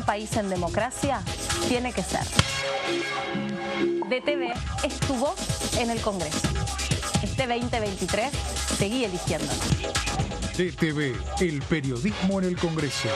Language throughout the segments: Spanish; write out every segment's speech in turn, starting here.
país en democracia tiene que ser. DTV es tu voz en el Congreso. Este 2023 seguí eligiéndonos. DTV, el periodismo en el Congreso.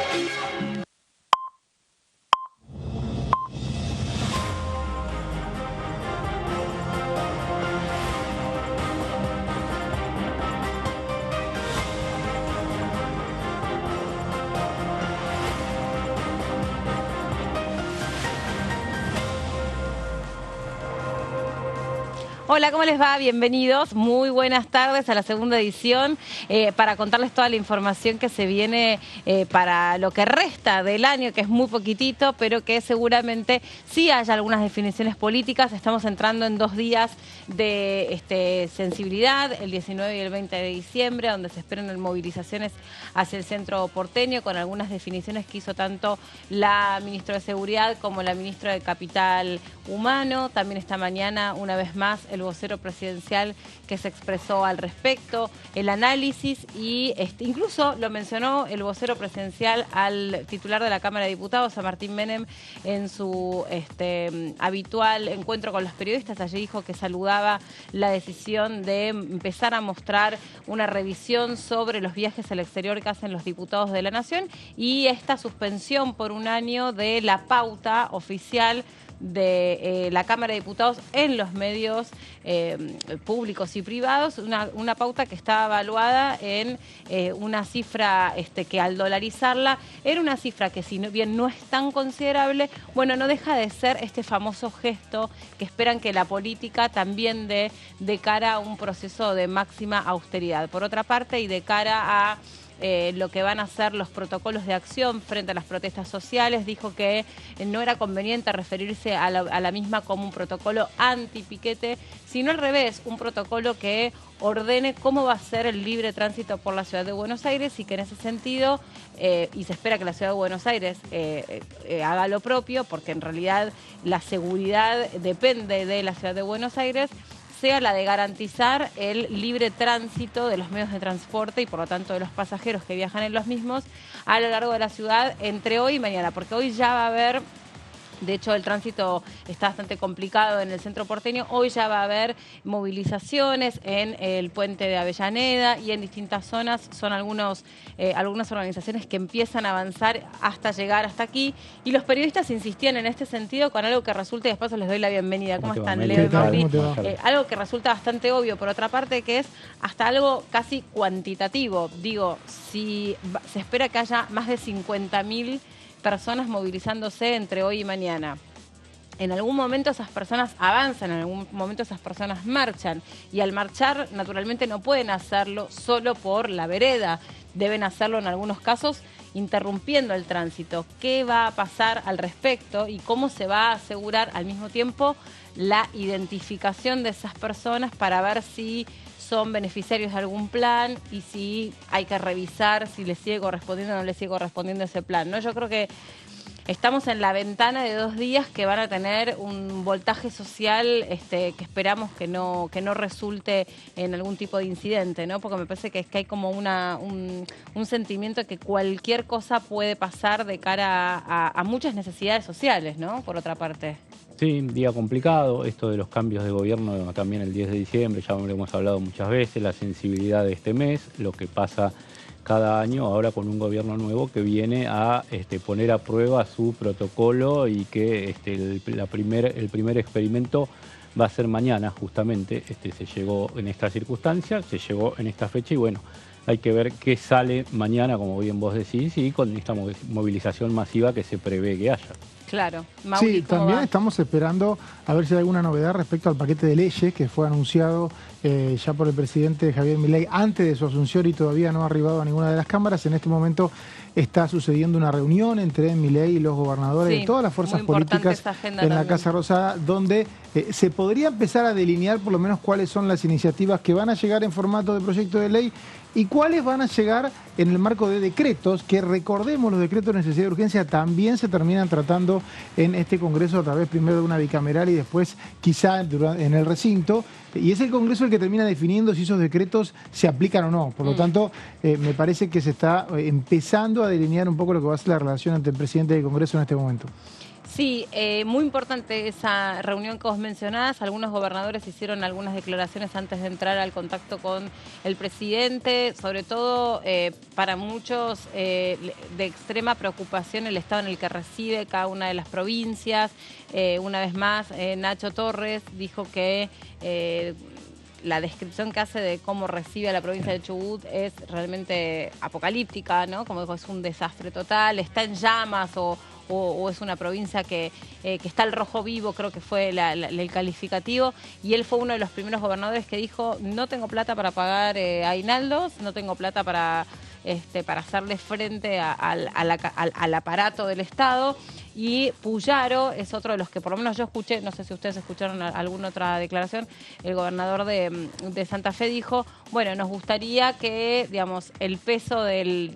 Hola, ¿cómo les va? Bienvenidos. Muy buenas tardes a la segunda edición para contarles toda la información que se viene para lo que resta del año, que es muy poquitito, pero que seguramente sí haya algunas definiciones políticas. Estamos entrando en 2 días de sensibilidad, el 19 y el 20 de diciembre, donde se esperan movilizaciones hacia el centro porteño, con algunas definiciones que hizo tanto la ministra de Seguridad como la ministra de Capital Humano. También esta mañana, una vez más, el vocero presidencial que se expresó al respecto, el análisis y incluso lo mencionó el vocero presidencial al titular de la Cámara de Diputados, a Martín Menem, en su habitual encuentro con los periodistas. Allí dijo que saludaba la decisión de empezar a mostrar una revisión sobre los viajes al exterior que hacen los diputados de la Nación y esta suspensión por 1 año de la pauta oficial de la Cámara de Diputados en los medios públicos y privados, una pauta que estaba evaluada en una cifra que al dolarizarla era una cifra que si bien no es tan considerable, bueno, no deja de ser este famoso gesto que esperan que la política también dé de cara a un proceso de máxima austeridad. Por otra parte, y de cara a lo que van a ser los protocolos de acción frente a las protestas sociales, dijo que no era conveniente referirse a la misma como un protocolo anti-piquete, sino al revés, un protocolo que ordene cómo va a ser el libre tránsito por la ciudad de Buenos Aires y que en ese sentido, y se espera que la ciudad de Buenos Aires haga lo propio, porque en realidad la seguridad depende de la ciudad de Buenos Aires, sea la de garantizar el libre tránsito de los medios de transporte y por lo tanto de los pasajeros que viajan en los mismos a lo largo de la ciudad entre hoy y mañana, porque hoy ya va a haber... De hecho, el tránsito está bastante complicado en el centro porteño. Hoy ya va a haber movilizaciones en el puente de Avellaneda y en distintas zonas. Son algunas organizaciones que empiezan a avanzar hasta llegar hasta aquí. Y los periodistas insistían en este sentido con algo que resulta, y después les doy la bienvenida. ¿Cómo están, Leo y Mauri? Algo que resulta bastante obvio, por otra parte, que es hasta algo casi cuantitativo. Digo, si se espera que haya más de 50.000 personas movilizándose entre hoy y mañana. En algún momento esas personas avanzan, en algún momento esas personas marchan y al marchar naturalmente no pueden hacerlo solo por la vereda, deben hacerlo en algunos casos interrumpiendo el tránsito. ¿Qué va a pasar al respecto y cómo se va a asegurar al mismo tiempo la identificación de esas personas para ver si son beneficiarios de algún plan y si hay que revisar si les sigue correspondiendo o no les sigue correspondiendo ese plan, ¿no? Yo creo que estamos en la ventana de 2 días que van a tener un voltaje social que esperamos que no resulte en algún tipo de incidente, ¿no? Porque me parece que hay como un sentimiento de que cualquier cosa puede pasar de cara a muchas necesidades sociales, ¿no? Por otra parte. Sí, un día complicado, esto de los cambios de gobierno también el 10 de diciembre, ya lo hemos hablado muchas veces, la sensibilidad de este mes, lo que pasa cada año ahora con un gobierno nuevo que viene a poner a prueba su protocolo y que el primer experimento va a ser mañana justamente, se llegó en esta circunstancia, se llegó en esta fecha y bueno, hay que ver qué sale mañana, como bien vos decís, y con esta movilización masiva que se prevé que haya. Claro. Mauri, sí, también estamos esperando a ver si hay alguna novedad respecto al paquete de leyes que fue anunciado ya por el presidente Javier Milei antes de su asunción y todavía no ha arribado a ninguna de las cámaras. En este momento está sucediendo una reunión entre Milei y los gobernadores de todas las fuerzas políticas en la Casa Rosada, donde se podría empezar a delinear por lo menos cuáles son las iniciativas que van a llegar en formato de proyecto de ley y cuáles van a llegar en el marco de decretos, que recordemos, los decretos de necesidad de urgencia también se terminan tratando en este Congreso a través primero de una bicameral y después quizá en el recinto, y es el Congreso el que termina definiendo si esos decretos se aplican o no. Por lo tanto, me parece que se está empezando a delinear un poco lo que va a ser la relación entre el presidente del Congreso en este momento. Sí, muy importante esa reunión que vos mencionás. Algunos gobernadores hicieron algunas declaraciones antes de entrar al contacto con el presidente, sobre todo para muchos de extrema preocupación el estado en el que reside cada una de las provincias. Una vez más, Nacho Torres dijo que la descripción que hace de cómo recibe a la provincia de Chubut es realmente apocalíptica, ¿no? Como dijo, es un desastre total, está en llamas o es una provincia que está al rojo vivo, creo que fue el calificativo, y él fue uno de los primeros gobernadores que dijo: no tengo plata para pagar aguinaldos, no tengo plata para hacerle frente al aparato del Estado. Y Puyaro es otro de los que por lo menos yo escuché, no sé si ustedes escucharon alguna otra declaración, el gobernador de Santa Fe dijo: bueno, nos gustaría que, digamos, el peso del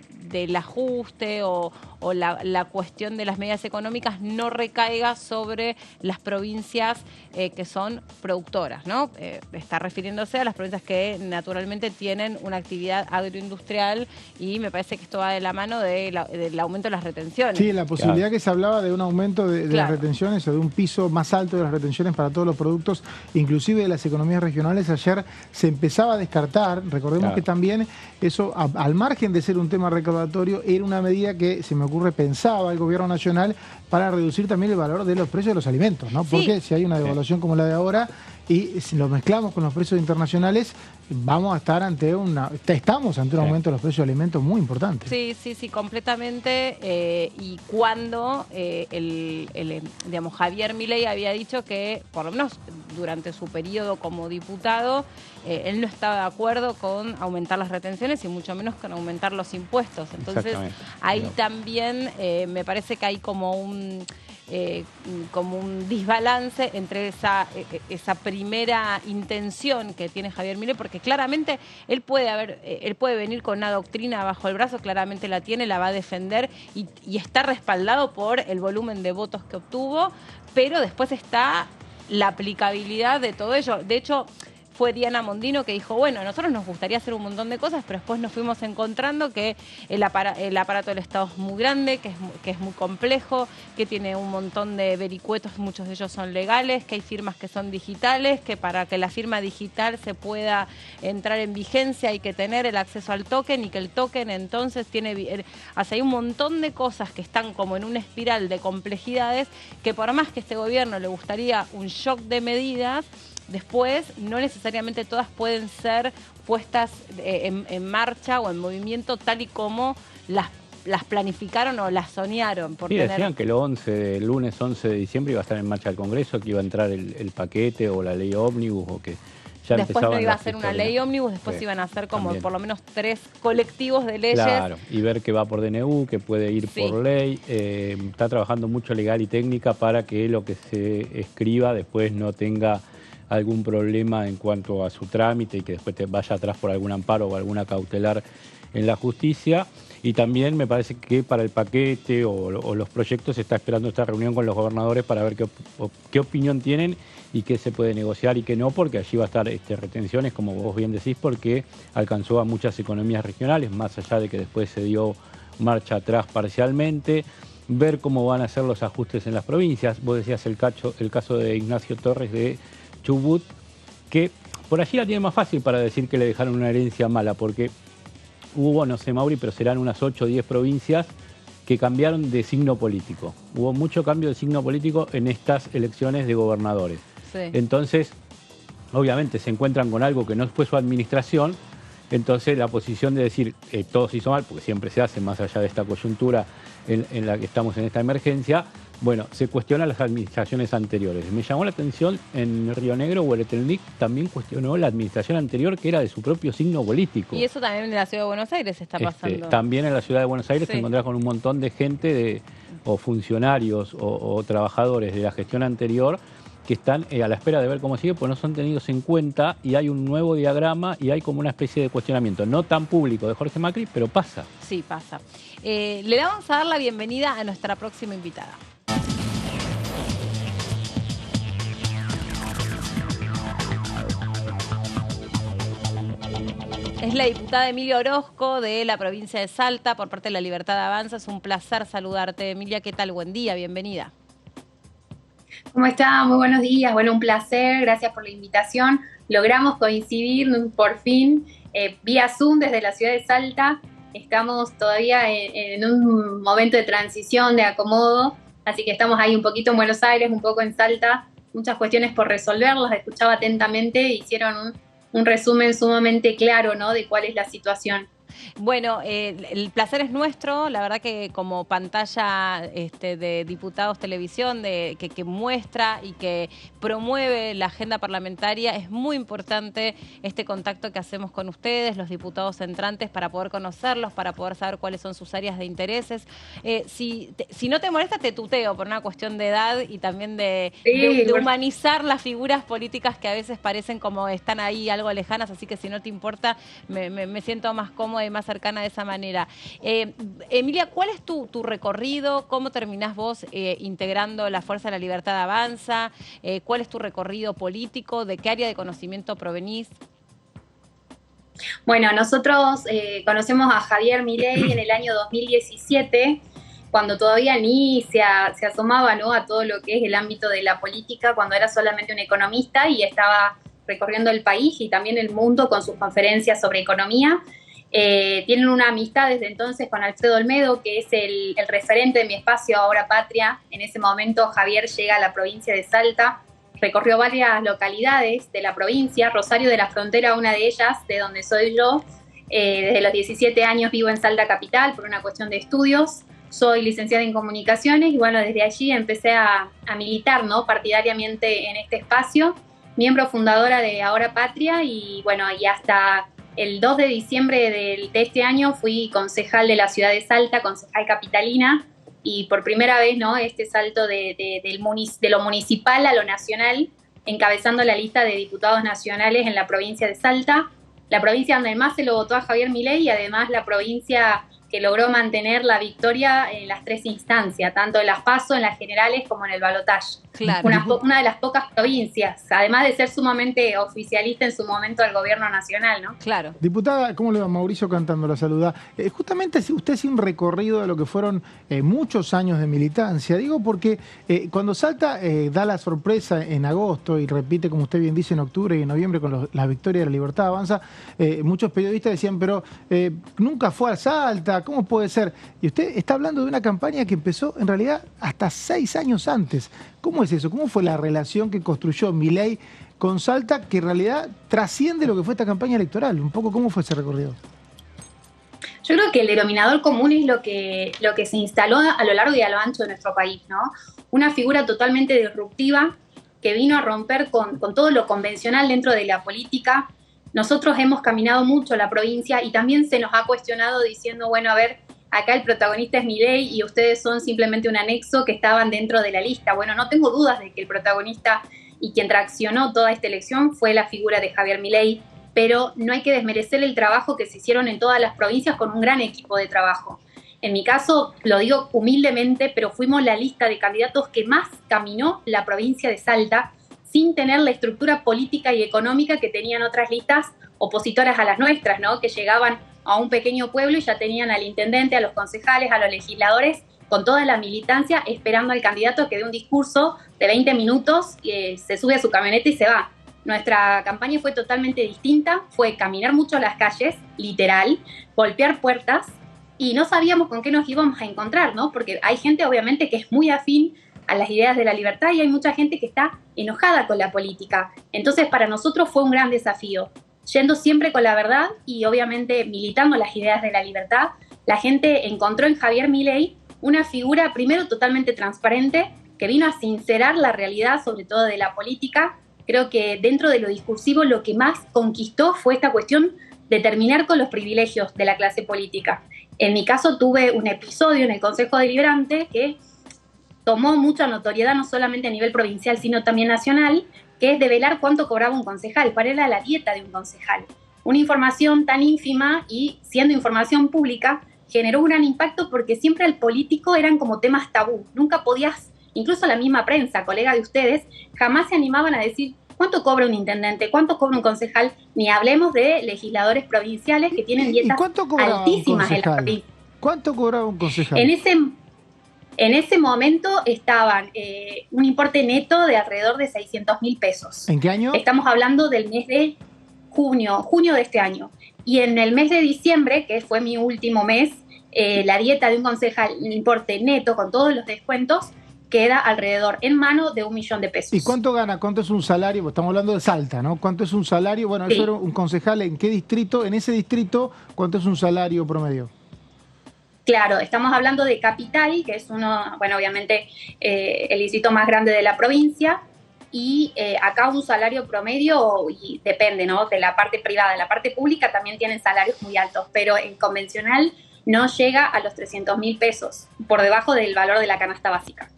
ajuste o la cuestión de las medidas económicas no recaiga sobre las provincias que son productoras, ¿no? Está refiriéndose a las provincias que naturalmente tienen una actividad agroindustrial, y me parece que esto va de la mano del aumento de las retenciones. Sí, la posibilidad que se hablaba de un aumento de las retenciones o de un piso más alto de las retenciones para todos los productos, inclusive de las economías regionales, ayer se empezaba a descartar. Recordemos que también eso, al margen de ser un tema recaudatorio, era una medida que, se me ocurre, pensaba el gobierno nacional para reducir también el valor de los precios de los alimentos, ¿no? Porque si hay una devaluación como la de ahora y si lo mezclamos con los precios internacionales, vamos a estar estamos ante un aumento de los precios de alimentos muy importante. Sí, completamente. Y cuando digamos, Javier Milei había dicho que, por lo menos durante su periodo como diputado, él no estaba de acuerdo con aumentar las retenciones y mucho menos con aumentar los impuestos. Entonces, ahí también me parece que hay como un desbalance entre esa primera intención que tiene Javier Milei, porque claramente él puede venir con una doctrina bajo el brazo, claramente la tiene, la va a defender y está respaldado por el volumen de votos que obtuvo, pero después está la aplicabilidad de todo ello. De hecho, fue Diana Mondino que dijo: bueno, a nosotros nos gustaría hacer un montón de cosas, pero después nos fuimos encontrando que el aparato del Estado es muy grande, que es muy complejo, que tiene un montón de vericuetos, muchos de ellos son legales, que hay firmas que son digitales, que para que la firma digital se pueda entrar en vigencia hay que tener el acceso al token, y que el token entonces hay un montón de cosas que están como en una espiral de complejidades, que por más que este gobierno le gustaría un shock de medidas, después no necesariamente todas pueden ser puestas en marcha o en movimiento tal y como las planificaron o las soñaron. Decían que el lunes 11 de diciembre iba a estar en marcha el Congreso, que iba a entrar el paquete o la ley ómnibus, o que ya después no iba a ser una ley ómnibus, después iban a ser como por lo menos 3 colectivos de leyes. Claro, y ver que va por DNU, que puede ir por ley. Está trabajando mucho legal y técnica para que lo que se escriba después no tenga algún problema en cuanto a su trámite y que después te vaya atrás por algún amparo o alguna cautelar en la justicia. Y también me parece que para el paquete o los proyectos se está esperando esta reunión con los gobernadores para ver qué opinión tienen y qué se puede negociar y qué no, porque allí va a estar retenciones, como vos bien decís, porque alcanzó a muchas economías regionales, más allá de que después se dio marcha atrás parcialmente. Ver cómo van a ser los ajustes en las provincias. Vos decías el caso de Ignacio Torres de Chubut, que por allí la tiene más fácil para decir que le dejaron una herencia mala, porque hubo, no sé, Mauri, pero serán unas 8 o 10 provincias que cambiaron de signo político. Hubo mucho cambio de signo político en estas elecciones de gobernadores. Entonces, obviamente se encuentran con algo que no fue su administración, entonces la posición de decir todo se hizo mal, porque siempre se hace más allá de esta coyuntura en la que estamos en esta emergencia. Bueno, se cuestionan las administraciones anteriores. Me llamó la atención en Río Negro, Hueretelnic también cuestionó la administración anterior, que era de su propio signo político. Y eso también en la Ciudad de Buenos Aires está pasando. También en la Ciudad de Buenos Aires te encontrás con un montón de gente o funcionarios o trabajadores de la gestión anterior que están a la espera de ver cómo sigue, pues no son tenidos en cuenta y hay un nuevo diagrama y hay como una especie de cuestionamiento, no tan público de Jorge Macri, pero pasa. Sí, pasa. Le vamos a dar la bienvenida a nuestra próxima invitada. Es la diputada Emilia Orozco de la provincia de Salta por parte de La Libertad Avanza. Es un placer saludarte, Emilia. ¿Qué tal? Buen día, bienvenida. ¿Cómo está? Muy buenos días. Bueno, un placer. Gracias por la invitación. Logramos coincidir por fin vía Zoom desde la ciudad de Salta. Estamos todavía en un momento de transición, de acomodo. Así que estamos ahí un poquito en Buenos Aires, un poco en Salta. Muchas cuestiones por resolver. Los escuchaba atentamente. Hicieron un resumen sumamente claro, ¿no?, de cuál es la situación. Bueno, el placer es nuestro, la verdad que como pantalla de Diputados Televisión que muestra y que promueve la agenda parlamentaria, es muy importante este contacto que hacemos con ustedes, los diputados entrantes, para poder conocerlos, para poder saber cuáles son sus áreas de intereses. Si no te molesta, te tuteo por una cuestión de edad y también de humanizar las figuras políticas que a veces parecen como están ahí algo lejanas, así que si no te importa, me siento más cómoda y más cercana de esa manera. Emilia, ¿cuál es tu recorrido? ¿Cómo terminás vos integrando la Fuerza de la Libertad Avanza? ¿Cuál es tu recorrido político? ¿De qué área de conocimiento provenís? Bueno, nosotros conocemos a Javier Milei en el año 2017, cuando todavía ni se asomaba, ¿no?, a todo lo que es el ámbito de la política, cuando era solamente un economista y estaba recorriendo el país y también el mundo con sus conferencias sobre economía. Tienen una amistad desde entonces con Alfredo Olmedo, que es el referente de mi espacio Ahora Patria. En ese momento Javier llega a la provincia de Salta, recorrió varias localidades de la provincia, Rosario de la Frontera, una de ellas, de donde soy yo. Desde los 17 años vivo en Salta Capital por una cuestión de estudios. Soy licenciada en comunicaciones y bueno, desde allí empecé a militar, ¿no?, partidariamente en este espacio, miembro fundadora de Ahora Patria y bueno, y hasta el 2 de diciembre de este año fui concejal de la ciudad de Salta, concejal capitalina, y por primera vez, ¿no?, este salto de lo municipal a lo nacional, encabezando la lista de diputados nacionales en la provincia de Salta, la provincia donde más se lo votó a Javier Milei y además la provincia que logró mantener la victoria en las 3 instancias, tanto en las PASO, en las generales, como en el balotaje. Claro. Una de las pocas provincias, además de ser sumamente oficialista en su momento del gobierno nacional, ¿no? Claro. Diputada, ¿cómo le va? Mauricio Cantando la saluda. Justamente usted hace un recorrido de lo que fueron muchos años de militancia. Digo porque cuando Salta da la sorpresa en agosto y repite, como usted bien dice, en octubre y en noviembre con la victoria de la Libertad Avanza, muchos periodistas decían, pero nunca fue a Salta, ¿cómo puede ser? Y usted está hablando de una campaña que empezó en realidad hasta 6 años antes. ¿Cómo es eso? ¿Cómo fue la relación que construyó Milei con Salta, que en realidad trasciende lo que fue esta campaña electoral? Un poco, ¿cómo fue ese recorrido? Yo creo que el denominador común es lo que se instaló a lo largo y a lo ancho de nuestro país, ¿no? Una figura totalmente disruptiva que vino a romper con todo lo convencional dentro de la política. Nosotros hemos caminado mucho la provincia y también se nos ha cuestionado diciendo, bueno, a ver, acá el protagonista es Milei y ustedes son simplemente un anexo que estaban dentro de la lista. Bueno, no tengo dudas de que el protagonista y quien traccionó toda esta elección fue la figura de Javier Milei, pero no hay que desmerecer el trabajo que se hicieron en todas las provincias con un gran equipo de trabajo. En mi caso, lo digo humildemente, pero fuimos la lista de candidatos que más caminó la provincia de Salta sin tener la estructura política y económica que tenían otras listas opositoras a las nuestras, ¿no?, que llegaban a un pequeño pueblo y ya tenían al intendente, a los concejales, a los legisladores, con toda la militancia, esperando al candidato que dé un discurso de 20 minutos, se sube a su camioneta y se va. Nuestra campaña fue totalmente distinta, fue caminar mucho las calles, literal, golpear puertas, y no sabíamos con qué nos íbamos a encontrar, ¿no? Porque hay gente, obviamente, que es muy afín a las ideas de la libertad y hay mucha gente que está enojada con la política. Entonces, para nosotros fue un gran desafío. Yendo siempre con la verdad y obviamente militando las ideas de la libertad, la gente encontró en Javier Milei una figura primero totalmente transparente que vino a sincerar la realidad, sobre todo de la política. Creo que dentro de lo discursivo lo que más conquistó fue esta cuestión de terminar con los privilegios de la clase política. En mi caso tuve un episodio en el Consejo Deliberante que tomó mucha notoriedad no solamente a nivel provincial, sino también nacional, que es develar cuánto cobraba un concejal, cuál era la dieta de un concejal. Una información tan ínfima y siendo información pública generó un gran impacto porque siempre al político eran como temas tabú. Nunca podías, incluso la misma prensa, colega de ustedes, jamás se animaban a decir cuánto cobra un intendente, cuánto cobra un concejal, ni hablemos de legisladores provinciales que tienen dietas altísimas en la provincia. ¿Cuánto cobraba un concejal? En ese momento estaban un importe neto de alrededor de 600.000 pesos. ¿En qué año? Estamos hablando del mes de junio de este año. Y en el mes de diciembre, que fue mi último mes, la dieta de un concejal, el importe neto con todos los descuentos, queda alrededor en mano de 1 millón de pesos. ¿Y cuánto gana? ¿Cuánto es un salario? Pues estamos hablando de Salta, ¿no? ¿Cuánto es un salario? Bueno, eso era un concejal. ¿En qué distrito? En ese distrito, ¿cuánto es un salario promedio? Claro, estamos hablando de Capital, que es obviamente el distrito más grande de la provincia, y acá un salario promedio, y depende, ¿no?, de la parte privada. En la parte pública también tienen salarios muy altos, pero en convencional no llega a los 300.000 pesos, por debajo del valor de la canasta básica.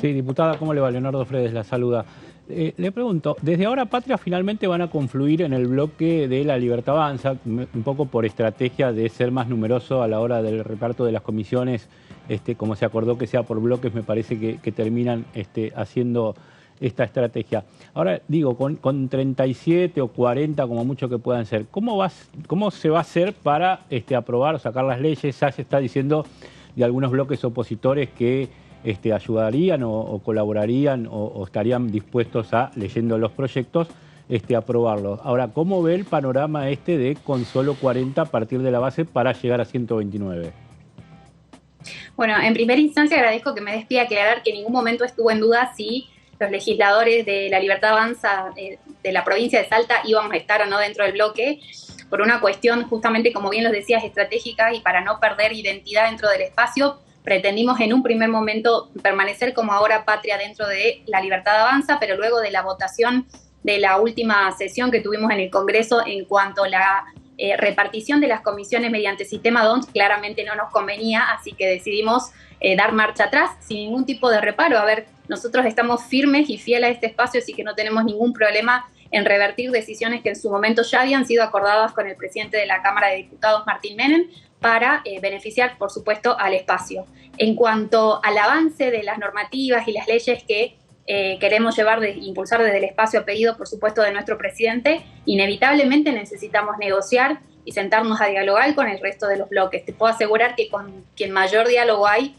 Sí, diputada, ¿cómo le va? Leonardo Fredes la saluda. Le pregunto, desde ahora Patria finalmente van a confluir en el bloque de La Libertad Avanza, un poco por estrategia de ser más numeroso a la hora del reparto de las comisiones, como se acordó que sea por bloques, me parece que terminan haciendo esta estrategia. Ahora digo, con 37 o 40 como mucho que puedan ser, ¿cómo se va a hacer para aprobar o sacar las leyes? Ya se está diciendo de algunos bloques opositores que ayudarían o colaborarían o estarían dispuestos a, leyendo los proyectos, aprobarlos. Ahora, ¿cómo ve el panorama de con solo 40 a partir de la base para llegar a 129? Bueno, en primera instancia agradezco que me des pie a aclarar que en ningún momento estuvo en duda si los legisladores de La Libertad Avanza de la provincia de Salta íbamos a estar o no dentro del bloque, por una cuestión justamente, como bien los decías, estratégica, y para no perder identidad dentro del espacio. Pretendimos en un primer momento permanecer como ahora Patria dentro de La Libertad Avanza, pero luego de la votación de la última sesión que tuvimos en el Congreso en cuanto a la repartición de las comisiones mediante sistema DONT, claramente no nos convenía, así que decidimos dar marcha atrás sin ningún tipo de reparo. A ver, nosotros estamos firmes y fieles a este espacio, así que no tenemos ningún problema en revertir decisiones que en su momento ya habían sido acordadas con el presidente de la Cámara de Diputados, Martín Menem, para beneficiar, por supuesto, al espacio. En cuanto al avance de las normativas y las leyes que queremos impulsar desde el espacio a pedido, por supuesto, de nuestro presidente, inevitablemente necesitamos negociar y sentarnos a dialogar con el resto de los bloques. Te puedo asegurar que con quien mayor diálogo hay,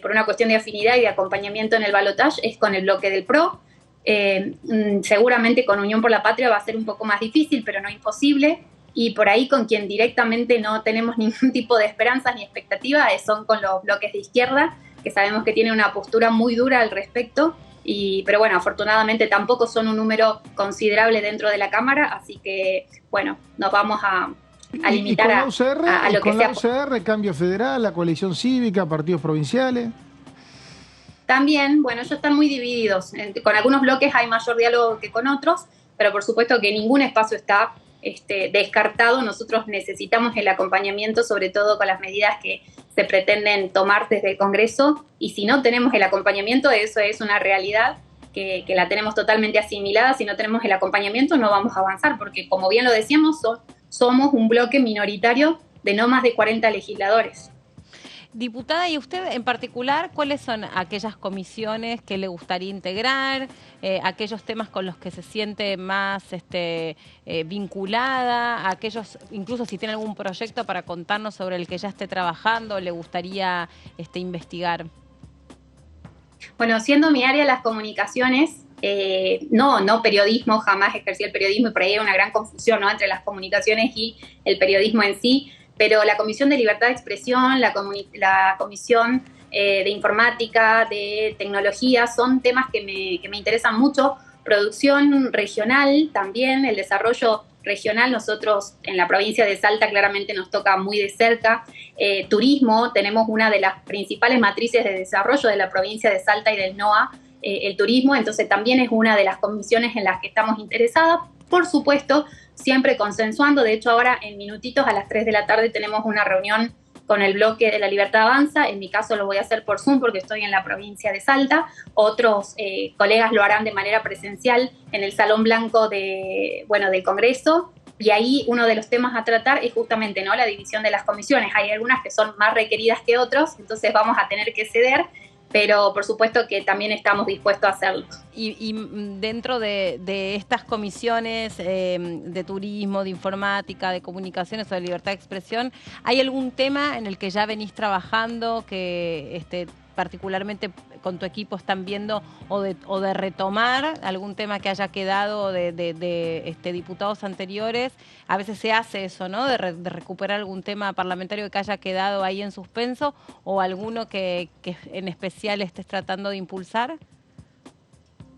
por una cuestión de afinidad y de acompañamiento en el balotaje, es con el bloque del PRO. Seguramente con Unión por la Patria va a ser un poco más difícil, pero no imposible. Y por ahí con quien directamente no tenemos ningún tipo de esperanzas ni expectativas son con los bloques de izquierda, que sabemos que tienen una postura muy dura al respecto, pero bueno, afortunadamente tampoco son un número considerable dentro de la Cámara, así que bueno, nos vamos a limitar a lo que sea. ¿Con la UCR, Cambio Federal, la coalición cívica, partidos provinciales? También, bueno, ellos están muy divididos. Con algunos bloques hay mayor diálogo que con otros, pero por supuesto que ningún espacio está descartado. Nosotros necesitamos el acompañamiento, sobre todo con las medidas que se pretenden tomar desde el Congreso, y si no tenemos el acompañamiento, eso es una realidad que la tenemos totalmente asimilada. Si no tenemos el acompañamiento no vamos a avanzar, porque como bien lo decíamos, somos un bloque minoritario de no más de 40 legisladores. Diputada, y usted en particular, ¿cuáles son aquellas comisiones que le gustaría integrar, aquellos temas con los que se siente más vinculada, aquellos, incluso si tiene algún proyecto para contarnos sobre el que ya esté trabajando, le gustaría investigar? Bueno, siendo mi área las comunicaciones, no periodismo, jamás ejercí el periodismo, y por ahí hay una gran confusión, ¿no?, entre las comunicaciones y el periodismo en sí. Pero la Comisión de Libertad de Expresión, la Comisión de Informática, de Tecnología, son temas que me interesan mucho. Producción regional también, el desarrollo regional, nosotros en la provincia de Salta claramente nos toca muy de cerca. Turismo, tenemos una de las principales matrices de desarrollo de la provincia de Salta y del NOA, el turismo, entonces también es una de las comisiones en las que estamos interesadas. Por supuesto, siempre consensuando. De hecho, ahora en minutitos a las 3 de la tarde tenemos una reunión con el bloque de La Libertad Avanza. En mi caso lo voy a hacer por Zoom porque estoy en la provincia de Salta. Otros colegas lo harán de manera presencial en el Salón Blanco del Congreso. Y ahí uno de los temas a tratar es justamente, ¿no?, la división de las comisiones. Hay algunas que son más requeridas que otros, entonces vamos a tener que ceder, pero por supuesto que también estamos dispuestos a hacerlo. Y dentro de estas comisiones de turismo, de informática, de comunicaciones o de libertad de expresión, ¿hay algún tema en el que ya venís trabajando que particularmente con tu equipo están viendo o de retomar algún tema que haya quedado de diputados anteriores? A veces se hace eso, ¿no? De recuperar algún tema parlamentario que haya quedado ahí en suspenso, o alguno que en especial estés tratando de impulsar.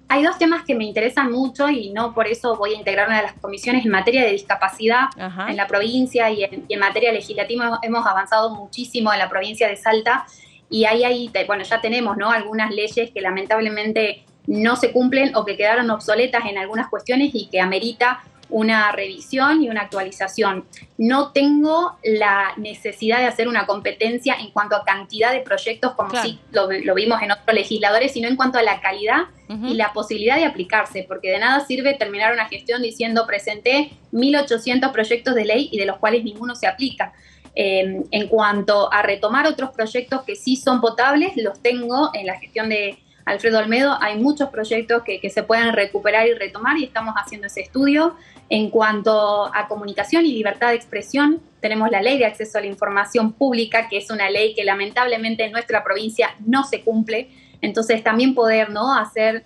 Hay dos temas que me interesan mucho y no por eso voy a integrar una de las comisiones. En materia de discapacidad. Ajá. En la provincia y en materia legislativa hemos avanzado muchísimo en la provincia de Salta. Y ahí ya tenemos, ¿no?, algunas leyes que lamentablemente no se cumplen o que quedaron obsoletas en algunas cuestiones y que amerita una revisión y una actualización. No tengo la necesidad de hacer una competencia en cuanto a cantidad de proyectos, como claro, sí lo vimos en otros legisladores, sino en cuanto a la calidad y la posibilidad de aplicarse, porque de nada sirve terminar una gestión diciendo presenté 1.800 proyectos de ley y de los cuales ninguno se aplica. En cuanto a retomar otros proyectos que sí son potables, los tengo en la gestión de Alfredo Olmedo. Hay muchos proyectos que se pueden recuperar y retomar y estamos haciendo ese estudio. En cuanto a comunicación y libertad de expresión, tenemos la Ley de Acceso a la Información Pública, que es una ley que lamentablemente en nuestra provincia no se cumple. Entonces también poder, ¿no?, hacer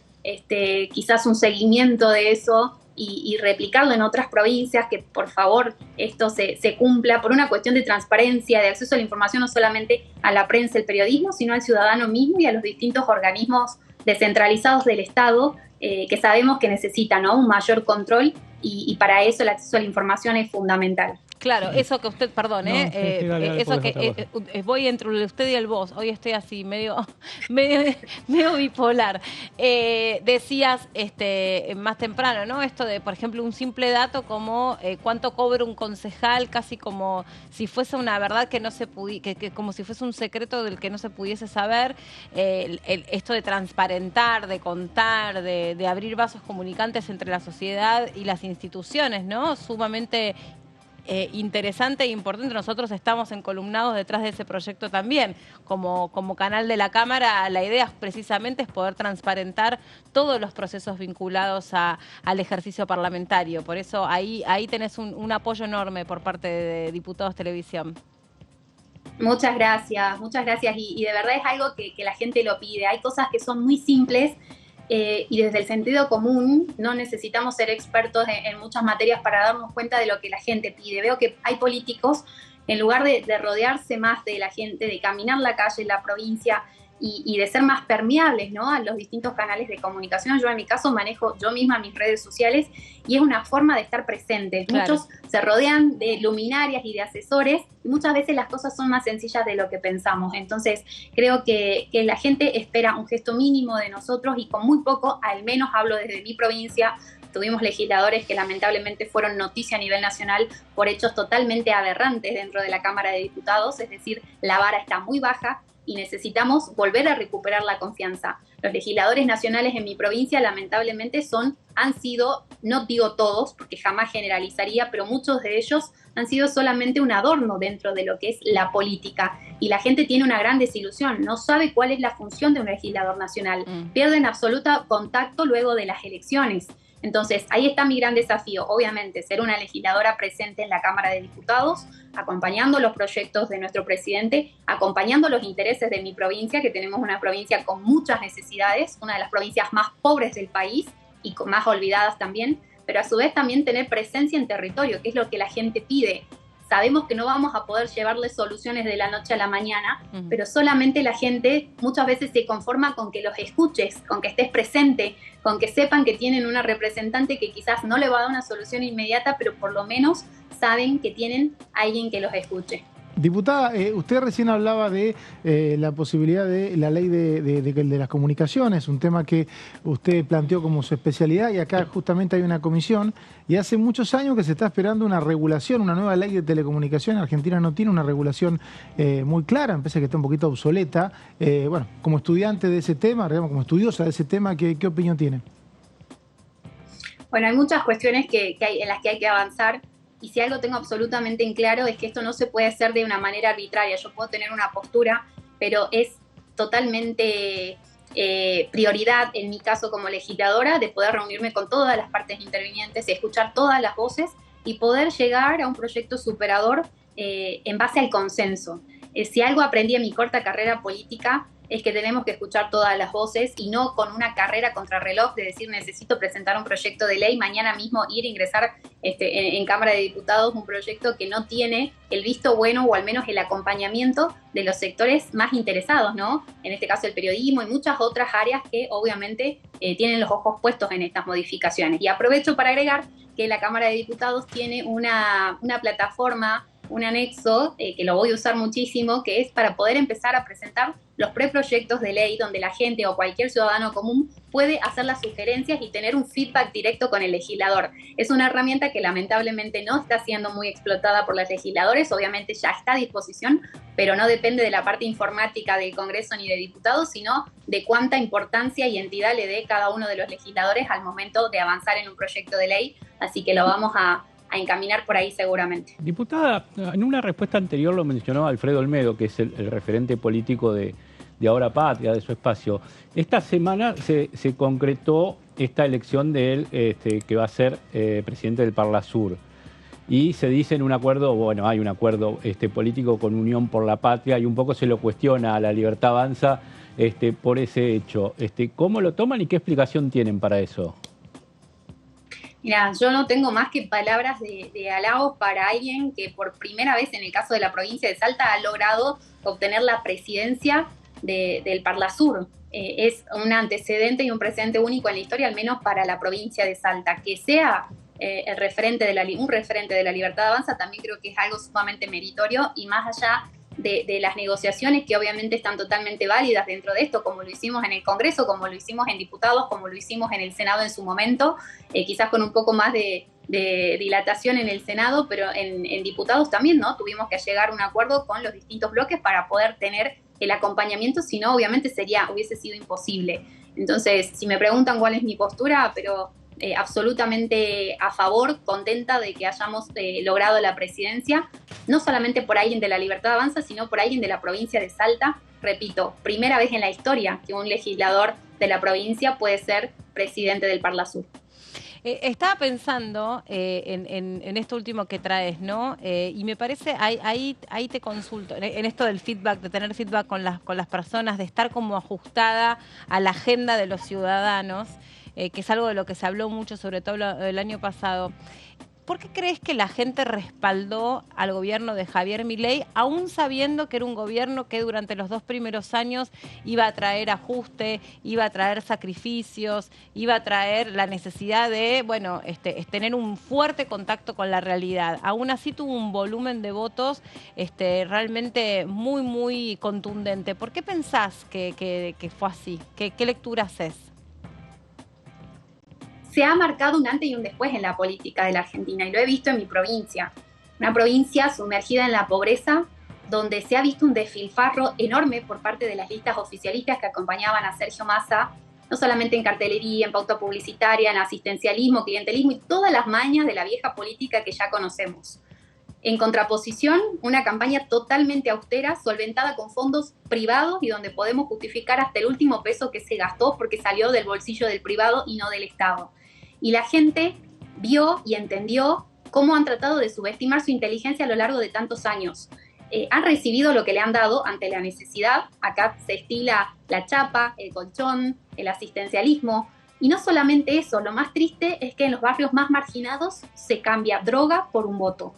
quizás un seguimiento de eso y replicarlo en otras provincias, que por favor esto se cumpla por una cuestión de transparencia, de acceso a la información, no solamente a la prensa, el periodismo, sino al ciudadano mismo y a los distintos organismos descentralizados del Estado, que sabemos que necesitan, ¿no?, un mayor control y para eso el acceso a la información es fundamental. Claro, eso que usted, perdón, voy entre usted y el vos, hoy estoy así, medio bipolar. Decías más temprano, ¿no?, esto de, por ejemplo, un simple dato como cuánto cobra un concejal, casi como si fuese una verdad que no se que como si fuese un secreto del que no se pudiese saber. Esto de transparentar, de contar, de abrir vasos comunicantes entre la sociedad y las instituciones, ¿no?, sumamente interesante e importante. Nosotros estamos encolumnados detrás de ese proyecto también. Como canal de la Cámara, la idea precisamente es poder transparentar todos los procesos vinculados al ejercicio parlamentario. Por eso ahí tenés un apoyo enorme por parte de Diputados Televisión. Muchas gracias. Y de verdad es algo que la gente lo pide. Hay cosas que son muy simples, y desde el sentido común no necesitamos ser expertos en muchas materias para darnos cuenta de lo que la gente pide. Veo que hay políticos, en lugar de rodearse más de la gente, de caminar la calle, la provincia y de ser más permeables, ¿no?, a los distintos canales de comunicación. Yo en mi caso manejo yo misma mis redes sociales y es una forma de estar presente. Claro. Muchos se rodean de luminarias y de asesores y muchas veces las cosas son más sencillas de lo que pensamos. Entonces creo que la gente espera un gesto mínimo de nosotros y con muy poco, al menos hablo desde mi provincia, tuvimos legisladores que lamentablemente fueron noticia a nivel nacional por hechos totalmente aberrantes dentro de la Cámara de Diputados, es decir, la vara está muy baja y necesitamos volver a recuperar la confianza. Los legisladores nacionales en mi provincia lamentablemente han sido, no digo todos, porque jamás generalizaría, pero muchos de ellos han sido solamente un adorno dentro de lo que es la política. Y la gente tiene una gran desilusión, no sabe cuál es la función de un legislador nacional. Pierden absoluto contacto luego de las elecciones. Entonces, ahí está mi gran desafío, obviamente, ser una legisladora presente en la Cámara de Diputados, acompañando los proyectos de nuestro presidente, acompañando los intereses de mi provincia, que tenemos una provincia con muchas necesidades, una de las provincias más pobres del país y con más olvidadas también, pero a su vez también tener presencia en territorio, que es lo que la gente pide. Sabemos que no vamos a poder llevarles soluciones de la noche a la mañana, pero solamente la gente muchas veces se conforma con que los escuches, con que estés presente, con que sepan que tienen una representante que quizás no le va a dar una solución inmediata, pero por lo menos saben que tienen a alguien que los escuche. Diputada, usted recién hablaba de la posibilidad de la ley de las comunicaciones, un tema que usted planteó como su especialidad, y acá justamente hay una comisión, y hace muchos años que se está esperando una regulación, una nueva ley de telecomunicaciones. Argentina no tiene una regulación muy clara, me parece que está un poquito obsoleta. Bueno, como estudiante de ese tema, digamos, como estudiosa de ese tema, ¿qué opinión tiene? Bueno, hay muchas cuestiones en las que hay que avanzar. Y si algo tengo absolutamente en claro es que esto no se puede hacer de una manera arbitraria. Yo puedo tener una postura, pero es totalmente prioridad, en mi caso como legisladora, de poder reunirme con todas las partes intervinientes, escuchar todas las voces y poder llegar a un proyecto superador en base al consenso. Si algo aprendí en mi corta carrera política es que tenemos que escuchar todas las voces y no con una carrera contrarreloj de decir necesito presentar un proyecto de ley, mañana mismo ir a ingresar en Cámara de Diputados un proyecto que no tiene el visto bueno o al menos el acompañamiento de los sectores más interesados, ¿no? En este caso el periodismo y muchas otras áreas que obviamente tienen los ojos puestos en estas modificaciones. Y aprovecho para agregar que la Cámara de Diputados tiene una plataforma, un anexo que lo voy a usar muchísimo, que es para poder empezar a presentar los preproyectos de ley donde la gente o cualquier ciudadano común puede hacer las sugerencias y tener un feedback directo con el legislador. Es una herramienta que lamentablemente no está siendo muy explotada por los legisladores, obviamente ya está a disposición, pero no depende de la parte informática del Congreso ni de diputados, sino de cuánta importancia y entidad le dé cada uno de los legisladores al momento de avanzar en un proyecto de ley, así que lo vamos a encaminar por ahí seguramente. Diputada, en una respuesta anterior lo mencionó Alfredo Olmedo, que es el referente político de Ahora Patria, de su espacio. Esta semana se concretó esta elección de él, que va a ser presidente del Parlasur. Y se dice en un acuerdo, bueno, hay un acuerdo político con Unión por la Patria, y un poco se lo cuestiona a La Libertad Avanza por ese hecho. ¿Cómo lo toman y qué explicación tienen para eso? Mira, yo no tengo más que palabras de halago para alguien que por primera vez en el caso de la provincia de Salta ha logrado obtener la presidencia del Parlasur. Es un antecedente y un precedente único en la historia, al menos para la provincia de Salta. Que sea un referente de la Libertad Avanza también creo que es algo sumamente meritorio, y más allá de las negociaciones que obviamente están totalmente válidas dentro de esto, como lo hicimos en el Congreso, como lo hicimos en diputados, como lo hicimos en el Senado en su momento, quizás con un poco más de dilatación en el Senado, pero en diputados también, ¿no? Tuvimos que llegar a un acuerdo con los distintos bloques para poder tener el acompañamiento, si no, obviamente hubiese sido imposible. Entonces, si me preguntan cuál es mi postura, pero absolutamente a favor, contenta de que hayamos logrado la presidencia, no solamente por alguien de La Libertad Avanza, sino por alguien de la provincia de Salta. Repito, primera vez en la historia que un legislador de la provincia puede ser presidente del Parlasur. Estaba pensando en esto último que traes, ¿no? Y me parece, ahí te consulto, en esto del feedback, de tener feedback con las personas, de estar como ajustada a la agenda de los ciudadanos, que es algo de lo que se habló mucho, sobre todo el año pasado. ¿Por qué crees que la gente respaldó al gobierno de Javier Milei, aún sabiendo que era un gobierno que durante los 2 primeros años iba a traer ajuste, iba a traer sacrificios, iba a traer la necesidad de, bueno, tener un fuerte contacto con la realidad? Aún así tuvo un volumen de votos realmente muy, muy contundente. ¿Por qué pensás que fue así? ¿Qué lectura haces? Se ha marcado un antes y un después en la política de la Argentina, y lo he visto en mi provincia. Una provincia sumergida en la pobreza, donde se ha visto un despilfarro enorme por parte de las listas oficialistas que acompañaban a Sergio Massa, no solamente en cartelería, en pauta publicitaria, en asistencialismo, clientelismo y todas las mañas de la vieja política que ya conocemos. En contraposición, una campaña totalmente austera, solventada con fondos privados y donde podemos justificar hasta el último peso que se gastó porque salió del bolsillo del privado y no del Estado. Y la gente vio y entendió cómo han tratado de subestimar su inteligencia a lo largo de tantos años. Han recibido lo que le han dado ante la necesidad. Acá se estila la chapa, el colchón, el asistencialismo. Y no solamente eso, lo más triste es que en los barrios más marginados se cambia droga por un voto.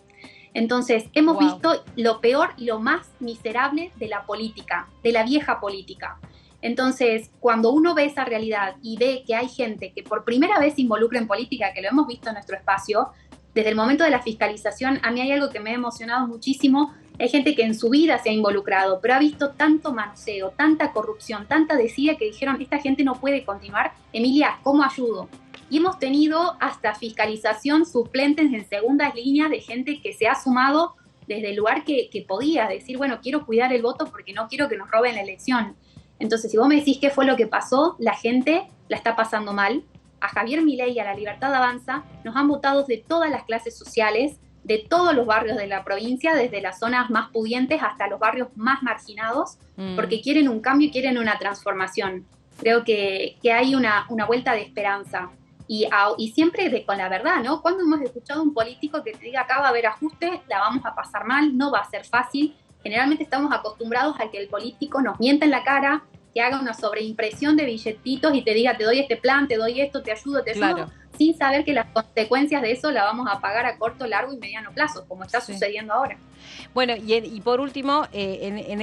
Entonces, hemos visto lo peor y lo más miserable de la política, de la vieja política. Entonces, cuando uno ve esa realidad y ve que hay gente que por primera vez se involucra en política, que lo hemos visto en nuestro espacio, desde el momento de la fiscalización, a mí hay algo que me ha emocionado muchísimo. Hay gente que en su vida se ha involucrado, pero ha visto tanto manoseo, tanta corrupción, tanta desidia que dijeron, esta gente no puede continuar. Emilia, ¿cómo ayudo? Y hemos tenido hasta fiscalización suplentes en segundas líneas de gente que se ha sumado desde el lugar que podía, decir, bueno, quiero cuidar el voto porque no quiero que nos roben la elección. Entonces, si vos me decís qué fue lo que pasó, la gente la está pasando mal. A Javier Milei y a La Libertad Avanza nos han votado de todas las clases sociales, de todos los barrios de la provincia, desde las zonas más pudientes hasta los barrios más marginados, porque quieren un cambio y quieren una transformación. Creo que hay una vuelta de esperanza. Y siempre con la verdad, ¿no? Cuando hemos escuchado a un político que te diga acá va a haber ajustes, la vamos a pasar mal, no va a ser fácil. Generalmente estamos acostumbrados a que el político nos mienta en la cara, que haga una sobreimpresión de billetitos y te diga te doy este plan, te doy esto, te ayudo, Claro. sin saber que las consecuencias de eso la vamos a pagar a corto, largo y mediano plazo, como está sucediendo ahora. Bueno, y por último, en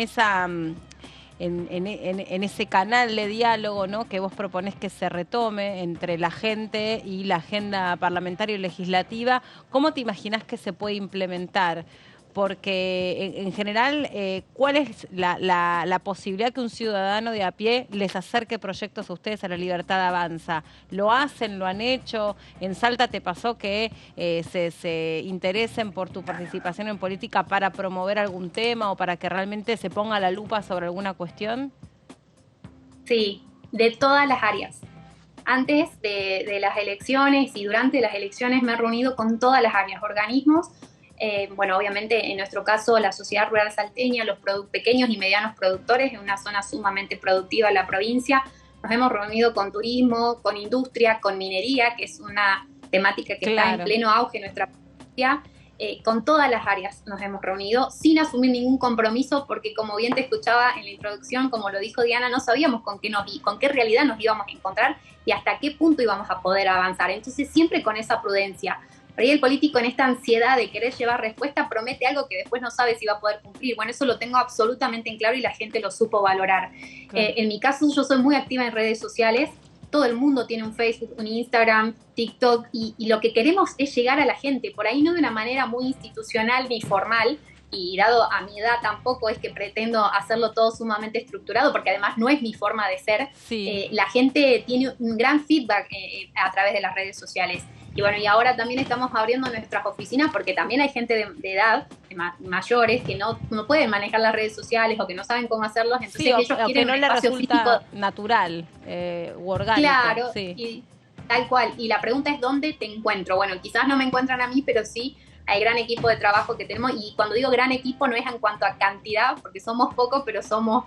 ese canal de diálogo, ¿no?, que vos proponés que se retome entre la gente y la agenda parlamentaria y legislativa, ¿cómo te imaginás que se puede implementar? Porque en general, ¿cuál es la posibilidad que un ciudadano de a pie les acerque proyectos a ustedes a La Libertad Avanza? ¿Lo hacen? ¿Lo han hecho? ¿En Salta te pasó que se interesen por tu participación en política para promover algún tema o para que realmente se ponga la lupa sobre alguna cuestión? Sí, de todas las áreas. Antes de las elecciones y durante las elecciones me he reunido con todas las áreas, organismos. Bueno, obviamente en nuestro caso la Sociedad Rural Salteña, los pequeños y medianos productores, en una zona sumamente productiva de la provincia. Nos hemos reunido con turismo, con industria, con minería, que es una temática que está en pleno auge en nuestra provincia. Con todas las áreas nos hemos reunido sin asumir ningún compromiso, porque como bien te escuchaba en la introducción, como lo dijo Diana, no sabíamos con qué realidad nos íbamos a encontrar y hasta qué punto íbamos a poder avanzar. Entonces siempre con esa prudencia. Por ahí el político en esta ansiedad de querer llevar respuesta promete algo que después no sabe si va a poder cumplir. Bueno, eso lo tengo absolutamente en claro y la gente lo supo valorar. Claro. En mi caso yo soy muy activa en redes sociales. Todo el mundo tiene un Facebook, un Instagram, TikTok y lo que queremos es llegar a la gente. Por ahí no de una manera muy institucional ni formal. Y dado a mi edad tampoco es que pretendo hacerlo todo sumamente estructurado, porque además no es mi forma de ser. Sí. La gente tiene un gran feedback a través de las redes sociales. Y bueno, y ahora también estamos abriendo nuestras oficinas porque también hay gente de edad, mayores, que no pueden manejar las redes sociales o que no saben cómo hacerlos. Entonces sí, ellos o quieren que no un les espacio resulta físico natural u orgánico. Claro, sí. Y tal cual. Y la pregunta es ¿dónde te encuentro? Bueno, quizás no me encuentran a mí, pero sí hay gran equipo de trabajo que tenemos. Y cuando digo gran equipo no es en cuanto a cantidad, porque somos pocos, pero somos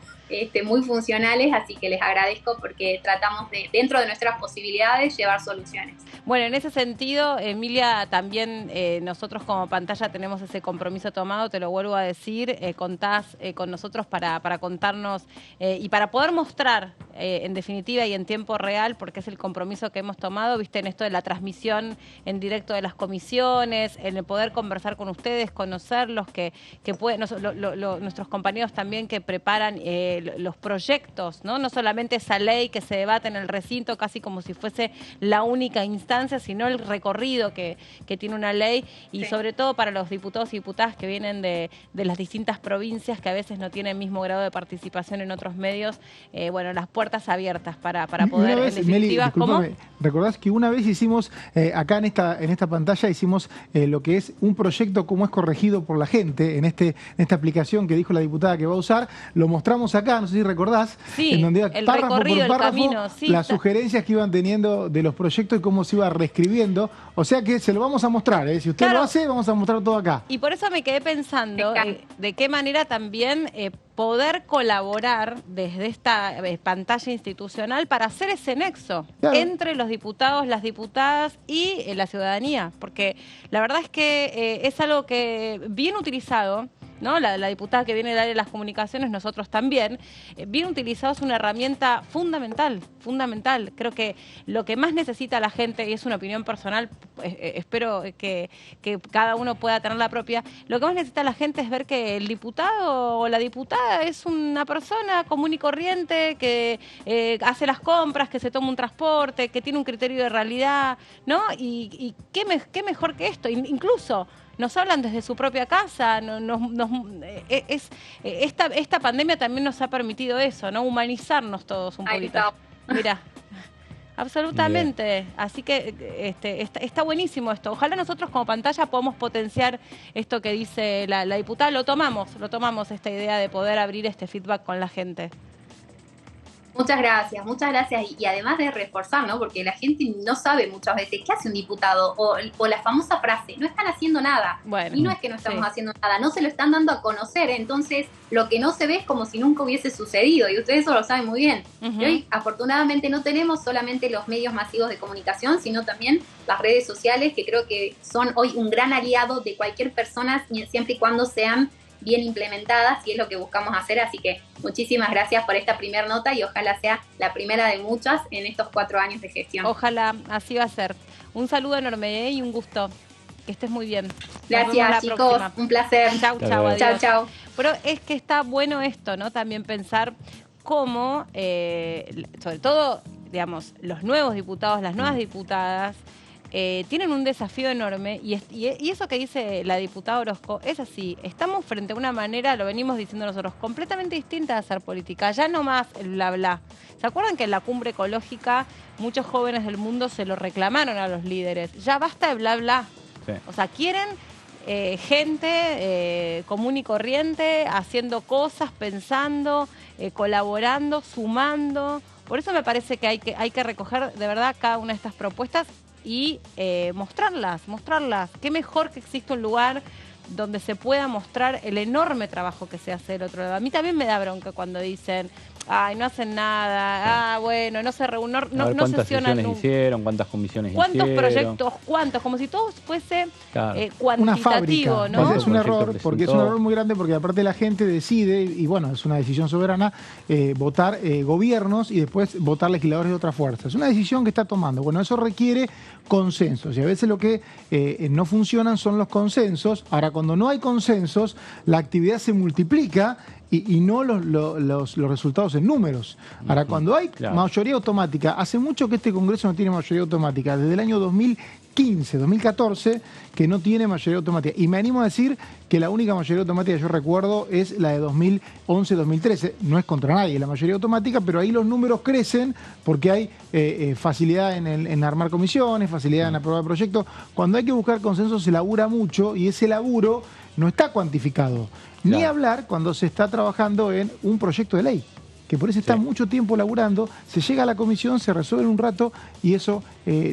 muy funcionales, así que les agradezco porque tratamos de, dentro de nuestras posibilidades, llevar soluciones. Bueno, en ese sentido, Emilia, también nosotros como Pantalla tenemos ese compromiso tomado, te lo vuelvo a decir, contás con nosotros para contarnos y para poder mostrar en definitiva y en tiempo real, porque es el compromiso que hemos tomado, viste, en esto de la transmisión en directo de las comisiones, en el poder conversar con ustedes, conocerlos, que pueden, nuestros compañeros también que preparan los proyectos, ¿no? solamente esa ley que se debate en el recinto casi como si fuese la única instancia, sino el recorrido que tiene una ley y sobre todo para los diputados y diputadas que vienen de las distintas provincias que a veces no tienen el mismo grado de participación en otros medios, bueno, las puertas abiertas para poder, vez, en definitiva, Meli, ¿recordás que una vez hicimos, acá en esta pantalla hicimos lo que es un proyecto cómo es corregido por la gente en esta aplicación que dijo la diputada que va a usar? Lo mostramos acá, no sé si recordás, sí, en donde el párrafo recorrido, por párrafo, el camino, sí, las sugerencias que iban teniendo de los proyectos y cómo se iba reescribiendo. O sea que se lo vamos a mostrar, si usted lo hace, vamos a mostrar todo acá. Y por eso me quedé pensando de qué manera también poder colaborar desde esta pantalla institucional para hacer ese nexo entre los diputados, las diputadas y la ciudadanía, porque la verdad es que es algo que bien utilizado ¿no? La diputada que viene del área de las comunicaciones, nosotros también, bien utilizado es una herramienta fundamental. Creo que lo que más necesita la gente, y es una opinión personal, espero que cada uno pueda tener la propia, lo que más necesita la gente es ver que el diputado o la diputada es una persona común y corriente que hace las compras, que se toma un transporte, que tiene un criterio de realidad, ¿no? Y qué mejor que esto, incluso nos hablan desde su propia casa, esta pandemia también nos ha permitido eso, ¿no? Humanizarnos todos un poquito. Mira, absolutamente. Así que está buenísimo esto. Ojalá nosotros como pantalla podamos potenciar esto que dice la diputada. Lo tomamos esta idea de poder abrir este feedback con la gente. Muchas gracias. Y además de reforzar, ¿no? Porque la gente no sabe muchas veces qué hace un diputado o la famosa frase, no están haciendo nada. Bueno, y no es que no estamos haciendo nada, no se lo están dando a conocer. Entonces, lo que no se ve es como si nunca hubiese sucedido y ustedes eso lo saben muy bien. Y hoy, afortunadamente, no tenemos solamente los medios masivos de comunicación, sino también las redes sociales, que creo que son hoy un gran aliado de cualquier persona, siempre y cuando sean bien implementadas, y es lo que buscamos hacer. Así que muchísimas gracias por esta primera nota y ojalá sea la primera de muchas en estos 4 años de gestión. Ojalá, así va a ser. Un saludo enorme y un gusto. Que estés muy bien. Gracias, chicos. Próxima. Un placer. Chau. Pero es que está bueno esto, ¿no? También pensar cómo, sobre todo, digamos, los nuevos diputados, las nuevas diputadas, tienen un desafío enorme y eso que dice la diputada Orozco es así. Estamos frente a una manera, lo venimos diciendo nosotros, completamente distinta de hacer política. Ya no más el bla bla. ¿Se acuerdan que en la cumbre ecológica muchos jóvenes del mundo se lo reclamaron a los líderes? Ya basta de bla bla. Sí. O sea, quieren gente común y corriente haciendo cosas, pensando, colaborando, sumando. Por eso me parece que hay que recoger de verdad cada una de estas propuestas y mostrarlas. Qué mejor que exista un lugar donde se pueda mostrar el enorme trabajo que se hace del otro lado. A mí también me da bronca cuando dicen, ay, no hacen nada, bueno, no se reúnen, no sesionan nunca. Hicieron, cuántas comisiones ¿Cuántos hicieron? Proyectos? ¿Cuántos? Como si todo fuese cuantitativo, una fábrica, ¿no? Es un error, porque es un error muy grande, porque aparte la gente decide, y bueno, es una decisión soberana, votar gobiernos y después votar legisladores de otras fuerzas. Es una decisión que está tomando. Bueno, eso requiere consensos, y a veces lo que no funcionan son los consensos. Ahora, cuando no hay consensos, la actividad se multiplica y no los resultados en números. Ahora, cuando hay mayoría automática, hace mucho que este Congreso no tiene mayoría automática, desde el año 2015, 2014, que no tiene mayoría automática. Y me animo a decir que la única mayoría automática que yo recuerdo es la de 2011-2013. No es contra nadie la mayoría automática, pero ahí los números crecen porque hay facilidad en armar comisiones, facilidad en aprobar proyectos. Cuando hay que buscar consenso se labura mucho y ese laburo no está cuantificado. Ni hablar cuando se está trabajando en un proyecto de ley, que por eso está mucho tiempo laburando, se llega a la comisión, se resuelve en un rato y eso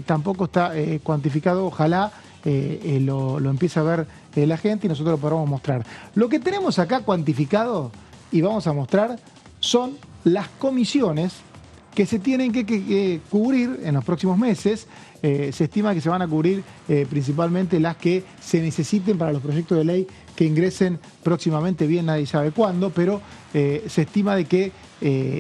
tampoco está cuantificado. Ojalá lo empiece a ver la gente y nosotros lo podamos mostrar. Lo que tenemos acá cuantificado y vamos a mostrar son las comisiones que se tienen que cubrir en los próximos meses. Se estima que se van a cubrir principalmente las que se necesiten para los proyectos de ley que ingresen próximamente, bien nadie sabe cuándo, pero se estima de que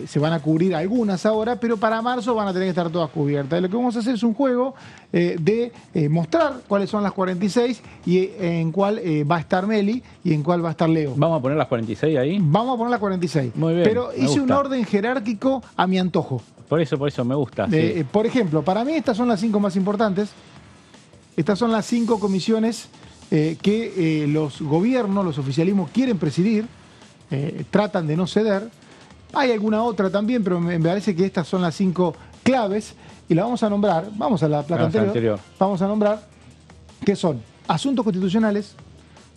se van a cubrir algunas ahora, pero para marzo van a tener que estar todas cubiertas. Lo que vamos a hacer es un juego de mostrar cuáles son las 46 y en cuál va a estar Meli y en cuál va a estar Leo. ¿Vamos a poner las 46 ahí? Vamos a poner las 46. Muy bien. Pero hice un orden jerárquico a mi antojo. Por eso me gusta. Sí. Por ejemplo, para mí estas son las 5 más importantes. Estas son las 5 comisiones que los gobiernos, los oficialismos quieren presidir, tratan de no ceder. Hay alguna otra también, pero me parece que estas son las 5 claves y la vamos a nombrar. Vamos a la placa anterior. Vamos a nombrar que son asuntos constitucionales,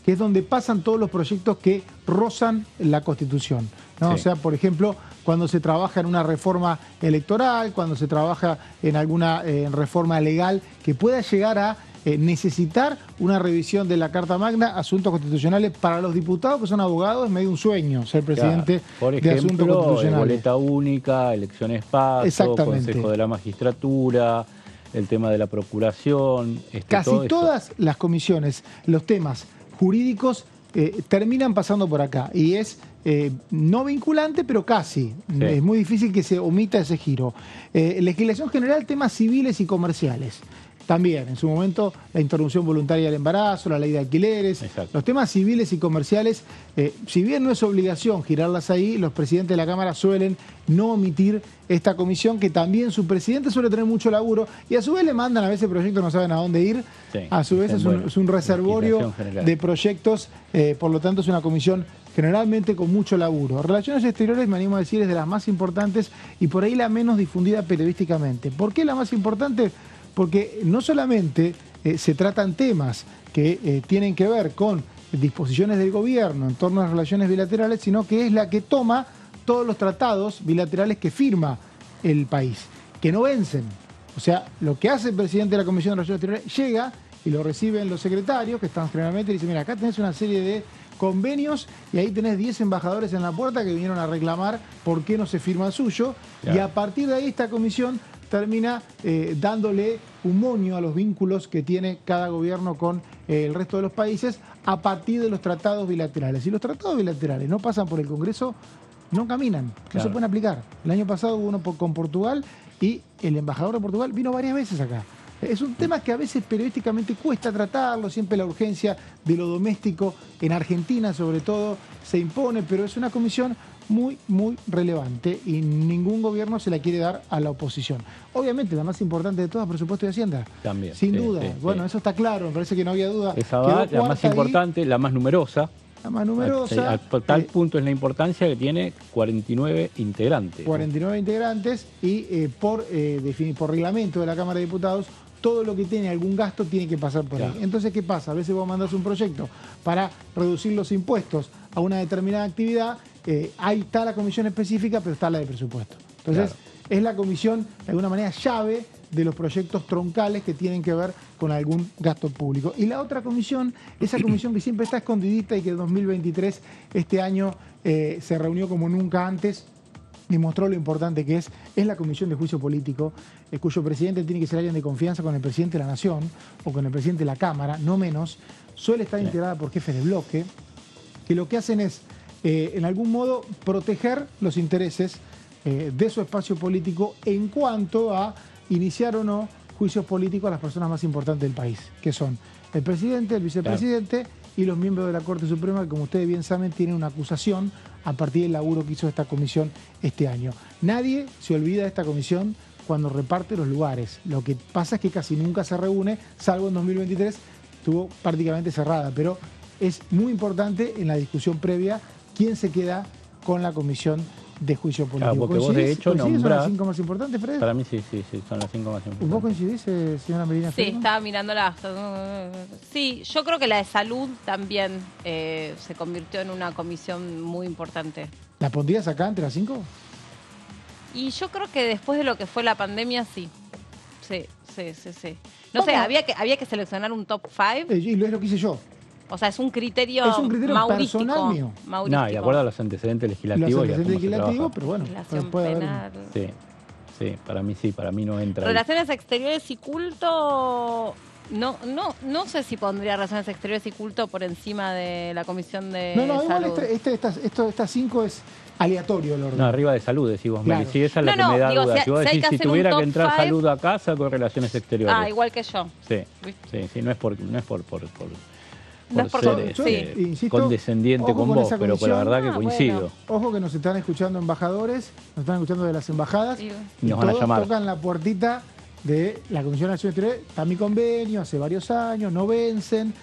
que es donde pasan todos los proyectos que rozan la Constitución, ¿no? Sí. O sea, por ejemplo, cuando se trabaja en una reforma electoral, cuando se trabaja en alguna reforma legal que pueda llegar a necesitar una revisión de la Carta Magna, asuntos constitucionales para los diputados que son abogados, es medio un sueño ser presidente por ejemplo, de asuntos constitucionales. Boleta única, elecciones PASO, Consejo de la Magistratura, el tema de la Procuración. Casi todas las comisiones, los temas jurídicos terminan pasando por acá. Y es no vinculante, pero casi. Sí. Es muy difícil que se omita ese giro. Legislación general, temas civiles y comerciales. También, en su momento, la interrupción voluntaria del embarazo, la ley de alquileres, Exacto. los temas civiles y comerciales, si bien no es obligación girarlas ahí, los presidentes de la Cámara suelen no omitir esta comisión, que también su presidente suele tener mucho laburo, y a su vez le mandan a veces proyectos, no saben a dónde ir, Sí, a su vez dicen, es un reservorio legislación general. de proyectos, por lo tanto es una comisión generalmente con mucho laburo. Relaciones Exteriores, me animo a decir, es de las más importantes y por ahí la menos difundida periodísticamente. ¿Por qué la más importante? Porque no solamente se tratan temas que tienen que ver con disposiciones del gobierno en torno a las relaciones bilaterales, sino que es la que toma todos los tratados bilaterales que firma el país, que no vencen. O sea, lo que hace el presidente de la Comisión de Relaciones Exteriores, llega y lo reciben los secretarios, que están generalmente, y dicen, mira, acá tenés una serie de convenios y ahí tenés 10 embajadores en la puerta que vinieron a reclamar por qué no se firma el suyo. Claro. Y a partir de ahí esta comisión termina dándole un moño a los vínculos que tiene cada gobierno con el resto de los países a partir de los tratados bilaterales. Si los tratados bilaterales no pasan por el Congreso, no caminan, no Claro. se pueden aplicar. El año pasado hubo uno con Portugal y el embajador de Portugal vino varias veces acá. Es un tema que a veces periodísticamente cuesta tratarlo, siempre la urgencia de lo doméstico en Argentina sobre todo se impone, pero es una comisión muy, muy relevante y ningún gobierno se la quiere dar a la oposición. Obviamente la más importante de todas, presupuesto y Hacienda. También, Sin sí, duda. sí, bueno, sí. eso está claro, me parece que no había duda. Esa Quedó va, la más cuarta ahí, importante, la más numerosa. la más numerosa. A tal punto es la importancia que tiene 49 integrantes. 49 integrantes y por reglamento de la Cámara de Diputados, todo lo que tiene algún gasto tiene que pasar por Claro. ahí. Entonces, ¿qué pasa? A veces vos mandás un proyecto para reducir los impuestos a una determinada actividad, ahí está la comisión específica, pero está la de presupuesto. Entonces, Claro. es la comisión, de alguna manera, llave de los proyectos troncales que tienen que ver con algún gasto público. Y la otra comisión, esa comisión que siempre está escondidita y que en 2023, este año, se reunió como nunca antes, demostró lo importante que es la Comisión de Juicio Político, cuyo presidente tiene que ser alguien de confianza con el presidente de la Nación o con el presidente de la Cámara, no menos. Suele estar integrada por jefes de bloque, que lo que hacen es, en algún modo, proteger los intereses de su espacio político en cuanto a iniciar o no juicios políticos a las personas más importantes del país, que son el presidente, el vicepresidente y los miembros de la Corte Suprema, que como ustedes bien saben, tienen una acusación a partir del laburo que hizo esta comisión este año. Nadie se olvida de esta comisión cuando reparte los lugares. Lo que pasa es que casi nunca se reúne, salvo en 2023, estuvo prácticamente cerrada, pero es muy importante en la discusión previa quién se queda con la comisión de juicio político. Claro, porque vos de hecho ¿Coincidís? ¿Son las nombrás... 5 más importantes, Fred? Para mí sí, son las 5 más importantes. ¿Vos coincidís, señora Melina? Sí, Fredman? estaba mirándola. Sí, yo creo que la de salud también se convirtió en una comisión muy importante. ¿La pondrías acá entre las 5? Y yo creo que después de lo que fue la pandemia, sí. Sí. No sé, ¿Cómo? había que seleccionar un top 5. Y es lo que hice yo. O sea, es un criterio maurístico. personal mío. Maurístico. No, y de acuerdo a los antecedentes Los legislativos y a antecedentes cómo se legislativos, trabaja. pero bueno, Relación puede haber. penal. Sí, para mí no entra ahí. Relaciones exteriores y culto. No sé si pondría relaciones exteriores y culto por encima de la comisión de No, igual salud. estas 5 es aleatorio el orden. No, arriba de salud, decís vos, Claro. Meli. Sí, esa es la No, que me da digo, duda. si Si vos hay decís, que si hacer un tuviera top que entrar five- salud acá, saco relaciones exteriores. Igual que yo. Sí, ¿Viste? sí, no es por No es por ser yo, insisto, condescendiente ojo con con vos, esa pero la comisión. verdad que coincido. bueno. Ojo que nos están escuchando embajadores, nos están escuchando de las embajadas, Digo. y Nos van a todos llamar. tocan la puertita de la Comisión Nacional Exterior. Está mi convenio, hace varios años, no vencen.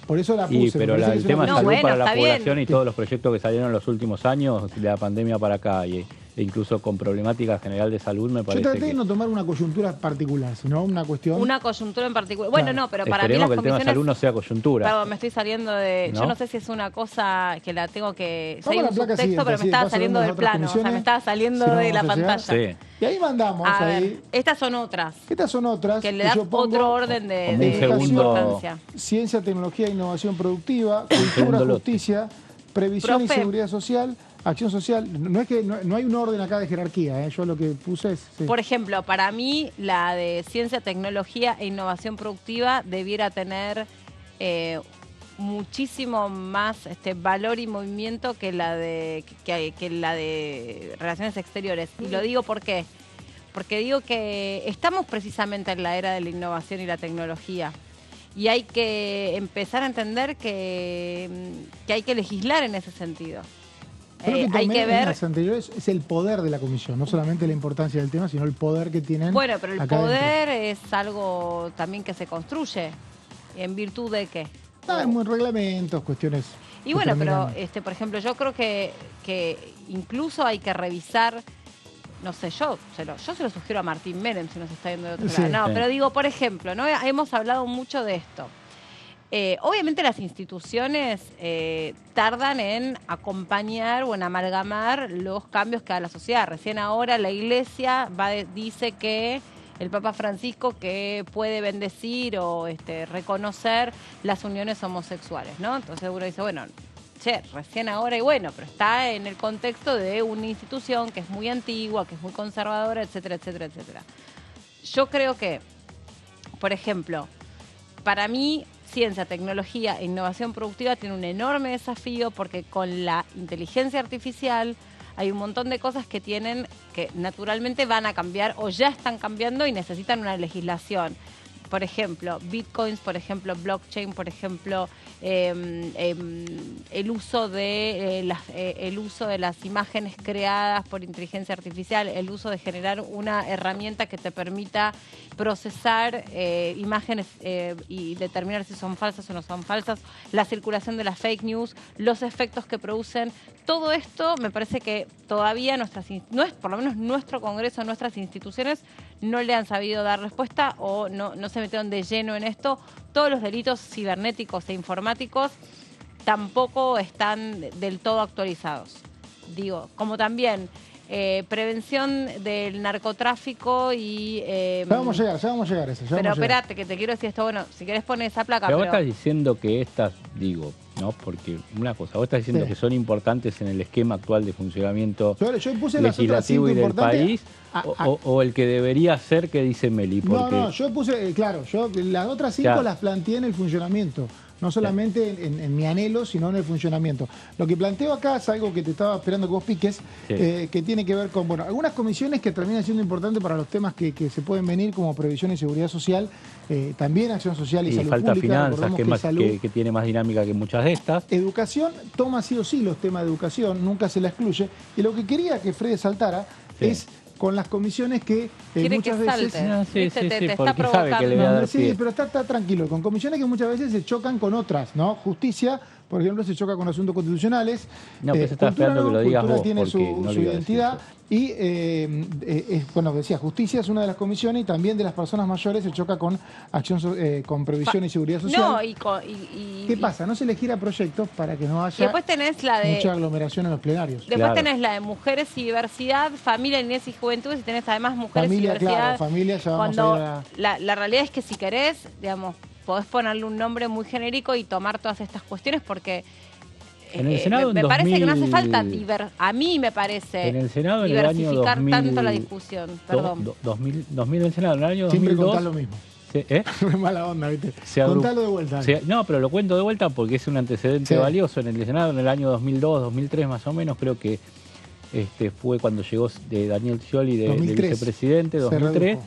Por eso la puse. Pero me parece que el es tema una de No, salud bueno, para la está bien. población y todos los proyectos que salieron en los últimos años, de la pandemia para acá, e incluso con problemática general de salud, me Yo parece traté de que... no tomar una coyuntura particular, sino una cuestión. Una coyuntura en particular. Bueno, Claro. no, pero para mí Esperemos las que el tema de comisiones... salud no sea coyuntura. Perdón, me estoy saliendo de... ¿No? Yo no sé si es una cosa que la tengo que... Vamos Hay a la un placa subtexto, siguiente, pero así me estaba de paso saliendo vemos del las otras plano. O sea, comisiones, me estaba saliendo si no de la vamos a llegar. pantalla. Sí. Y ahí mandamos A ahí. ver, estas son otras. Estas son otras Que le que dan yo pongo: otro orden de como un segundo- importancia. ciencia, tecnología e innovación productiva, cultura, segundo lote. justicia, previsión y Profe. seguridad social, acción social. No es que no hay un orden acá de jerarquía, yo lo que puse es... sí. Por ejemplo, para mí, la de ciencia, tecnología e innovación productiva debiera tener muchísimo más valor y movimiento que la de Relaciones Exteriores. Y lo digo porque digo que estamos precisamente en la era de la innovación y la tecnología. Y hay que empezar a entender que hay que legislar en ese sentido. Hay que ver. En las anteriores es el poder de la comisión, no solamente la importancia del tema, sino el poder que tienen. Bueno, pero el acá poder dentro. es algo también que se construye. ¿En virtud de qué? Hay reglamentos, cuestiones. Y bueno, pero terminan. por ejemplo, yo creo que incluso hay que revisar, no sé, yo se lo sugiero a Martín Menem si nos está viendo de otro Sí. lado. No, Sí. pero digo, por ejemplo, ¿no? Hemos hablado mucho de esto. Obviamente las instituciones tardan en acompañar o en amalgamar los cambios que da la sociedad. Recién ahora la Iglesia dice que el Papa Francisco que puede bendecir o reconocer las uniones homosexuales, ¿no? Entonces uno dice, bueno, recién ahora y bueno, pero está en el contexto de una institución que es muy antigua, que es muy conservadora, etcétera, etcétera, etcétera. Yo creo que, por ejemplo, para mí, ciencia, tecnología e innovación productiva tiene un enorme desafío porque con la inteligencia artificial hay un montón de cosas que naturalmente van a cambiar o ya están cambiando y necesitan una legislación. Por ejemplo, bitcoins, por ejemplo, blockchain, por ejemplo, el uso de las imágenes creadas por inteligencia artificial, el uso de generar una herramienta que te permita procesar imágenes y determinar si son falsas o no son falsas, la circulación de las fake news, los efectos que producen. Todo esto me parece que todavía por lo menos nuestro Congreso, nuestras instituciones no le han sabido dar respuesta o no se metieron de lleno en esto. Todos los delitos cibernéticos e informáticos tampoco están del todo actualizados. Digo, como también prevención del narcotráfico y... Ya vamos a llegar a eso. Pero espérate, que te quiero decir esto. Bueno, si querés poner esa placa. Pero vos estás diciendo que estas, ¿no? Porque una cosa, vos estás diciendo que son importantes en el esquema actual de funcionamiento yo puse las otras legislativo y cinco del importantes país, o el que debería ser que dice Meli. Porque... No, yo puse, claro, las otras 5 las planteé en el funcionamiento. No solamente en mi anhelo, sino en el funcionamiento. Lo que planteo acá es algo que te estaba esperando que vos piques, que tiene que ver con, algunas comisiones que terminan siendo importantes para los temas que se pueden venir, como previsión y seguridad social, también acción social y salud falta pública. finanzas, que tiene más dinámica que muchas de estas. Educación toma sí o sí los temas de educación, nunca se la excluye. Y lo que quería que Fred saltara es con las comisiones que muchas veces... Te porque está sabe que le voy a dar Sí, pie. pero está tranquilo. Con comisiones que muchas veces se chocan con otras, ¿no? Justicia, por ejemplo, se choca con asuntos constitucionales. No, pero se está esperando que lo digas Cultura vos, tiene porque su no le iba a decir identidad. eso. Y, bueno, decía, justicia es una de las comisiones y también de las personas mayores se choca con con previsión y seguridad social. No, ¿Qué pasa? No se le gira proyectos para que no haya después tenés la de... mucha aglomeración en los plenarios. Después tenés la de mujeres y diversidad, familia, niñez y juventud, y tenés además mujeres Familia, y diversidad. claro, familia, ya vamos cuando a ir a... la realidad es que si querés, digamos, podés ponerle un nombre muy genérico y tomar todas estas cuestiones porque En el Senado me en parece que no hace 2000, falta a mí me parece en el Senado en el año diversificar 2000, tanto la discusión. Perdón. 2000 en el Senado en el año Siempre 2002. contás lo mismo. ¿Eh? Mala onda, ¿viste? Se agru- Contalo de vuelta. No, pero lo cuento de vuelta porque es un antecedente valioso. En el Senado en el año 2002, 2003 más o menos, creo que fue cuando llegó de Daniel Scioli de vicepresidente, 2003.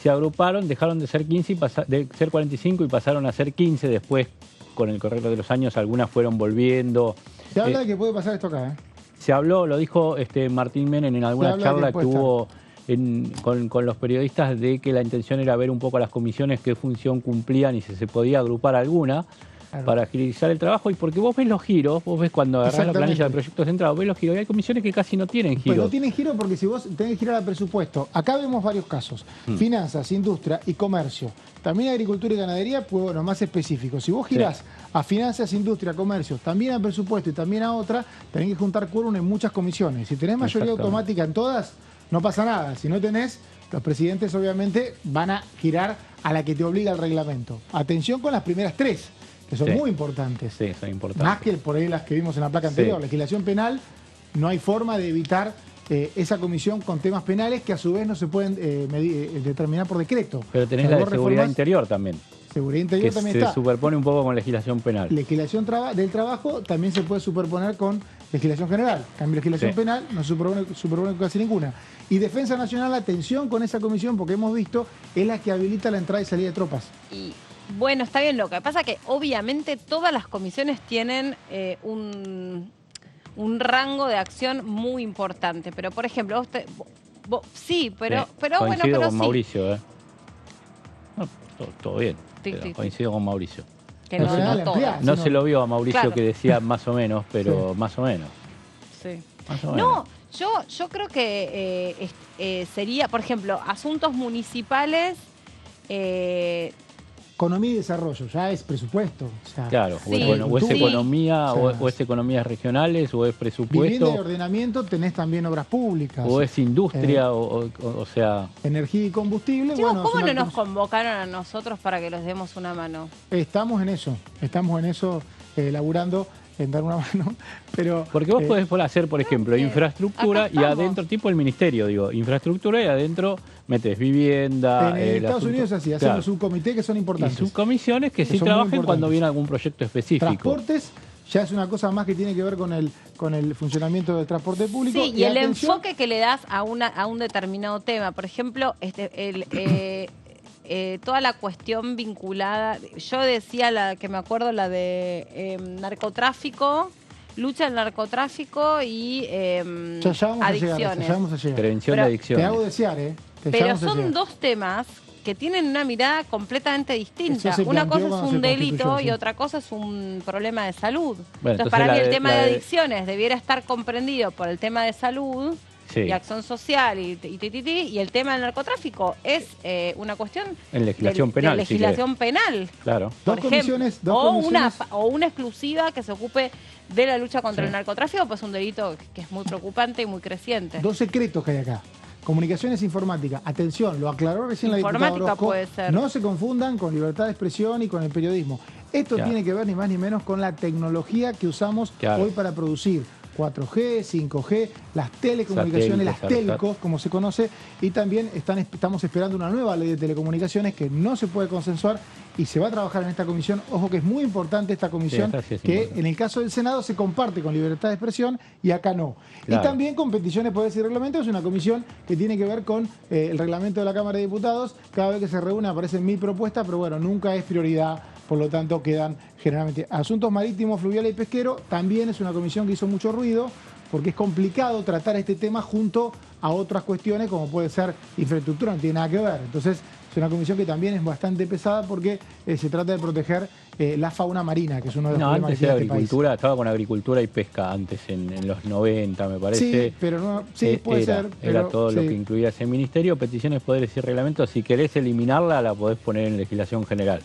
Se agruparon, dejaron de ser 15 de ser 45 y pasaron a ser 15 después. Con el correr de los años, algunas fueron volviendo. Se habla de que puede pasar esto acá, ¿eh? Se habló, lo dijo Martín Menem en alguna charla que hubo con los periodistas, de que la intención era ver un poco a las comisiones qué función cumplían y si se podía agrupar alguna para agilizar el trabajo. Y porque vos ves los giros, vos ves cuando agarrás la planilla de proyectos centrados, ves los giros, y hay comisiones que casi no tienen giros. Pues no tienen giro porque si vos tenés que girar al presupuesto, acá vemos varios casos: finanzas, industria y comercio. También agricultura y ganadería, pues bueno, más específico. Si vos girás a finanzas, industria, comercio, también al presupuesto y también a otra, tenés que juntar quórum en muchas comisiones. Si tenés mayoría automática en todas, no pasa nada. Si no tenés, los presidentes obviamente van a girar a la que te obliga el reglamento. Atención con las primeras 3, que son muy importantes. Sí, son importantes. Más que por ahí las que vimos en la placa anterior. Legislación penal, no hay forma de evitar esa comisión con temas penales que a su vez no se pueden determinar por decreto. Pero tenés la de seguridad interior también. Seguridad Interior que también se está. superpone un poco con legislación penal. Legislación del trabajo también se puede superponer con legislación general. Cambio legislación Sí. penal, no se superpone con casi ninguna. Y Defensa Nacional, atención con esa comisión, porque hemos visto, es la que habilita la entrada y salida de tropas. Y bueno, está bien. Lo que pasa que obviamente todas las comisiones tienen un rango de acción muy importante. Pero, por ejemplo, sí, pero bueno, Coincido pero con sí. Mauricio, ¿eh? No, todo bien. Sí, pero sí, sí. coincido con Mauricio. Que Al no, final no todas. ampliás. No no. se lo vio a Mauricio Claro. que decía más o menos, pero más o menos. Sí. Más o menos. No, yo creo que sería, por ejemplo, asuntos municipales. Economía y desarrollo, ya es presupuesto. O sea, Claro, Sí, o es sí. economía, O sea, o es economías regionales, o es vivienda y presupuesto, ordenamiento, tenés también obras públicas. o es industria, o sea, Energía y combustible. Chicos, bueno, ¿cómo es no una nos convocaron a nosotros para que les demos una mano? Estamos en eso, laburando en dar una mano, pero... porque vos podés hacer, por ejemplo, infraestructura acá y estamos. adentro, tipo el ministerio, digo, infraestructura y adentro metes vivienda. En el Estados asunto- Unidos es así, Claro. hacemos subcomités que son Y importantes. subcomisiones que Que sí son muy trabajen cuando importantes. viene algún proyecto específico. Transportes ya es una cosa más que tiene que ver con el funcionamiento del transporte público. Sí, y el atención, enfoque que le das a un determinado tema. Por ejemplo, toda la cuestión vinculada. Yo decía que me acuerdo la de narcotráfico, lucha del narcotráfico y ya vamos adicciones. ya vamos a llegar. Prevención Pero- de Te adicciones. hago desear, ¿eh? Que ya Pero vamos a son llegar. dos temas que tienen una mirada completamente distinta. Eso se Una planteó cosa es cuando un se delito constituyó, sí. y otra cosa es un problema de salud. Bueno, entonces, para entonces mí la el de- tema la de de- adicciones debiera estar comprendido por el tema de salud Sí. y acción social y el tema del narcotráfico es una cuestión En legislación penal, de si legislación penal. Claro. Por Dos ejemplo, comisiones, o una exclusiva que se ocupe de la lucha contra el narcotráfico, pues es un delito que es muy preocupante y muy creciente. Dos secretos que hay acá. Comunicaciones informática. Atención, lo aclaró recién la diputada Informática Orozco. puede ser. No se confundan con libertad de expresión y con el periodismo. Esto Claro. tiene que ver ni más ni menos con la tecnología que usamos Claro. hoy para producir 4G, 5G, las telecomunicaciones, las Satélites, telcos, como se conoce, y también estamos esperando una nueva ley de telecomunicaciones que no se puede consensuar y se va a trabajar en esta comisión. Ojo que es muy importante esta comisión, Sí, esta sí es que importante. en el caso del Senado se comparte con libertad de expresión y acá no. Claro. Y también con peticiones, poderes y reglamentos, es una comisión que tiene que ver con el reglamento de la Cámara de Diputados. Cada vez que se reúne aparecen 1000 propuestas, pero bueno, nunca es prioridad, por lo tanto quedan generalmente asuntos marítimos, fluviales y pesquero. También es una comisión que hizo mucho ruido, porque es complicado tratar este tema junto a otras cuestiones como puede ser infraestructura, no tiene nada que ver. Entonces es una comisión que también es bastante pesada porque se trata de proteger la fauna marina, que es uno de los No, problemas antes que era tiene este país. agricultura, estaba con agricultura y pesca antes, en los 90, me parece. Sí, pero no, sí, puede era, ser. Era pero todo lo sí. que incluía ese ministerio, peticiones, poderes y reglamentos. Si querés eliminarla, la podés poner en legislación general.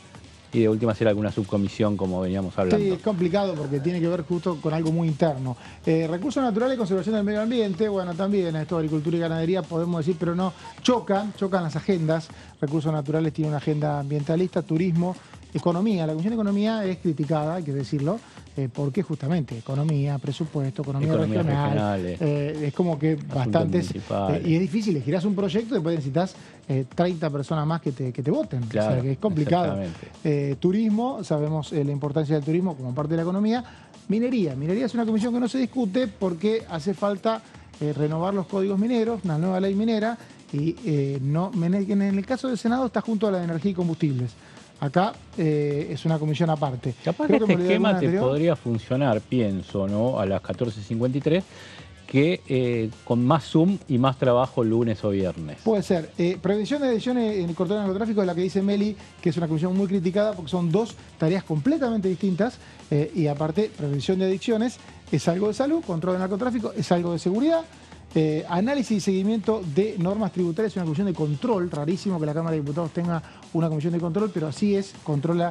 Y de última hacer alguna subcomisión, como veníamos hablando. Sí, es complicado porque tiene que ver justo con algo muy interno. Recursos naturales y conservación del medio ambiente, bueno, también esto, agricultura y ganadería, podemos decir, pero no, chocan las agendas. Recursos naturales tiene una agenda ambientalista, turismo, economía. La Comisión de Economía es criticada, hay que decirlo, porque justamente economía, presupuesto, economía Economías regional, regionales, es como que bastantes... municipales. y es difícil, girás un proyecto y después necesitas 30 personas más que te voten. Claro, o sea, que es complicado. exactamente. Turismo, sabemos la importancia del turismo como parte de la economía. Minería es una comisión que no se discute porque hace falta renovar los códigos mineros, una nueva ley minera, y en el caso del Senado está junto a la de energía y combustibles. Acá es una comisión aparte. Capaz Creo que me este olvidé esquema alguna te anterior. podría funcionar, pienso, ¿no? A las 14:53, que con más Zoom y más trabajo lunes o viernes. Puede ser. Prevención de adicciones en el control del narcotráfico es la que dice Meli, que es una comisión muy criticada porque son dos tareas completamente distintas. Y aparte, prevención de adicciones es algo de salud, control del narcotráfico es algo de seguridad. Análisis y seguimiento de normas tributarias es una comisión de control. Rarísimo que la Cámara de Diputados tenga una comisión de control, pero así es, controla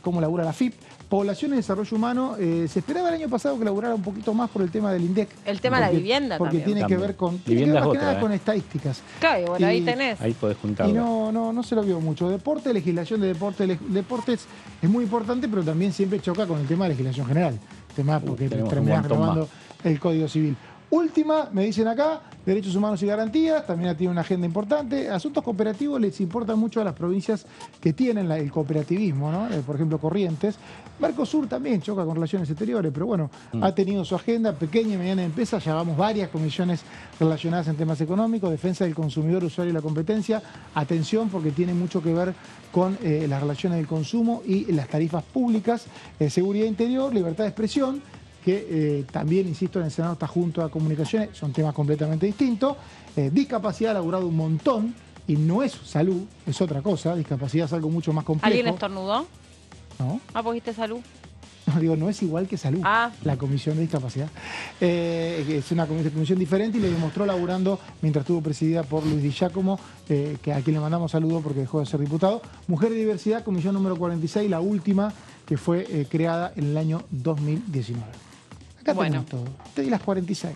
cómo labura la FIP. Población y desarrollo humano, se esperaba el año pasado que laburara un poquito más por el tema del INDEC. El tema de la vivienda porque también. tiene que ver con Vivienda es más que nada otra, con estadísticas. Claro, y bueno, ahí Y- tenés. Ahí podés Y juntarlo. no se lo vio mucho. Deporte, legislación de deportes es muy importante, pero también siempre choca con el tema de legislación general. Tema porque tenemos un terminás montón renovando el Código Civil. Última, me dicen acá, Derechos Humanos y Garantías también tiene una agenda importante. Asuntos cooperativos les importa mucho a las provincias que tienen el cooperativismo, ¿no? Por ejemplo, Corrientes. Mercosur también choca con relaciones exteriores, pero bueno, ha tenido su agenda. Pequeña y mediana empresa, ya vamos varias comisiones relacionadas en temas económicos, defensa del consumidor, usuario y la competencia. Atención, porque tiene mucho que ver con las relaciones del consumo y las tarifas públicas, seguridad interior, libertad de expresión, que también, insisto, en el Senado está junto a comunicaciones, son temas completamente distintos. Discapacidad ha laburado un montón y no es salud, es otra cosa. Discapacidad es algo mucho más complejo. ¿Alguien estornudó? No. Ah, ¿vos dijiste salud? No, digo, no es igual que salud, la comisión de discapacidad. Es una comisión diferente y le demostró laburando mientras estuvo presidida por Luis Di Giacomo, que a quien le mandamos saludos porque dejó de ser diputado. Mujer y Diversidad, comisión número 46, la última que fue creada en el año 2019. Acá tenemos todo. Te di las 46.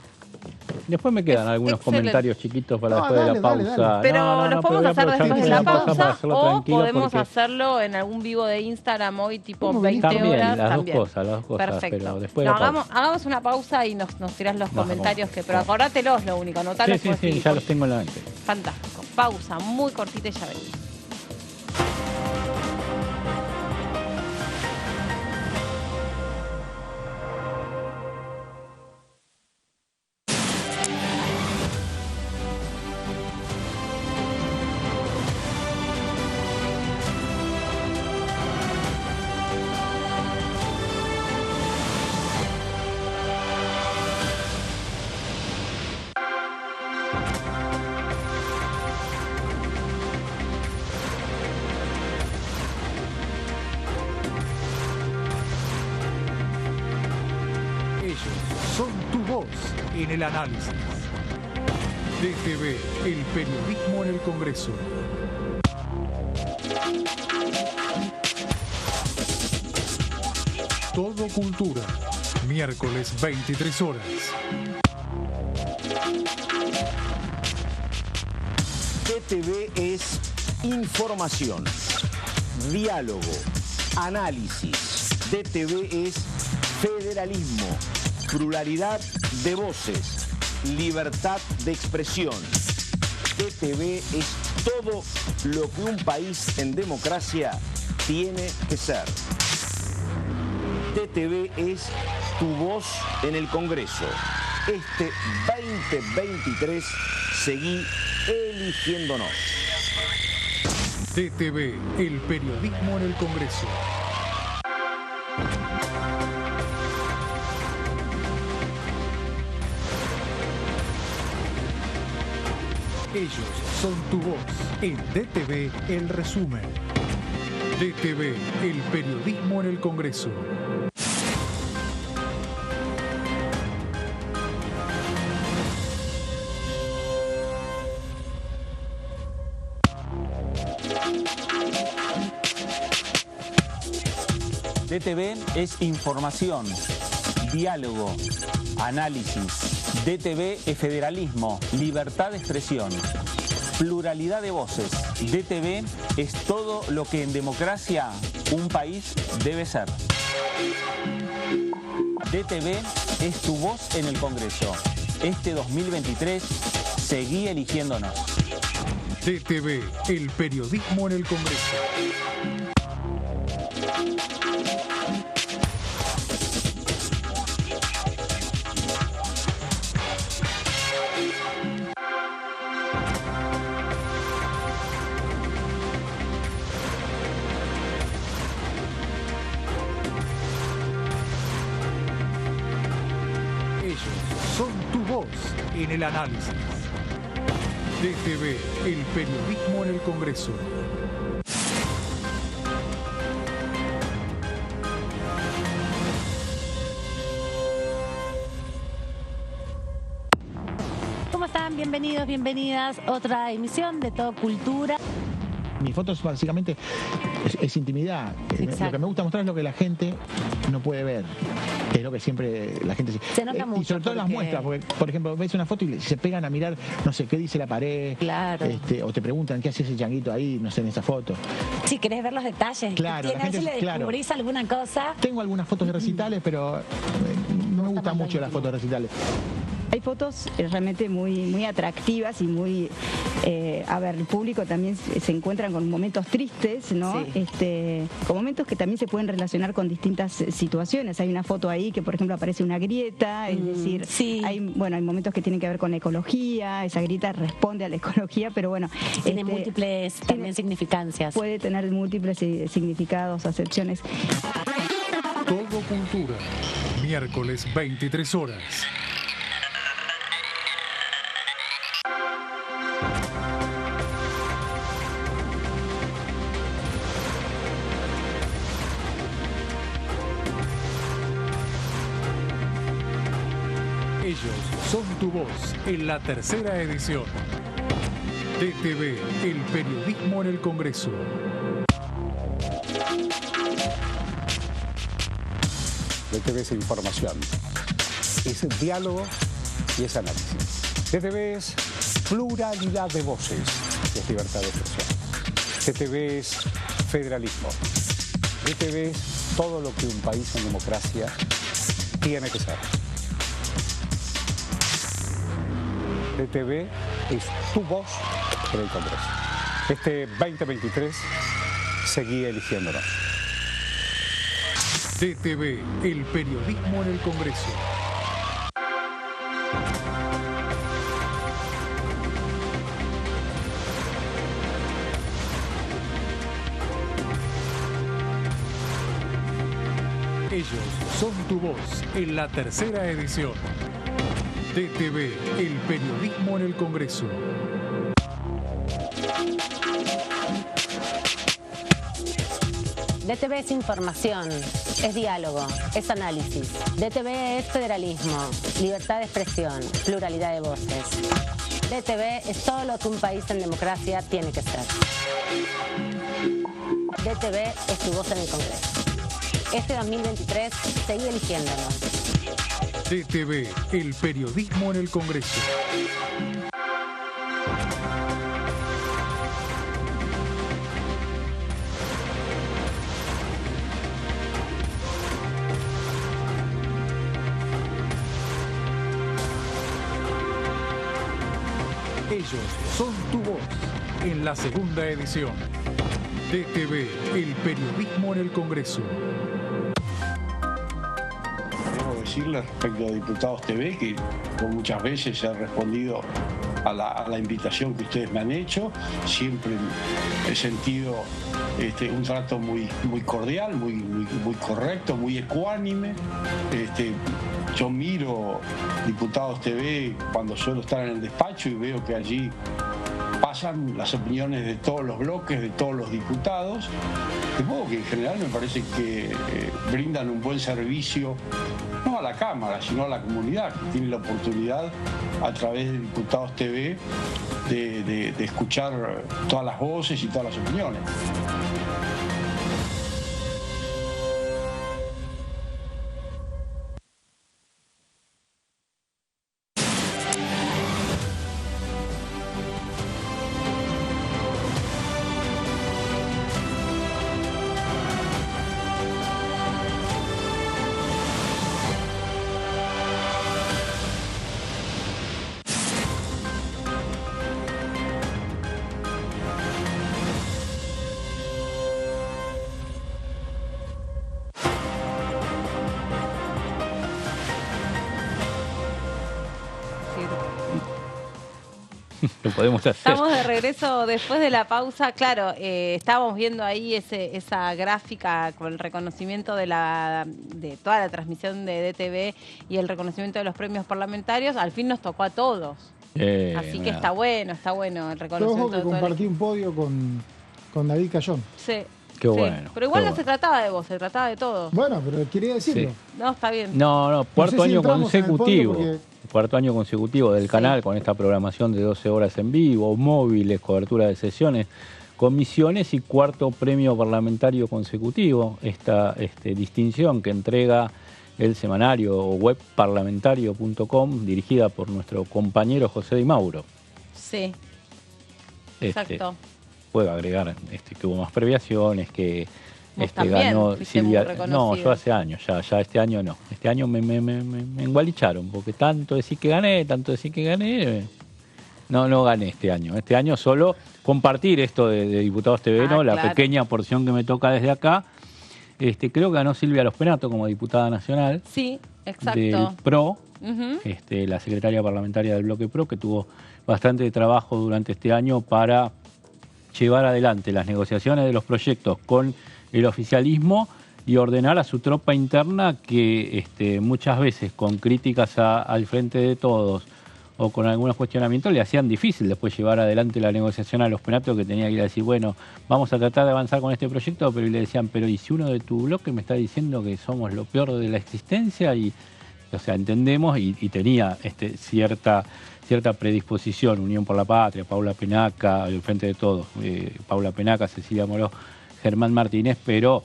Después me quedan algunos comentarios chiquitos para después de la pausa. Dale. Pero los podemos hacer después de la pausa o podemos porque... hacerlo en algún vivo de Instagram hoy tipo 20 también, horas. Las también. dos cosas, Perfecto. pero después de la pausa. Hagamos una pausa y nos tirás los comentarios, pero acordatelos lo único, anotalos. Sí, ya los tengo en la mente. Fantástico. Pausa, muy cortita y ya venimos. Son tu voz en el análisis. DTV, el periodismo en el Congreso. Todo Cultura, miércoles 23 horas. DTV es información, diálogo, análisis. DTV es federalismo, pluralidad de voces, libertad de expresión. DTV es todo lo que un país en democracia tiene que ser. DTV es tu voz en el Congreso. Este 2023 seguí eligiéndonos. DTV, el periodismo en el Congreso. Ellos son tu voz. En DTV, el resumen. DTV, el periodismo en el Congreso. DTV es información, diálogo, análisis. DTV es federalismo, libertad de expresión, pluralidad de voces. DTV es todo lo que en democracia un país debe ser. DTV es tu voz en el Congreso. Este 2023 seguí eligiéndonos. DTV, el periodismo en el Congreso. Son tu voz en el análisis. DTV, el periodismo en el Congreso. ¿Cómo están? Bienvenidos, bienvenidas. Otra emisión de Todo Cultura. Mis fotos básicamente es intimidad. Lo que me gusta mostrar es lo que la gente no puede ver. Que es lo que siempre la gente se nota mucho. Y sobre todo las muestras, porque por ejemplo ves una foto y se pegan a mirar, no sé, qué dice la pared. Claro. O te preguntan qué hace ese changuito ahí, no sé, en esa foto. Si querés ver los detalles. Claro. A ver si le descubrís alguna cosa. Tengo algunas fotos de recitales, pero no me gustan mucho las fotos de recitales. hay fotos realmente muy atractivas y muy, a ver, el público también se encuentran con momentos tristes, ¿no? Sí. Con momentos que también se pueden relacionar con distintas situaciones. Hay una foto ahí que, por ejemplo, aparece una grieta, es decir, hay momentos que tienen que ver con la ecología, esa grieta responde a la ecología, pero bueno. Tiene múltiples también significancias. Puede tener múltiples significados, acepciones. Todo Cultura, miércoles 23 horas. Ellos son tu voz en la tercera edición. DTV, el periodismo en el Congreso. DTV es información, es diálogo y es análisis. DTV es pluralidad de voces, es libertad de expresión. DTV es federalismo. DTV es todo lo que un país en democracia tiene que ser. DTV es tu voz en el Congreso. Este 2023 seguí eligiéndonos. DTV, el periodismo en el Congreso. Ellos son tu voz en la tercera edición. DTV, el periodismo en el Congreso. DTV es información, es diálogo, es análisis. DTV es federalismo, libertad de expresión, pluralidad de voces. DTV es todo lo que un país en democracia tiene que ser. DTV es tu voz en el Congreso. Este 2023 seguí eligiéndonos. DTV, el periodismo en el Congreso. Ellos son tu voz en la segunda edición. DTV, el periodismo en el Congreso. Debo decirle respecto a Diputados TV que por muchas veces he respondido a la invitación que ustedes me han hecho. Siempre he sentido un trato muy cordial, muy correcto, muy ecuánime. Yo miro Diputados TV cuando suelo estar en el despacho y veo que allí pasan las opiniones de todos los bloques, de todos los diputados. De modo que en general me parece que brindan un buen servicio, no a la Cámara, sino a la comunidad, que tiene la oportunidad a través de Diputados TV de escuchar todas las voces y todas las opiniones. Lo podemos hacer. Estamos de regreso después de la pausa. Claro, estábamos viendo ahí esa gráfica con el reconocimiento de toda la transmisión de DTV y el reconocimiento de los premios parlamentarios. Al fin nos tocó a todos. Así que está bueno el reconocimiento. Ojo que compartí un podio con David Cayón. Sí. Qué bueno. Pero igual qué no se trataba de vos, se trataba de todo. Bueno, pero quería decirlo. Sí. No, está bien. No, cuarto No sé si año entramos en el consecutivo. podio porque- Cuarto año consecutivo del canal con esta programación de 12 horas en vivo, móviles, cobertura de sesiones, comisiones y cuarto premio parlamentario consecutivo. Esta distinción que entrega el semanario webparlamentario.com, dirigida por nuestro compañero José Di Mauro. Sí. Exacto. Puedo agregar que hubo más previaciones, que ganó Silvia. No, yo hace años, ya este año no. Este año me engualicharon, porque tanto decir que gané, no gané este año. Este año solo compartir esto de Diputados TV, ¿no? La pequeña porción que me toca desde acá. Creo que ganó Silvia Los Penato como diputada nacional. Sí, exacto. Del PRO, la secretaria parlamentaria del bloque PRO, que tuvo bastante trabajo durante este año para llevar adelante las negociaciones de los proyectos con el oficialismo y ordenar a su tropa interna que muchas veces con críticas al Frente de Todos o con algunos cuestionamientos le hacían difícil después llevar adelante la negociación a Los Penato, que tenía que ir a decir, bueno, vamos a tratar de avanzar con este proyecto, pero le decían, pero ¿y si uno de tu bloque me está diciendo que somos lo peor de la existencia? Y, o sea, entendemos y tenía cierta predisposición, Unión por la Patria, Paula Penaca, el Frente de Todos, Paula Penaca, Cecilia Moró, Germán Martínez, pero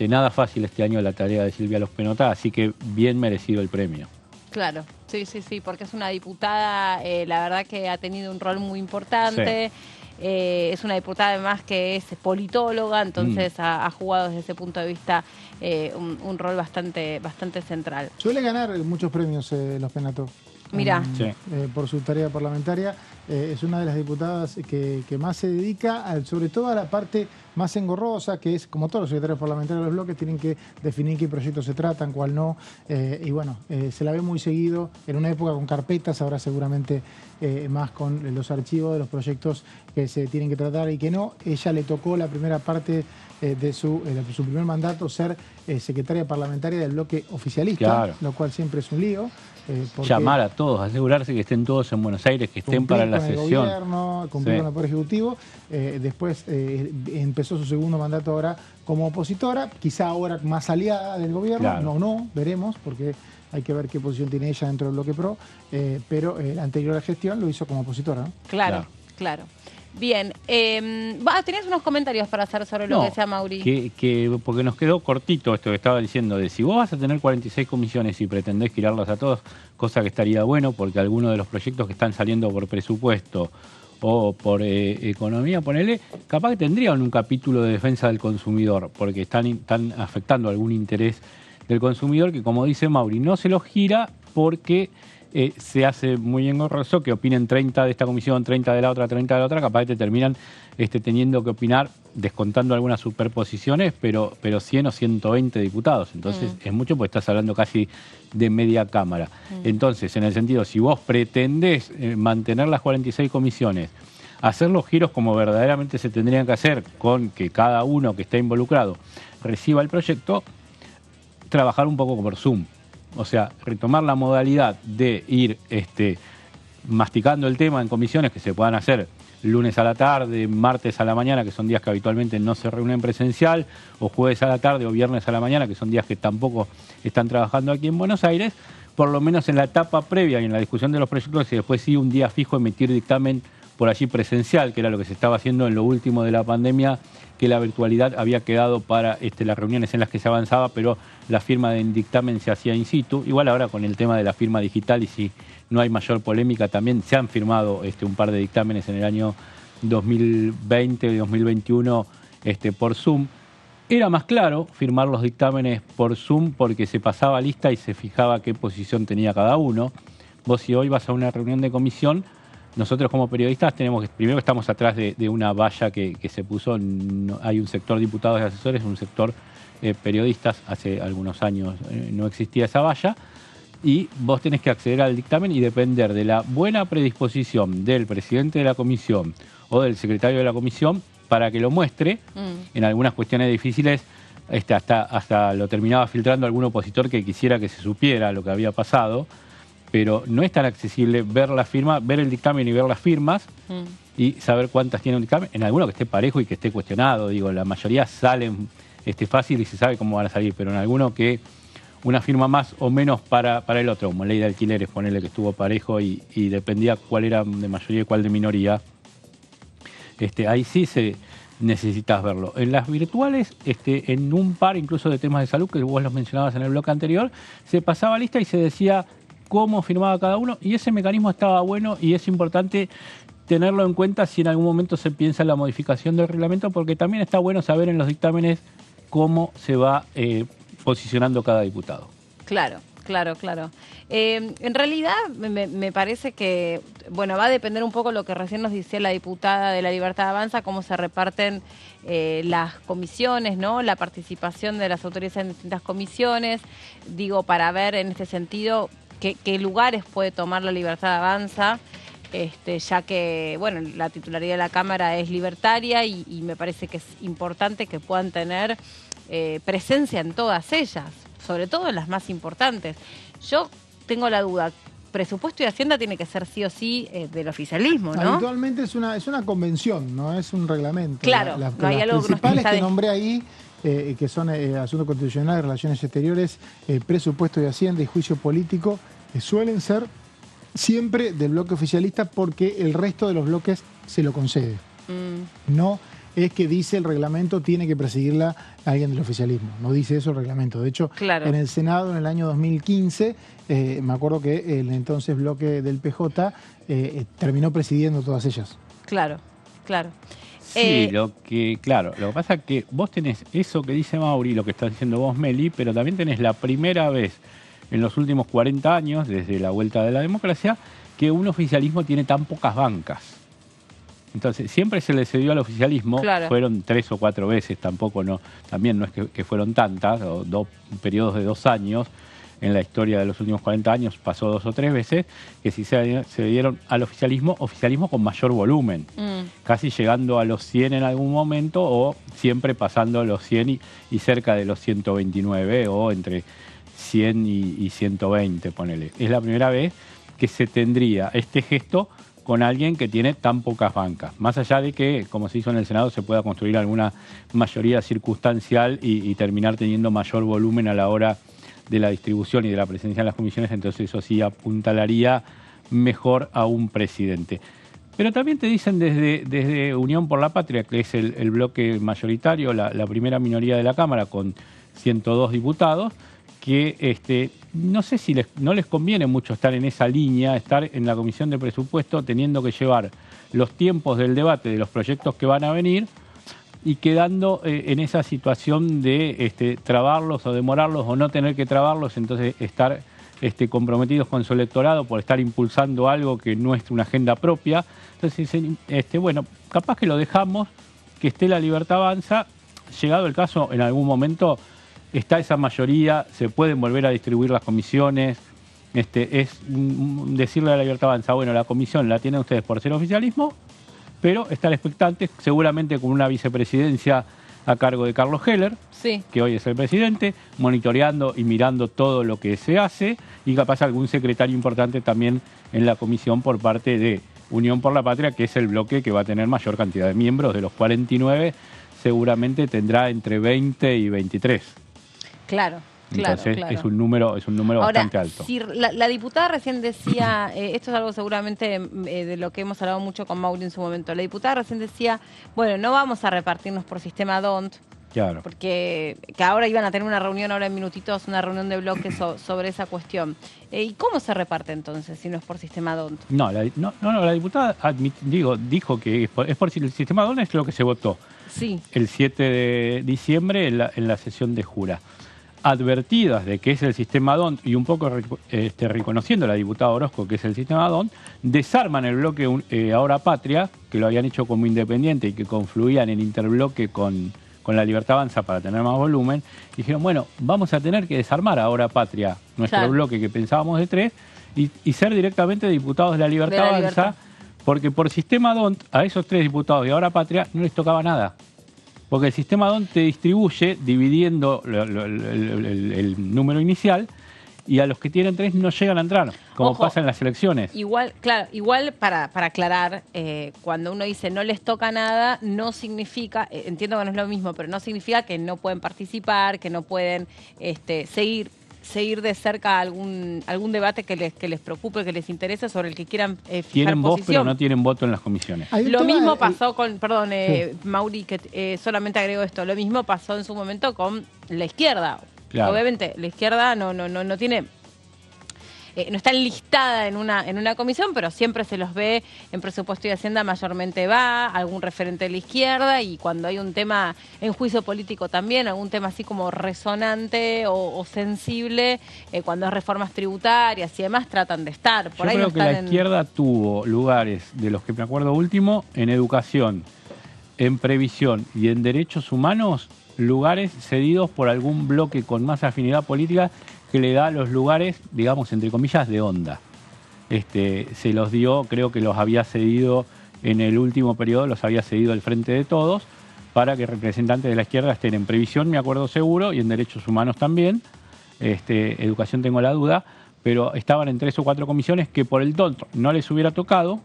nada fácil este año la tarea de Silvia Los Penota, así que bien merecido el premio. Claro, sí, porque es una diputada, la verdad que ha tenido un rol muy importante. Sí. Es una diputada además que es politóloga, entonces ha jugado desde ese punto de vista un rol bastante central. Suele ganar muchos premios Los Penato. Mirá. Por su tarea parlamentaria. Es una de las diputadas que más se dedica, sobre todo a la parte más engorrosa, que es, como todos los secretarios parlamentarios de los bloques, tienen que definir qué proyectos se tratan, cuál no. Y bueno, se la ve muy seguido, en una época con carpetas, ahora seguramente más con los archivos de los proyectos que se tienen que tratar y que no. Ella le tocó la primera parte de su primer mandato ser secretaria parlamentaria del bloque oficialista, lo cual siempre es un lío. Llamar a todos, asegurarse que estén todos en Buenos Aires, que estén para la sesión. Gobierno, cumplir con el Poder Ejecutivo. Después empezó su segundo mandato ahora como opositora, quizá ahora más aliada del gobierno, no, veremos, porque hay que ver qué posición tiene ella dentro del bloque PRO, pero la anterior gestión lo hizo como opositora, ¿no? Claro. Bien, tenés unos comentarios para hacer sobre lo que decía Mauri. Porque nos quedó cortito esto que estaba diciendo, de si vos vas a tener 46 comisiones y pretendés girarlas a todas, cosa que estaría bueno, porque algunos de los proyectos que están saliendo por presupuesto o por economía, ponele, capaz que tendrían un capítulo de defensa del consumidor, porque están afectando algún interés del consumidor que, como dice Mauri, no se los gira porque se hace muy engorroso que opinen 30 de esta comisión, 30 de la otra, 30 de la otra, capaz que te terminan teniendo que opinar, descontando algunas superposiciones, pero 100 o 120 diputados. Entonces es mucho, porque estás hablando casi de media cámara. Entonces, en el sentido, si vos pretendés mantener las 46 comisiones, hacer los giros como verdaderamente se tendrían que hacer, con que cada uno que esté involucrado reciba el proyecto, trabajar un poco por Zoom. O sea, retomar la modalidad de ir masticando el tema en comisiones que se puedan hacer lunes a la tarde, martes a la mañana, que son días que habitualmente no se reúnen presencial, o jueves a la tarde o viernes a la mañana, que son días que tampoco están trabajando aquí en Buenos Aires, por lo menos en la etapa previa y en la discusión de los proyectos, y después sí un día fijo emitir dictamen por allí presencial, que era lo que se estaba haciendo en lo último de la pandemia, que la virtualidad había quedado para las reuniones en las que se avanzaba, pero la firma de dictamen se hacía in situ. Igual ahora con el tema de la firma digital, y si no hay mayor polémica, también se han firmado un par de dictámenes en el año 2020 y 2021 por Zoom. Era más claro firmar los dictámenes por Zoom porque se pasaba lista y se fijaba qué posición tenía cada uno. Vos, si hoy vas a una reunión de comisión, nosotros como periodistas tenemos que, primero, estamos atrás de una valla que se puso, hay un sector diputados y asesores, un sector periodistas, hace algunos años no existía esa valla, y vos tenés que acceder al dictamen y depender de la buena predisposición del presidente de la comisión o del secretario de la comisión para que lo muestre. En algunas cuestiones difíciles hasta lo terminaba filtrando algún opositor que quisiera que se supiera lo que había pasado, pero no es tan accesible ver la firma, ver el dictamen y ver las firmas y saber cuántas tiene un dictamen. En alguno que esté parejo y que esté cuestionado, digo, la mayoría salen fácil y se sabe cómo van a salir, pero en alguno que una firma más o menos para el otro, como ley de alquileres, ponerle que estuvo parejo y dependía cuál era de mayoría y cuál de minoría, ahí sí necesitas verlo. En las virtuales, en un par incluso de temas de salud, que vos los mencionabas en el bloque anterior, se pasaba lista y se decía cómo firmaba cada uno, y ese mecanismo estaba bueno y es importante tenerlo en cuenta si en algún momento se piensa en la modificación del reglamento, porque también está bueno saber en los dictámenes cómo se va posicionando cada diputado. Claro. En realidad me parece que, bueno, va a depender un poco lo que recién nos decía la diputada de La Libertad Avanza, cómo se reparten las comisiones, ¿no? La participación de las autoridades en distintas comisiones, digo, para ver en este sentido qué lugares puede tomar La Libertad Avanza, ya que, bueno, la titularidad de la Cámara es libertaria y me parece que es importante que puedan tener presencia en todas ellas, sobre todo en las más importantes. Yo tengo la duda, presupuesto y Hacienda tiene que ser sí o sí del oficialismo, ¿no? Habitualmente es una convención, no es un reglamento. Claro, las no hay algo principales que nombré ahí, que son Asuntos Constitucionales, Relaciones Exteriores, Presupuesto y Hacienda y Juicio Político, suelen ser siempre del bloque oficialista porque el resto de los bloques se lo concede. No es que dice el reglamento tiene que presidirla alguien del oficialismo. No dice eso el reglamento. De hecho, en el Senado en el año 2015, me acuerdo que el entonces bloque del PJ terminó presidiendo todas ellas. Claro. Sí, lo que pasa es que vos tenés eso que dice Mauri, lo que estás diciendo vos, Meli, pero también tenés la primera vez en los últimos 40 años, desde la vuelta de la democracia, que un oficialismo tiene tan pocas bancas. Entonces, siempre se le cedió al oficialismo, fueron 3 o 4 veces, también no es que fueron tantas, o 2 periodos de 2 años, en la historia de los últimos 40 años pasó 2 o 3 veces, que sí se dieron al oficialismo con mayor volumen, casi llegando a los 100 en algún momento, o siempre pasando los 100 y cerca de los 129, o entre 100 y 120, ponele. Es la primera vez que se tendría este gesto con alguien que tiene tan pocas bancas. Más allá de que, como se hizo en el Senado, se pueda construir alguna mayoría circunstancial y terminar teniendo mayor volumen a la hora de la distribución y de la presencia en las comisiones, entonces eso sí apuntalaría mejor a un presidente. Pero también te dicen desde Unión por la Patria, que es el bloque mayoritario, la primera minoría de la Cámara, con 102 diputados, que no sé si no les conviene mucho estar en esa línea, estar en la Comisión de Presupuesto teniendo que llevar los tiempos del debate de los proyectos que van a venir y quedando en esa situación de trabarlos o demorarlos o no tener que trabarlos, entonces estar comprometidos con su electorado por estar impulsando algo que no es una agenda propia. Entonces, bueno, capaz que lo dejamos, que esté La Libertad Avanza, llegado el caso en algún momento está esa mayoría, se pueden volver a distribuir las comisiones, es decirle a La Libertad Avanza, bueno, la comisión la tienen ustedes por ser oficialismo, pero estar expectantes, seguramente con una vicepresidencia a cargo de Carlos Heller, que hoy es el presidente, monitoreando y mirando todo lo que se hace, y capaz algún secretario importante también en la comisión por parte de Unión por la Patria, que es el bloque que va a tener mayor cantidad de miembros. De los 49, seguramente tendrá entre 20 y 23. Claro. Entonces es un número bastante alto. Si la diputada recién decía, esto es algo seguramente de lo que hemos hablado mucho con Mauri en su momento, la diputada recién decía, bueno, no vamos a repartirnos por sistema DONT, claro, porque que ahora iban a tener una reunión, ahora en minutitos, una reunión de bloques sobre esa cuestión. ¿Y cómo se reparte entonces si no es por sistema DONT? No, la diputada dijo que es por el sistema DONT, es lo que se votó el 7 de diciembre en la sesión de jura. Advertidas de que es el sistema DONT y un poco reconociendo a la diputada Orozco que es el sistema DONT, desarman el bloque Ahora Patria, que lo habían hecho como independiente y que confluían en interbloque con La Libertad Avanza para tener más volumen, y dijeron, bueno, vamos a tener que desarmar Ahora Patria, nuestro bloque que pensábamos de 3, y ser directamente diputados de La Libertad Avanza, porque por sistema DONT a esos 3 diputados de Ahora Patria no les tocaba nada. Porque el sistema DONT te distribuye dividiendo el número inicial y a los que tienen 3 no llegan a entrar, como pasa en las elecciones. Igual para aclarar, cuando uno dice no les toca nada, no significa, entiendo que no es lo mismo, pero no significa que no pueden participar, que no pueden seguir de cerca algún debate que les preocupe, que les interese, sobre el que quieran fijar tienen voz, posición. pero no tienen voto en las comisiones. Lo mismo pasó con, Mauri, que solamente agrego esto, lo mismo pasó en su momento con la izquierda. Claro. Obviamente, la izquierda no tiene no está enlistada en una comisión, pero siempre se los ve en presupuesto y Hacienda, mayormente va algún referente de la izquierda, y cuando hay un tema en juicio político también, algún tema así como resonante o sensible, cuando es reformas tributarias y demás, tratan de estar. Por Yo ahí creo no que están la izquierda tuvo lugares, de los que me acuerdo último, en educación, en previsión y en derechos humanos, lugares cedidos por algún bloque con más afinidad política que le da los lugares, digamos, entre comillas, de onda. Se los dio, creo que los había cedido en el último periodo, los había cedido el Frente de Todos, para que representantes de la izquierda estén en previsión, me acuerdo seguro, y en derechos humanos también. Educación tengo la duda, pero estaban en 3 o 4 comisiones que por el tonto no les hubiera tocado,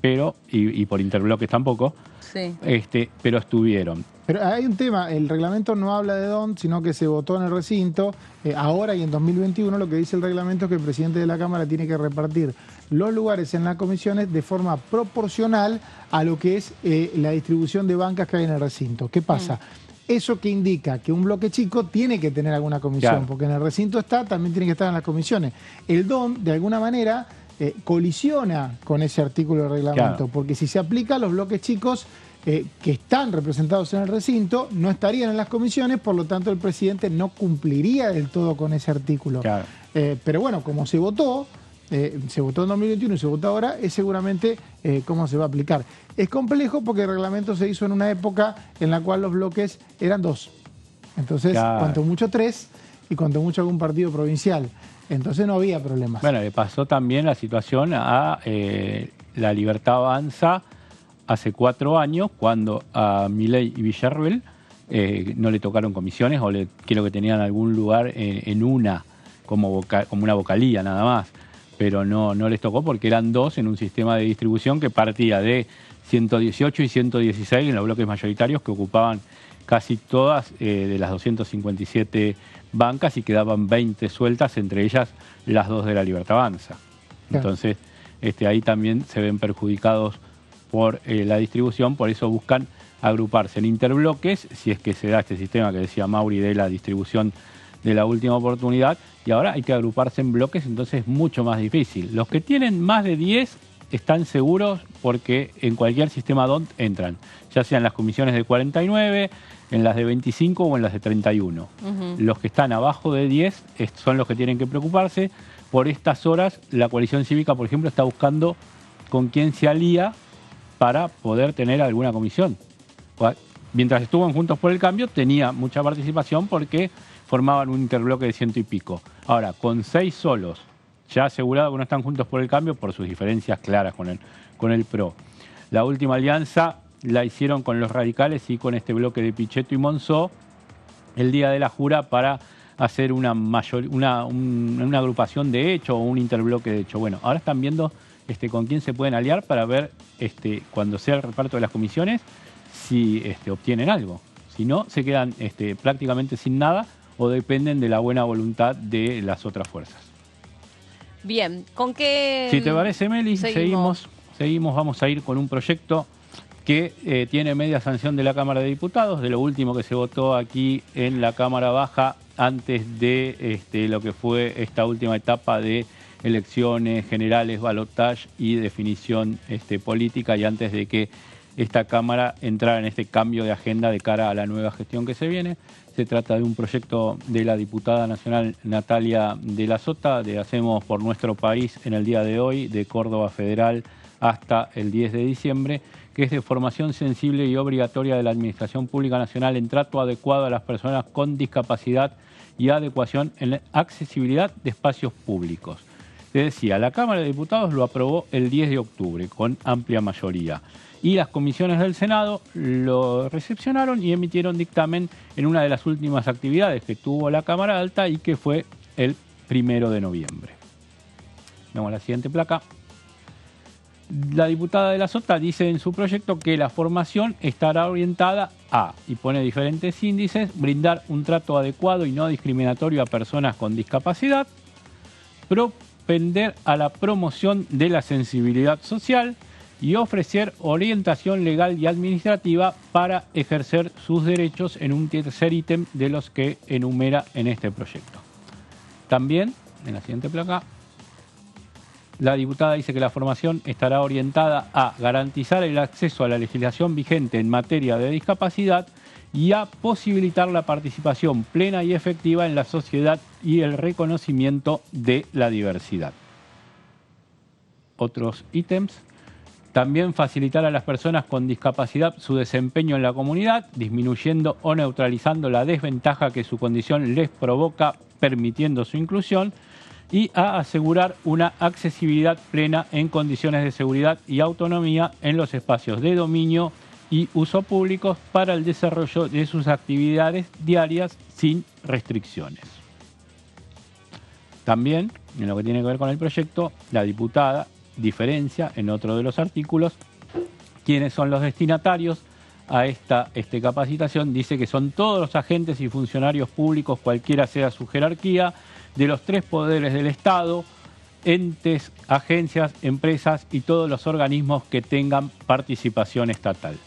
pero, y por interbloques tampoco, sí. Pero estuvieron. Pero hay un tema, el reglamento no habla de DON, sino que se votó en el recinto. Ahora y en 2021 lo que dice el reglamento es que el presidente de la Cámara tiene que repartir los lugares en las comisiones de forma proporcional a lo que es la distribución de bancas que hay en el recinto. ¿Qué pasa? Eso que indica que un bloque chico tiene que tener alguna comisión, claro, porque en el recinto también tiene que estar en las comisiones. El DON, de alguna manera, colisiona con ese artículo del reglamento, claro, porque si se aplica, los bloques chicos que están representados en el recinto no estarían en las comisiones, por lo tanto el presidente no cumpliría del todo con ese artículo. Claro. Pero bueno, como se votó en 2021 y se votó ahora, es seguramente cómo se va a aplicar. Es complejo porque el reglamento se hizo en una época en la cual los bloques eran 2. Entonces, claro, cuanto mucho 3 y cuanto mucho algún partido provincial. Entonces no había problemas. Bueno, le pasó también la situación a La Libertad Avanza hace 4 años, cuando a Milei y Villarruel no le tocaron comisiones, o creo que tenían algún lugar en una, como una vocalía nada más, pero no les tocó porque eran 2 en un sistema de distribución que partía de 118 y 116 en los bloques mayoritarios, que ocupaban casi todas de las 257 bancas, y quedaban 20 sueltas, entre ellas las 2 de La Libertad Avanza. Entonces, ahí también se ven perjudicados por la distribución, por eso buscan agruparse en interbloques, si es que se da este sistema que decía Mauri de la distribución de la última oportunidad, y ahora hay que agruparse en bloques, entonces es mucho más difícil. Los que tienen más de 10 están seguros porque en cualquier sistema DONT entran, ya sea en las comisiones de 49, en las de 25 o en las de 31. Los que están abajo de 10 son los que tienen que preocuparse. Por estas horas, la coalición cívica, por ejemplo, está buscando con quién se alía para poder tener alguna comisión. Mientras estuvo en Juntos por el Cambio, tenía mucha participación porque formaban un interbloque de 100 y pico. Ahora, con 6 solos, ya asegurado que no están Juntos por el Cambio por sus diferencias claras con el PRO. La última alianza la hicieron con los radicales y con este bloque de Pichetto y Monzó el día de la jura para hacer una agrupación de hecho o un interbloque de hecho. Bueno, ahora están viendo con quién se pueden aliar para ver cuando sea el reparto de las comisiones si obtienen algo. Si no, se quedan prácticamente sin nada o dependen de la buena voluntad de las otras fuerzas. Bien, ¿con qué...? Si te parece, Meli, seguimos, vamos a ir con un proyecto que tiene media sanción de la Cámara de Diputados, de lo último que se votó aquí en la Cámara Baja antes de lo que fue esta última etapa de elecciones generales, balotaje y definición política, y antes de que esta Cámara entrara en este cambio de agenda de cara a la nueva gestión que se viene. Se trata de un proyecto de la diputada nacional Natalia de la Sota, de Hacemos por Nuestro País en el día de hoy, de Córdoba Federal hasta el 10 de diciembre, que es de formación sensible y obligatoria de la Administración Pública Nacional en trato adecuado a las personas con discapacidad y adecuación en la accesibilidad de espacios públicos. Te decía, la Cámara de Diputados lo aprobó el 10 de octubre con amplia mayoría. Y las comisiones del Senado lo recepcionaron y emitieron dictamen en una de las últimas actividades que tuvo la Cámara Alta y que fue el 1 de noviembre. Vemos la siguiente placa. La diputada de la Sota dice en su proyecto que la formación estará orientada a, y pone diferentes índices, brindar un trato adecuado y no discriminatorio a personas con discapacidad, propender a la promoción de la sensibilidad social y ofrecer orientación legal y administrativa para ejercer sus derechos en un tercer ítem de los que enumera en este proyecto. También, en la siguiente placa, La diputada dice que la formación estará orientada a garantizar el acceso a la legislación vigente en materia de discapacidad y a posibilitar la participación plena y efectiva en la sociedad y el reconocimiento de la diversidad. Otros ítems. También facilitar a las personas con discapacidad su desempeño en la comunidad, disminuyendo o neutralizando la desventaja que su condición les provoca, permitiendo su inclusión, y a asegurar una accesibilidad plena en condiciones de seguridad y autonomía en los espacios de dominio y uso públicos para el desarrollo de sus actividades diarias sin restricciones. También, en lo que tiene que ver con el proyecto, la diputada diferencia en otro de los artículos quiénes son los destinatarios a esta capacitación. Dice que son todos los agentes y funcionarios públicos, cualquiera sea su jerarquía, de los 3 poderes del Estado, entes, agencias, empresas y todos los organismos que tengan participación estatal.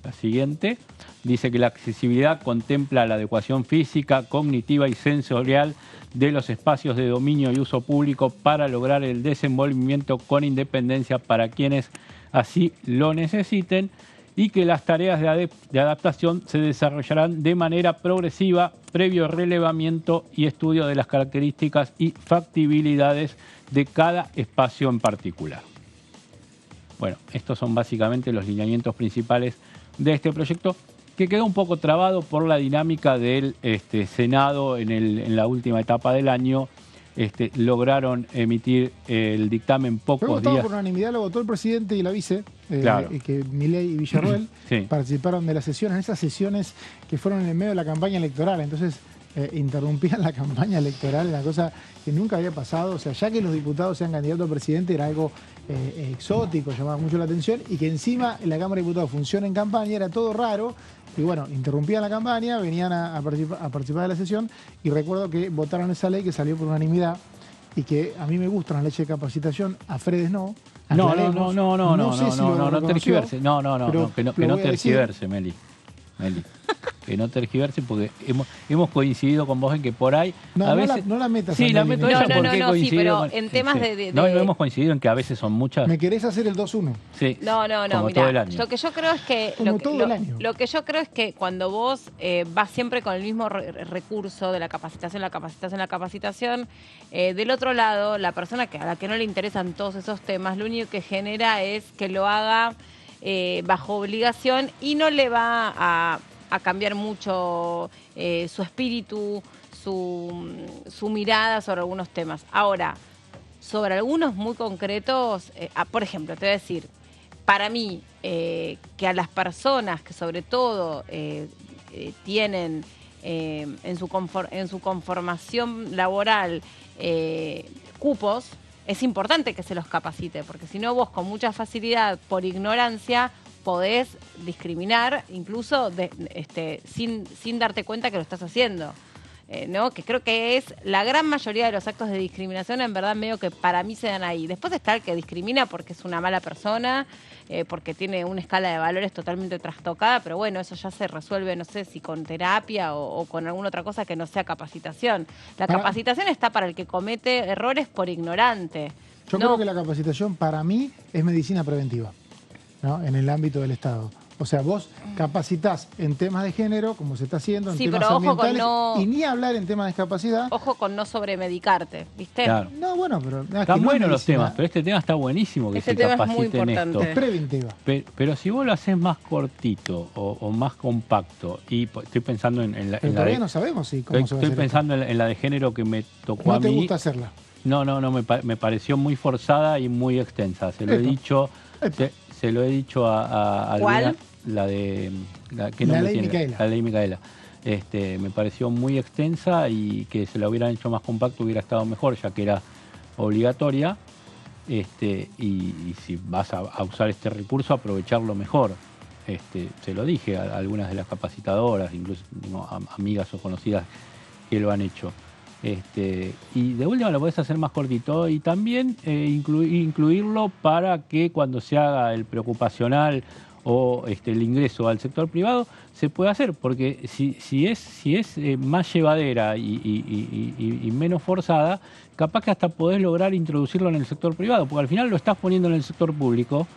La siguiente dice que la accesibilidad contempla la adecuación física, cognitiva y sensorial de los espacios de dominio y uso público para lograr el desenvolvimiento con independencia para quienes así lo necesiten, y que las tareas de adaptación se desarrollarán de manera progresiva, previo relevamiento y estudio de las características y factibilidades de cada espacio en particular. Bueno, estos son básicamente los lineamientos principales de este proyecto, que quedó un poco trabado por la dinámica del Senado en la última etapa del año. Lograron emitir el dictamen pocos días. Por unanimidad lo votó el presidente y la vice, claro. Que Milei y Villarroel sí. participaron de las sesiones, esas sesiones que fueron en el medio de la campaña electoral. Entonces interrumpían la campaña electoral, una cosa que nunca había pasado. O sea, ya que los diputados sean candidatos a presidente era algo exótico, llamaba mucho la atención, y que encima en la Cámara de Diputados funciona en campaña, era todo raro. Y bueno, interrumpían la campaña, venían a participar de la sesión, y recuerdo que votaron esa ley que salió por unanimidad, y que a mí me gusta la ley de capacitación, a Fredes no. No tergiverse, que no tergiverse, Meli. Que no tergiverse, porque hemos coincidido con vos en que por ahí a veces... No la metas. Sí, la meto ella porque sí, pero en temas No hemos coincidido en que a veces son muchas... ¿Me querés hacer el 2-1? Sí. No, todo el año. Lo que yo creo es que... Lo que yo creo es que cuando vos vas siempre con el mismo recurso de la capacitación, del otro lado, la persona a la que no le interesan todos esos temas, lo único que genera es que lo haga bajo obligación y no le va a cambiar mucho su espíritu, su mirada sobre algunos temas. Ahora, sobre algunos muy concretos, por ejemplo, te voy a decir, para mí, que a las personas que sobre todo tienen en su conformación laboral cupos, es importante que se los capacite, porque si no vos con mucha facilidad, por ignorancia, podés discriminar, incluso sin darte cuenta que lo estás haciendo. ¿No? Que creo que es la gran mayoría de los actos de discriminación, en verdad, medio que para mí se dan ahí. Después está el que discrimina porque es una mala persona, porque tiene una escala de valores totalmente trastocada, pero bueno, eso ya se resuelve, no sé si con terapia o con alguna otra cosa que no sea capacitación. La capacitación está para el que comete errores por ignorante. Yo creo que la capacitación para mí es medicina preventiva, ¿no? En el ámbito del Estado. O sea, vos capacitás en temas de género, como se está haciendo, en temas ambientales, y ni hablar en temas de discapacidad. Ojo con no sobremedicarte, ¿viste? Claro. No, bueno, pero... Están buenos los temas, pero este tema está buenísimo que se capacite en esto. Es preventiva. Pero si vos lo haces más cortito o más compacto, y estoy pensando en la... todavía no sabemos cómo se va a hacer. Estoy pensando en la de género que me tocó a mí. ¿No te gusta hacerla? No, me pareció muy forzada y muy extensa. Se lo he dicho... Se lo he dicho a ¿Cuál? La ley Micaela. La ley Micaela. Me pareció muy extensa y que se la hubieran hecho más compacto hubiera estado mejor, ya que era obligatoria. Y si vas a usar este recurso, aprovecharlo mejor. Se lo dije a algunas de las capacitadoras, incluso amigas o conocidas que lo han hecho. Y de última lo podés hacer más cortito y también incluirlo para que cuando se haga el preocupacional o el ingreso al sector privado, se puede hacer, porque si es más llevadera y menos forzada, capaz que hasta podés lograr introducirlo en el sector privado, porque al final lo estás poniendo en el sector público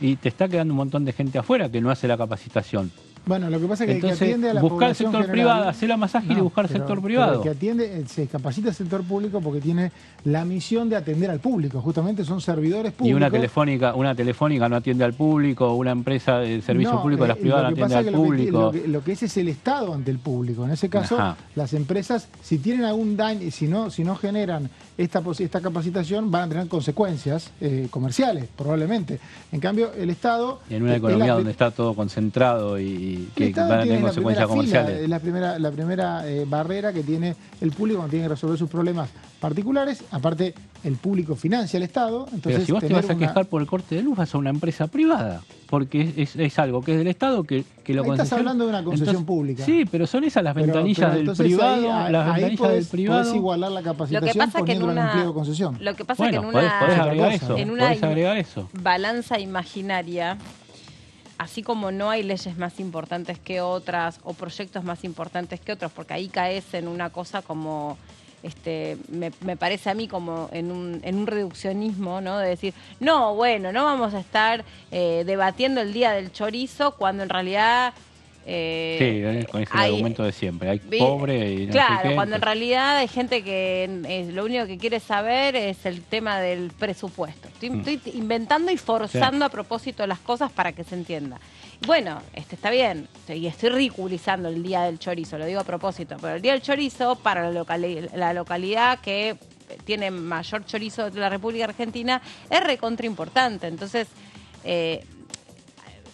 y te está quedando un montón de gente afuera que no hace la capacitación. Bueno, lo que pasa es que entonces, el que atiende a la buscar el población sector general, privado, hacerla más ágil y buscar el sector privado. El que atiende, se capacita el sector público porque tiene la misión de atender al público. Justamente son servidores públicos. Y una telefónica no atiende al público, una empresa de servicio público de las privadas no atiende al público. Lo que es el Estado ante el público. En ese caso, las empresas, si tienen algún daño, si no generan esta capacitación, van a tener consecuencias comerciales, probablemente. En cambio, el Estado... Y en una economía donde está todo concentrado y que van a tener consecuencias comerciales. Es la primera barrera que tiene el público cuando tiene que resolver sus problemas particulares. Aparte, el público financia al Estado. Entonces, pero si vos te vas a quejar por el corte de luz, vas a una empresa privada, porque es algo que es del Estado que lo concesiona. Estás hablando de una concesión pública. Sí, pero son esas las ventanillas del privado. Las ventanillas del privado. Podés igualar la capacitación poniéndolo en empleo de concesión. Lo que pasa es que en una balanza imaginaria, así como no hay leyes más importantes que otras o proyectos más importantes que otros, porque ahí caes en una cosa como... me parece a mí como en un reduccionismo, ¿no? De decir, no, bueno, no vamos a estar debatiendo el día del chorizo cuando en realidad... con ese argumento de siempre, hay pobre y no claro, sé qué, cuando en realidad hay gente que lo único que quiere saber es el tema del presupuesto. Estoy inventando y forzando a propósito las cosas para que se entienda. Bueno, está bien, y estoy ridiculizando el día del chorizo, lo digo a propósito, pero el día del chorizo para la localidad que tiene mayor chorizo de la República Argentina es recontra importante. Entonces,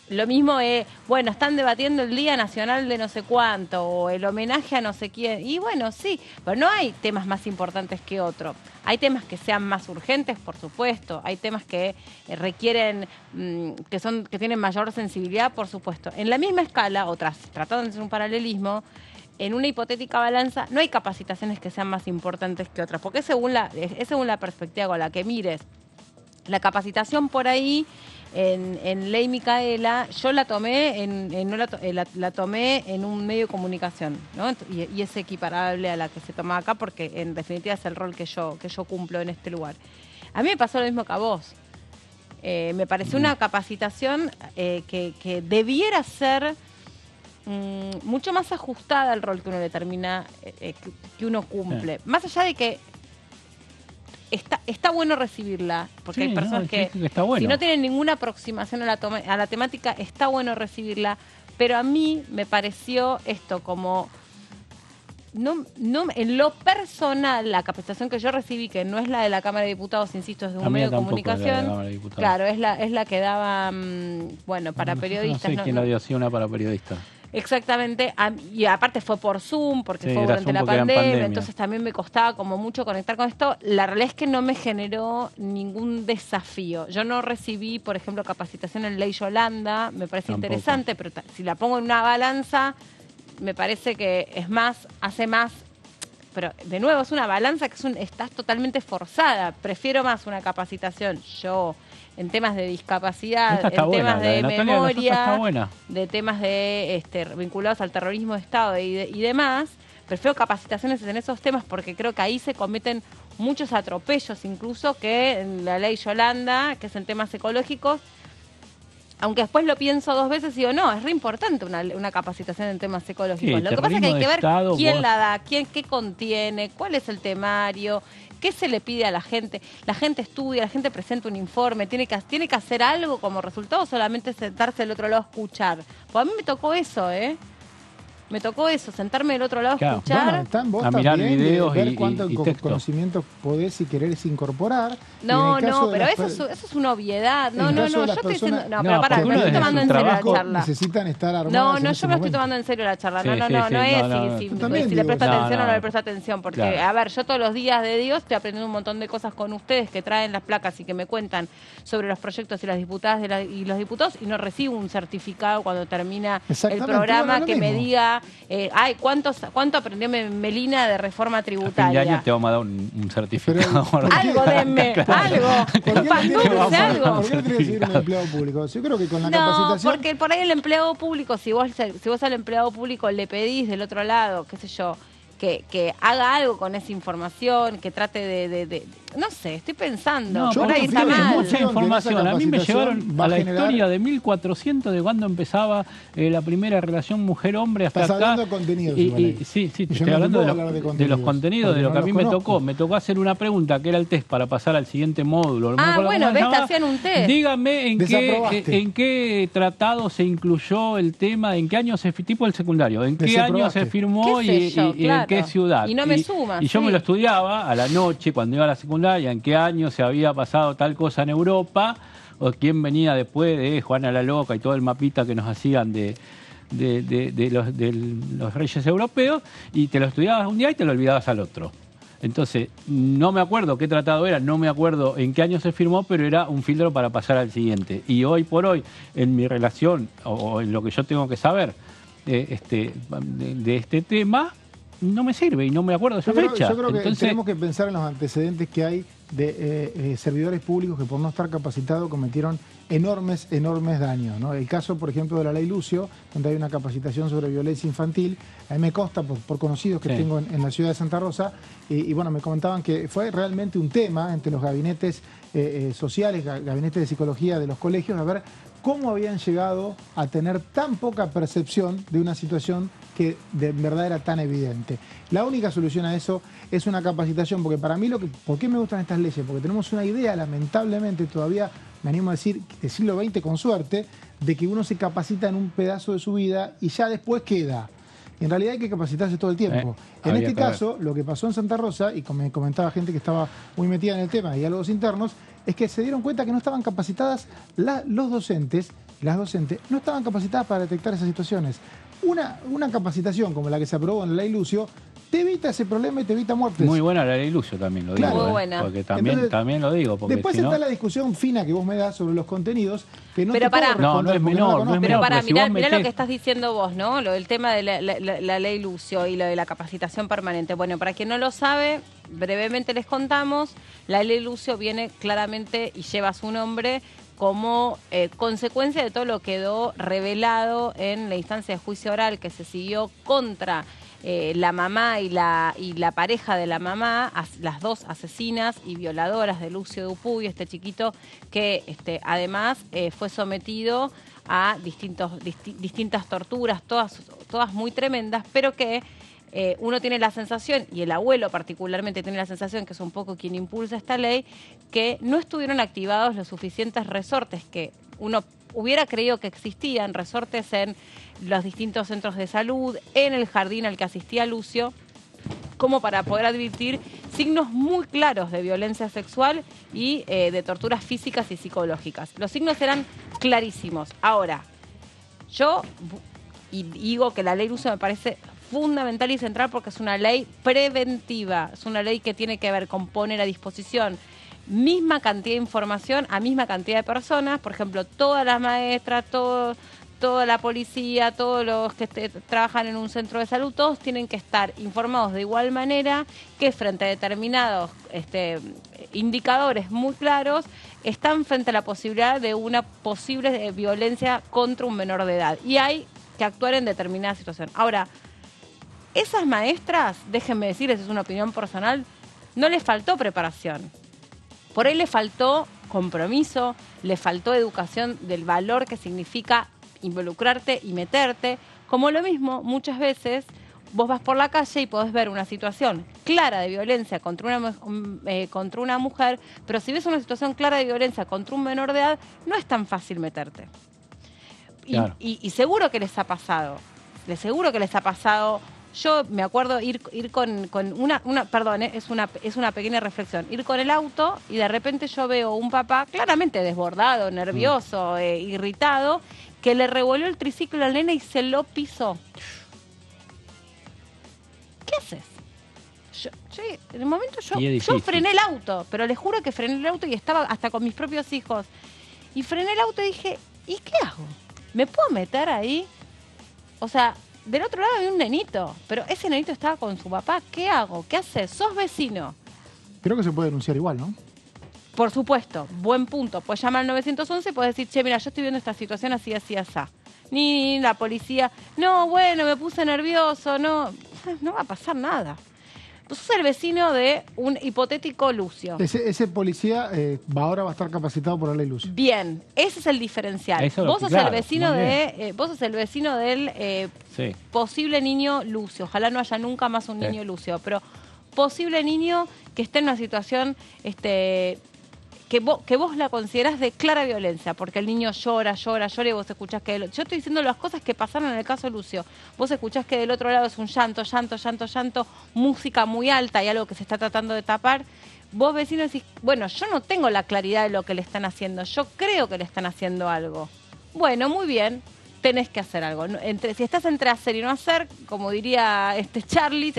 lo mismo es, bueno, están debatiendo el Día Nacional de no sé cuánto o el homenaje a no sé quién. Y bueno, sí, pero no hay temas más importantes que otro. Hay temas que sean más urgentes, por supuesto. Hay temas que requieren, que tienen mayor sensibilidad, por supuesto. En la misma escala, tratando de hacer un paralelismo, en una hipotética balanza no hay capacitaciones que sean más importantes que otras, porque es según la perspectiva con la que mires. La capacitación por ahí, en Ley Micaela, yo la tomé la tomé en un medio de comunicación, ¿no? Y es equiparable a la que se toma acá porque en definitiva es el rol que yo cumplo en este lugar. A mí me pasó lo mismo que a vos. Me pareció una capacitación que debiera ser mucho más ajustada al rol que uno determina, que uno cumple. Más allá de que está bueno recibirla, porque hay personas que si no tienen ninguna aproximación a la temática, está bueno recibirla, pero a mí me pareció esto como... No, en lo personal, la capacitación que yo recibí, que no es la de la Cámara de Diputados, insisto, es de un medio de comunicación, claro, es la que daba, para periodistas. No sé quién la dio así, una para periodistas. Exactamente, y aparte fue por Zoom, porque fue durante la pandemia, entonces también me costaba como mucho conectar con esto. La realidad es que no me generó ningún desafío. Yo no recibí, por ejemplo, capacitación en Ley Yolanda, me parece interesante, pero si la pongo en una balanza, me parece que hace más, pero de nuevo es una balanza que estás totalmente forzada. Prefiero más una capacitación en temas de discapacidad, en temas de memoria, de temas vinculados al terrorismo de Estado y demás. Prefiero capacitaciones en esos temas porque creo que ahí se cometen muchos atropellos, incluso que en la Ley Yolanda, que es en temas ecológicos. Aunque después lo pienso dos veces y digo, no, es re importante una capacitación en temas ecológicos. Lo que pasa es que hay que ver quién la da, qué contiene, cuál es el temario, qué se le pide a la gente. La gente estudia, la gente presenta un informe, tiene que hacer algo como resultado o solamente sentarse del otro lado a escuchar. Pues a mí me tocó eso, Me tocó eso, sentarme del otro lado a escuchar. Bueno, está en vos a mirar videos ver y cuánto conocimiento podés y querés incorporar. No, pero eso es una obviedad. No, yo estoy diciendo... No, pero pará, me estoy tomando en serio la charla. Necesitan estar armadas. No, yo me estoy tomando en serio la charla. No es si le presta atención o no le presta atención. Porque, a ver, yo todos los días de Dios estoy aprendiendo un montón de cosas con ustedes que traen las placas y que me cuentan sobre los proyectos y las diputadas y los diputados y no recibo un certificado cuando termina el programa que me diga tributaria. ¿Cuánto aprendió Melina de reforma A fin tributaria? de año te vamos a dar un certificado. Algo, denme, algo. Pandúrese algo. ¿Por qué no tiene que seguir un empleado público? Yo creo que con la capacitación... porque por ahí el empleado público, si vos al empleado público le pedís del otro lado, qué sé yo, que haga algo con esa información, que trate de no sé, estoy pensando. No, por ahí está mal. mucha información. A mí me llevaron a la historia de 1400, de cuando empezaba la primera relación mujer-hombre hasta Estás acá. hablando de contenidos. Sí, te estoy hablando de los contenidos, de lo que a mí me tocó. Me tocó hacer una pregunta, que era el test para pasar al siguiente módulo. Bueno, ves, te hacían un test. Dígame en qué tratado se incluyó el tema, en qué año tipo el secundario, en qué año se firmó y en qué ciudad. Y no me sumas. Y yo me lo estudiaba a la noche cuando iba a la secundaria, en qué año se había pasado tal cosa en Europa, o quién venía después de Juana la Loca y todo el mapita que nos hacían de los reyes europeos, y te lo estudiabas un día y te lo olvidabas al otro. Entonces, no me acuerdo qué tratado era, no me acuerdo en qué año se firmó, pero era un filtro para pasar al siguiente. Y hoy por hoy, en mi relación, o en lo que yo tengo que saber de este tema, no me sirve y no me acuerdo de esa fecha. Yo creo que Entonces, tenemos que pensar en los antecedentes que hay de servidores públicos que por no estar capacitados cometieron enormes daños, ¿no? El caso, por ejemplo, de la ley Lucio, donde hay una capacitación sobre violencia infantil. A mí me consta, por conocidos que tengo en la ciudad de Santa Rosa, y bueno, me comentaban que fue realmente un tema entre los gabinetes sociales, gabinetes de psicología de los colegios, a ver cómo habían llegado a tener tan poca percepción de una situación que de verdad era tan evidente. La única solución a eso es una capacitación, porque para mí ¿por qué me gustan estas leyes? Porque tenemos una idea, lamentablemente todavía, me animo a decir, del siglo XX con suerte, de que uno se capacita en un pedazo de su vida y ya después queda. En realidad hay que capacitarse todo el tiempo. En este caso, lo que pasó en Santa Rosa, y me comentaba gente que estaba muy metida en el tema, diálogos internos, es que se dieron cuenta que no estaban capacitadas los docentes, las docentes, no estaban capacitadas para detectar esas situaciones. Una capacitación como la que se aprobó en la ley Lucio te evita ese problema y te evita muertes. muy buena la ley Lucio, también lo digo. Muy buena. Porque también lo digo. Porque después está la discusión fina que vos me das sobre los contenidos, que no pero te puedo responder. No es menor. Pero para, si mirá metés... lo que estás diciendo vos, ¿no? Lo del tema de la ley Lucio y lo de la capacitación permanente. Bueno, para quien no lo sabe, brevemente les contamos, la ley Lucio viene claramente y lleva su nombre como consecuencia de todo lo que quedó revelado en la instancia de juicio oral que se siguió contra la mamá y la pareja de la mamá, las dos asesinas y violadoras de Lucio Dupuy, este chiquito que además fue sometido a distintas torturas, todas muy tremendas, pero que uno tiene la sensación, y el abuelo particularmente tiene la sensación, que es un poco quien impulsa esta ley, que no estuvieron activados los suficientes resortes que uno hubiera creído que existían, resortes en los distintos centros de salud, en el jardín al que asistía Lucio, como para poder advertir signos muy claros de violencia sexual y de torturas físicas y psicológicas. Los signos eran clarísimos. Ahora, yo digo que la ley Lucio me parece fundamental y central porque es una ley preventiva, es una ley que tiene que ver con poner a disposición misma cantidad de información a misma cantidad de personas, por ejemplo, todas las maestras, toda la policía, todos los que trabajan en un centro de salud, todos tienen que estar informados de igual manera, que frente a determinados indicadores muy claros, están frente a la posibilidad de una posible violencia contra un menor de edad. Y hay que actuar en determinada situación. Ahora, esas maestras, déjenme decirles, es una opinión personal, no les faltó preparación. Por ahí le faltó compromiso, le faltó educación del valor que significa involucrarte y meterte. Como lo mismo, muchas veces vos vas por la calle y podés ver una situación clara de violencia contra una mujer, pero si ves una situación clara de violencia contra un menor de edad, no es tan fácil meterte. Claro. Y seguro que les ha pasado. Seguro que les ha pasado. Yo me acuerdo ir con perdón, es una pequeña reflexión, ir con el auto y de repente yo veo un papá claramente desbordado, nervioso, irritado, que le revolvió el triciclo a la nena y se lo pisó. ¿Qué haces? En el momento yo frené el auto, pero les juro que frené el auto y estaba hasta con mis propios hijos. Y frené el auto y dije, ¿y qué hago? ¿Me puedo meter ahí? O sea, del otro lado hay un nenito, pero ese nenito estaba con su papá. ¿Qué hago? ¿Qué haces? ¿Sos vecino? Creo que se puede denunciar igual, ¿no? Por supuesto, buen punto. Puedes llamar al 911 y puedes decir, che, mira, yo estoy viendo esta situación así, así, así. Ni la policía, no, bueno, me puse nervioso, no va a pasar nada. Vos sos el vecino de un hipotético Lucio. Ese policía ahora va a estar capacitado por la ley Lucio. Bien, ese es el diferencial. Vos sos el vecino vos sos el vecino del posible niño Lucio. Ojalá no haya nunca más un niño Lucio, pero posible niño que esté en una situación que vos la considerás de clara violencia, porque el niño llora y vos escuchás que... Yo estoy diciendo las cosas que pasaron en el caso Lucio. Vos escuchás que del otro lado es un llanto, música muy alta y algo que se está tratando de tapar. Vos, vecino, decís, bueno, yo no tengo la claridad de lo que le están haciendo, yo creo que le están haciendo algo. Bueno, muy bien, tenés que hacer algo. Si estás entre hacer y no hacer, como diría Charlie,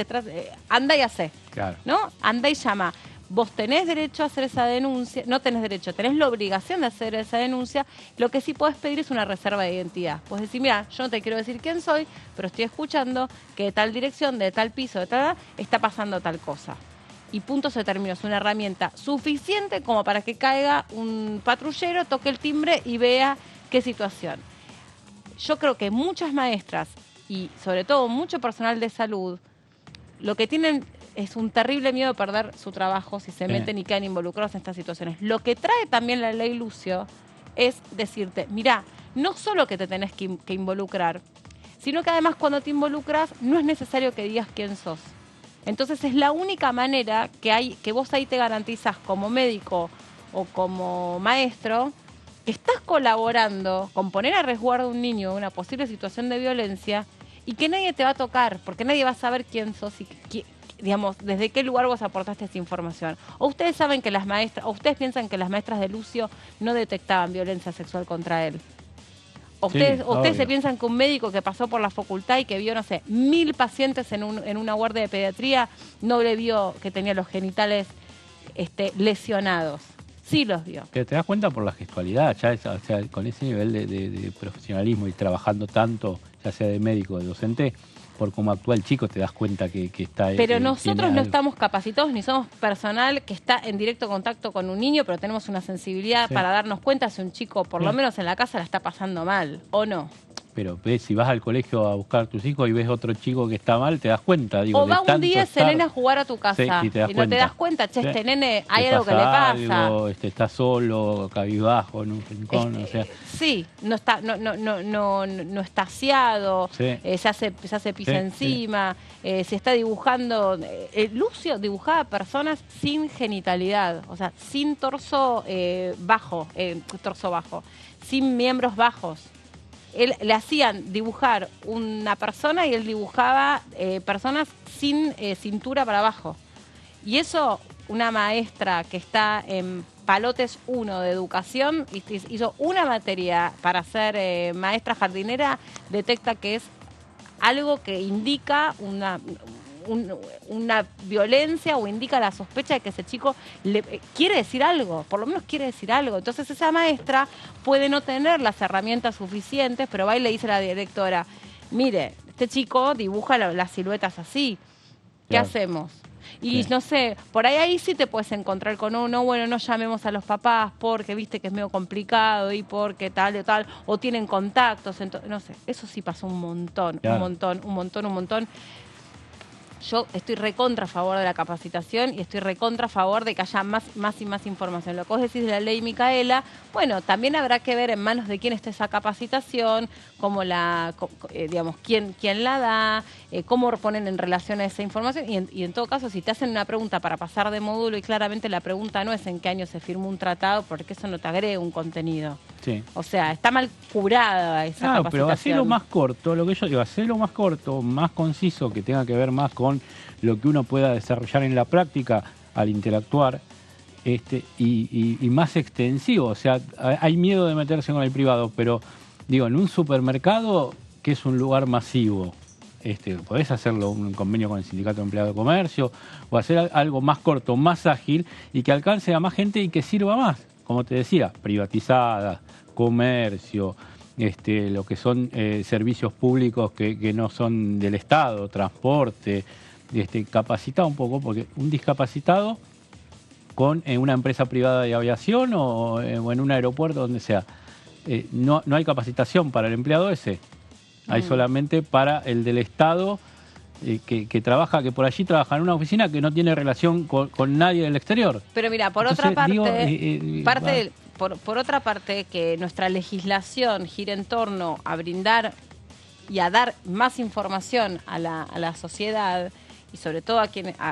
anda y hacé. Claro. ¿No? Anda y llama. Vos tenés derecho a hacer esa denuncia, no tenés derecho, tenés la obligación de hacer esa denuncia. Lo que sí podés pedir es una reserva de identidad. Podés decir, mira, yo no te quiero decir quién soy, pero estoy escuchando que de tal dirección, de tal piso, de tal, está pasando tal cosa. Y punto, se terminó. Es una herramienta suficiente como para que caiga un patrullero, toque el timbre y vea qué situación. Yo creo que muchas maestras y sobre todo mucho personal de salud, lo que tienen es un terrible miedo de perder su trabajo si se meten y quedan involucrados en estas situaciones. Lo que trae también la ley Lucio es decirte, mirá, no solo que te tenés que involucrar, sino que además cuando te involucras no es necesario que digas quién sos. Entonces es la única manera que vos ahí te garantizás como médico o como maestro que estás colaborando con poner a resguardo a un niño en una posible situación de violencia y que nadie te va a tocar, porque nadie va a saber quién sos y digamos, desde qué lugar vos aportaste esa información. O ustedes saben que las maestras, o ustedes piensan que las maestras de Lucio no detectaban violencia sexual contra él. O ustedes se piensan que un médico que pasó por la facultad y que vio, no sé, 1000 pacientes en una guardia de pediatría, no le vio que tenía los genitales lesionados. Sí los vio. Que te das cuenta por la gestualidad, ya o sea, con ese nivel de profesionalismo y trabajando tanto, ya sea de médico o de docente, por cómo actúa el chico te das cuenta que está... Pero nosotros no estamos capacitados ni somos personal que está en directo contacto con un niño, pero tenemos una sensibilidad para darnos cuenta si un chico, por lo menos en la casa, la está pasando mal, ¿o no? Pero ves, si vas al colegio a buscar a tus hijos y ves otro chico que está mal, te das cuenta. Digo, o va un día Selena a jugar a tu casa y no te das cuenta, che, este nene, hay algo que le pasa. Algo, está solo, cabizbajo, en un rincón, o sea... Sí, no está aseado, se hace pis encima, se está dibujando... Lucio dibujaba personas sin genitalidad, o sea, sin torso bajo, sin miembros bajos. Él le hacían dibujar una persona y él dibujaba personas sin cintura para abajo. Y eso, una maestra que está en Palotes 1 de educación, hizo una materia para ser maestra jardinera, detecta que es algo que indica una violencia o indica la sospecha de que ese chico quiere decir algo, por lo menos quiere decir algo. Entonces esa maestra puede no tener las herramientas suficientes, pero va y le dice a la directora, mire, este chico dibuja las siluetas así, ¿qué hacemos? Y no sé, por ahí sí te puedes encontrar con bueno, no llamemos a los papás porque viste que es medio complicado y porque tal o tal, o tienen contactos, no sé, eso sí pasó un montón. Yo estoy recontra a favor de la capacitación y estoy recontra a favor de que haya más y más información. Lo que vos decís de la ley Micaela, bueno, también habrá que ver en manos de quién está esa capacitación, cómo quién la da, cómo ponen en relación a esa información y en todo caso, si te hacen una pregunta para pasar de módulo y claramente la pregunta no es en qué año se firmó un tratado, porque eso no te agrega un contenido. Sí. O sea, está mal curada esa capacitación. Pero hacerlo más corto, lo que yo digo, hacerlo más corto, más conciso, que tenga que ver más con lo que uno pueda desarrollar en la práctica al interactuar, y más extensivo. O sea, hay miedo de meterse con el privado, pero digo, en un supermercado, que es un lugar masivo, podés hacerlo un convenio con el Sindicato de Empleados de Comercio, o hacer algo más corto, más ágil, y que alcance a más gente y que sirva más. Como te decía, privatizada, comercio, lo que son servicios públicos que no son del Estado, transporte, capacitar un poco, porque un discapacitado con una empresa privada de aviación o en un aeropuerto, donde sea, no hay capacitación para el empleado ese, hay solamente para el del Estado que trabaja, que por allí trabaja en una oficina que no tiene relación con nadie del exterior. Pero mira, por otra parte, por otra parte, que nuestra legislación gira en torno a brindar y a dar más información a la sociedad, y sobre todo a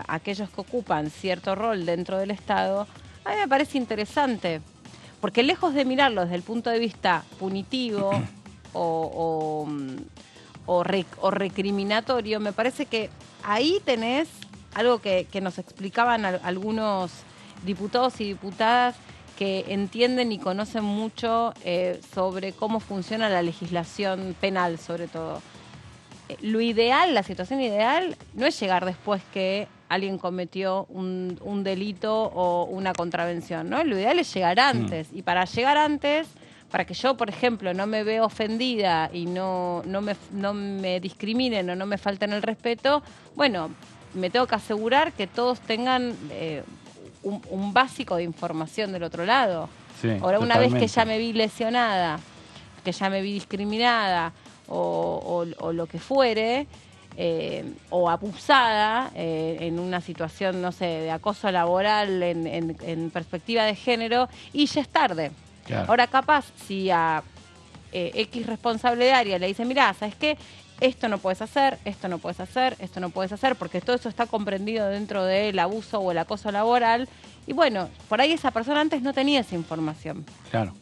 aquellos que ocupan cierto rol dentro del Estado, a mí me parece interesante, porque lejos de mirarlo desde el punto de vista punitivo o recriminatorio, me parece que ahí tenés algo que nos explicaban algunos diputados y diputadas que entienden y conocen mucho sobre cómo funciona la legislación penal, sobre todo. Lo ideal, la situación ideal, no es llegar después que alguien cometió un delito o una contravención, ¿no? Lo ideal es llegar antes. Y para llegar antes, para que yo, por ejemplo, no me vea ofendida y no me discriminen o no me falten el respeto, bueno, me tengo que asegurar que todos tengan un básico de información del otro lado. Sí, ahora, una totalmente. vez que ya me vi lesionada, que ya me vi discriminada o lo que fuere, o abusada en una situación, no sé, de acoso laboral en perspectiva de género, y ya es tarde. Claro. Ahora, capaz, si a X responsable de área le dice, mirá, ¿sabes qué? Esto no puedes hacer, esto no puedes hacer, esto no puedes hacer, porque todo eso está comprendido dentro del abuso o el acoso laboral. Y bueno, por ahí esa persona antes no tenía esa información. Claro,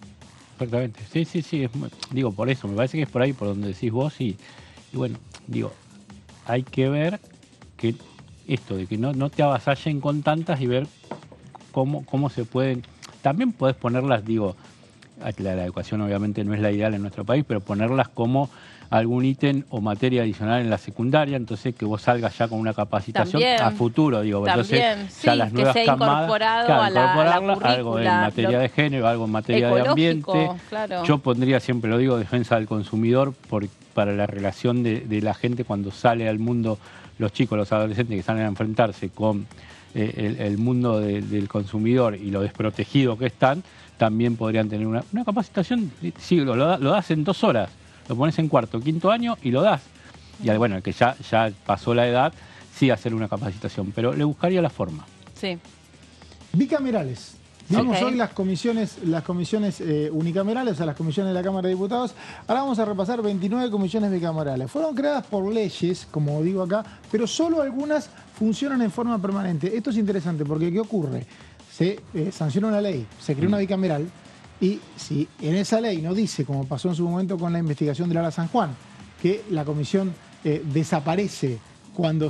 perfectamente. Sí. Digo, por eso, me parece que es por ahí por donde decís vos. Y bueno, digo, hay que ver que esto de que no te avasallen con tantas y ver cómo se pueden. También podés ponerlas, digo, la educación obviamente no es la ideal en nuestro país, pero ponerlas como algún ítem o materia adicional en la secundaria, entonces que vos salgas ya con una capacitación a futuro, digo, entonces ya las nuevas camadas, incorporarla, algo en materia de género, algo en materia de ambiente. Claro. Yo pondría, siempre lo digo, defensa del consumidor para la relación de la gente cuando sale al mundo, los chicos, los adolescentes que salen a enfrentarse con el mundo del consumidor y lo desprotegido que están, también podrían tener una capacitación. Sí, lo das en 2 horas, lo pones en cuarto, quinto año y lo das. Y bueno, el que ya pasó la edad, sí hacer una capacitación, pero le buscaría la forma. Sí. Bicamerales. Vimos hoy las comisiones unicamerales, o sea, las comisiones de la Cámara de Diputados. Ahora vamos a repasar 29 comisiones bicamerales. Fueron creadas por leyes, como digo acá, pero solo algunas funcionan en forma permanente. Esto es interesante porque ¿qué ocurre? Se sanciona una ley, se crea una bicameral, y si en esa ley no dice, como pasó en su momento con la investigación del Ala San Juan, que la comisión desaparece cuando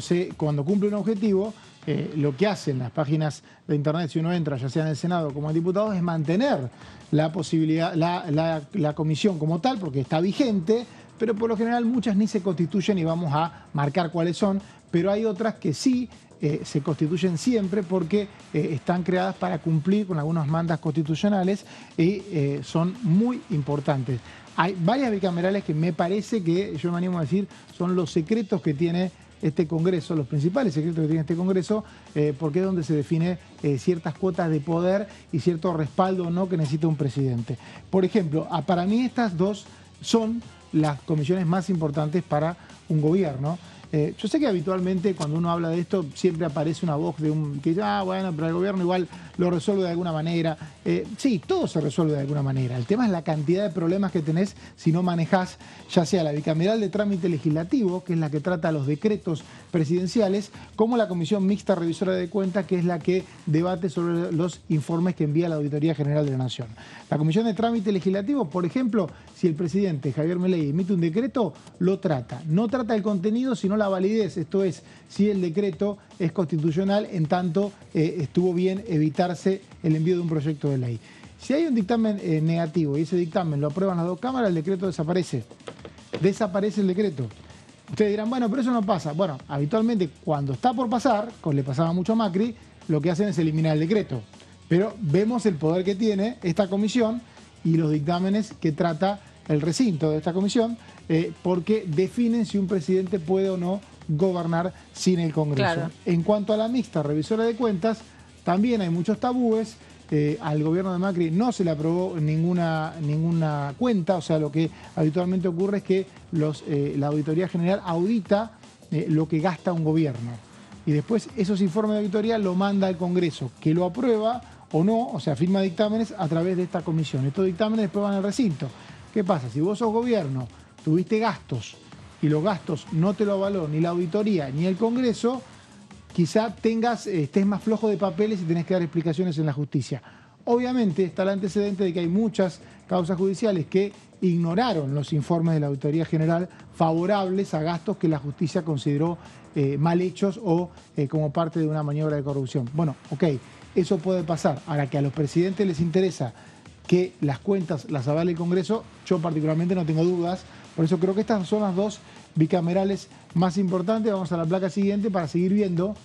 cumple un objetivo, lo que hacen las páginas de internet, si uno entra, ya sea en el Senado como en diputados, es mantener la posibilidad, la comisión como tal, porque está vigente, pero por lo general muchas ni se constituyen y vamos a marcar cuáles son, pero hay otras que sí se constituyen siempre porque están creadas para cumplir con algunos mandatos constitucionales y son muy importantes. Hay varias bicamerales que me parece que, yo me animo a decir, son los secretos que tiene este Congreso, los principales secretos que tiene este Congreso, porque es donde se define ciertas cuotas de poder y cierto respaldo o no que necesita un presidente. Por ejemplo, para mí estas dos son las comisiones más importantes para un gobierno. Yo sé que habitualmente cuando uno habla de esto siempre aparece una voz que bueno, pero el gobierno igual lo resuelve de alguna manera. Sí, todo se resuelve de alguna manera. El tema es la cantidad de problemas que tenés si no manejás, ya sea la bicameral de trámite legislativo, que es la que trata los decretos presidenciales, como la Comisión Mixta Revisora de Cuentas, que es la que debate sobre los informes que envía la Auditoría General de la Nación. La Comisión de Trámite Legislativo, por ejemplo, si el presidente Javier Milei emite un decreto, lo trata. No trata el contenido, sino la validez, esto es, si el decreto es constitucional, en tanto estuvo bien evitarse el envío de un proyecto de ley. Si hay un dictamen negativo y ese dictamen lo aprueban las dos cámaras, el decreto desaparece. Desaparece el decreto. Ustedes dirán, bueno, pero eso no pasa. Bueno, habitualmente cuando está por pasar, como le pasaba mucho a Macri, lo que hacen es eliminar el decreto. Pero vemos el poder que tiene esta comisión y los dictámenes que trata el recinto de esta comisión, porque definen si un presidente puede o no gobernar sin el Congreso. Claro. En cuanto a la mixta revisora de cuentas, también hay muchos tabúes. Al gobierno de Macri no se le aprobó ninguna cuenta, o sea, lo que habitualmente ocurre es que la Auditoría General audita lo que gasta un gobierno. Y después esos informes de auditoría lo manda al Congreso, que lo aprueba o no, o sea, firma dictámenes a través de esta comisión. Estos dictámenes después van al recinto. ¿Qué pasa? Si vos sos gobierno, tuviste gastos y los gastos no te lo avaló ni la auditoría ni el Congreso, quizá estés más flojo de papeles y tenés que dar explicaciones en la justicia. Obviamente está el antecedente de que hay muchas causas judiciales que ignoraron los informes de la Auditoría General favorables a gastos que la justicia consideró mal hechos o como parte de una maniobra de corrupción. Bueno, ok, eso puede pasar. Ahora, que a los presidentes les interesa que las cuentas las avale el Congreso, yo particularmente no tengo dudas. Por eso creo que estas son las dos bicamerales más importantes. Vamos a la placa siguiente para seguir viendo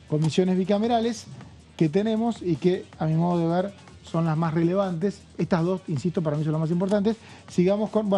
comisiones bicamerales que tenemos y que, a mi modo de ver, son las más relevantes. Estas dos, insisto, para mí son las más importantes. Sigamos con,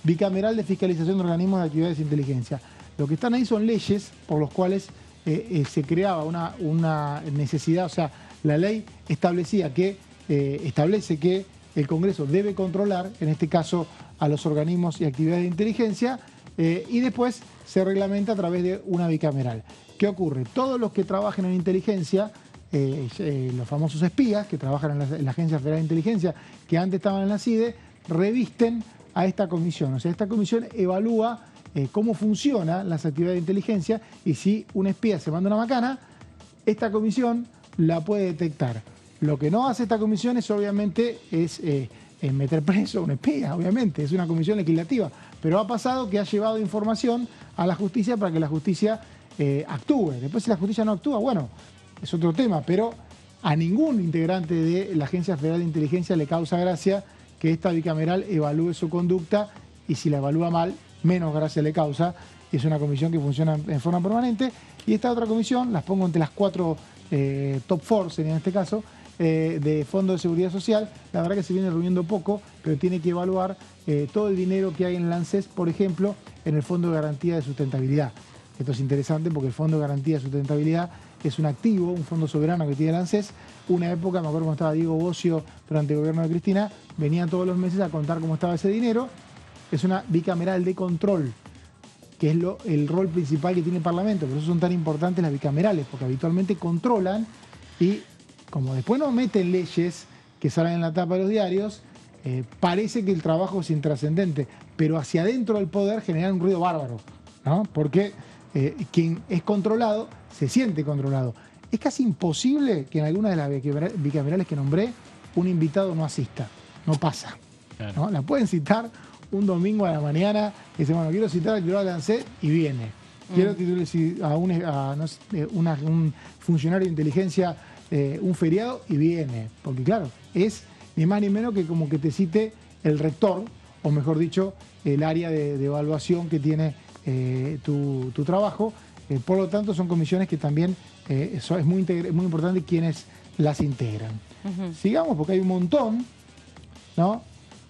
bicameral de fiscalización de organismos de actividades de inteligencia. Lo que están ahí son leyes por los cuales se creaba una necesidad, o sea, la ley establecía que, establece que el Congreso debe controlar, en este caso, a los organismos y actividades de inteligencia, y después se reglamenta a través de una bicameral. ¿Qué ocurre? Todos los que trabajen en inteligencia, los famosos espías que trabajan en la Agencia Federal de Inteligencia, que antes estaban en la CIDE, revisten a esta comisión. O sea, esta comisión evalúa cómo funcionan las actividades de inteligencia y si un espía se manda una macana, esta comisión la puede detectar. Lo que no hace esta comisión es, obviamente, meter preso a un espía, obviamente, es una comisión legislativa. Pero ha pasado que ha llevado información a la justicia para que la justicia actúe. Después, si la justicia no actúa, bueno, es otro tema, pero a ningún integrante de la Agencia Federal de Inteligencia le causa gracia que esta bicameral evalúe su conducta, y si la evalúa mal, menos gracia le causa. Es una comisión que funciona en forma permanente. Y esta otra comisión, las pongo entre las 4 top 4, sería en este caso, de Fondo de Seguridad Social. La verdad que se viene reuniendo poco, pero tiene que evaluar todo el dinero que hay en el ANSES, por ejemplo, en el Fondo de Garantía de Sustentabilidad. Esto es interesante porque el Fondo de Garantía de Sustentabilidad es un activo, un fondo soberano que tiene el ANSES. Una época, me acuerdo cuando estaba Diego Bocio durante el gobierno de Cristina, venían todos los meses a contar cómo estaba ese dinero. Es una bicameral de control, que es el rol principal que tiene el Parlamento. Por eso son tan importantes las bicamerales, porque habitualmente controlan y, como después no meten leyes que salen en la tapa de los diarios, parece que el trabajo es intrascendente, pero hacia adentro del poder generan un ruido bárbaro, ¿no? Porque quien es controlado se siente controlado. Es casi imposible que en alguna de las bicamerales que nombré un invitado no asista. No pasa. Claro. ¿No? La pueden citar un domingo a la mañana y dice, bueno, quiero citar al titular de ANSES y viene. Quiero a un funcionario de inteligencia un feriado y viene. Porque claro, es ni más ni menos que como que te cite el rector, o mejor dicho, el área de evaluación que tiene tu trabajo. Por lo tanto, son comisiones que también es muy importante quienes las integran. Sigamos, porque hay un montón, ¿no?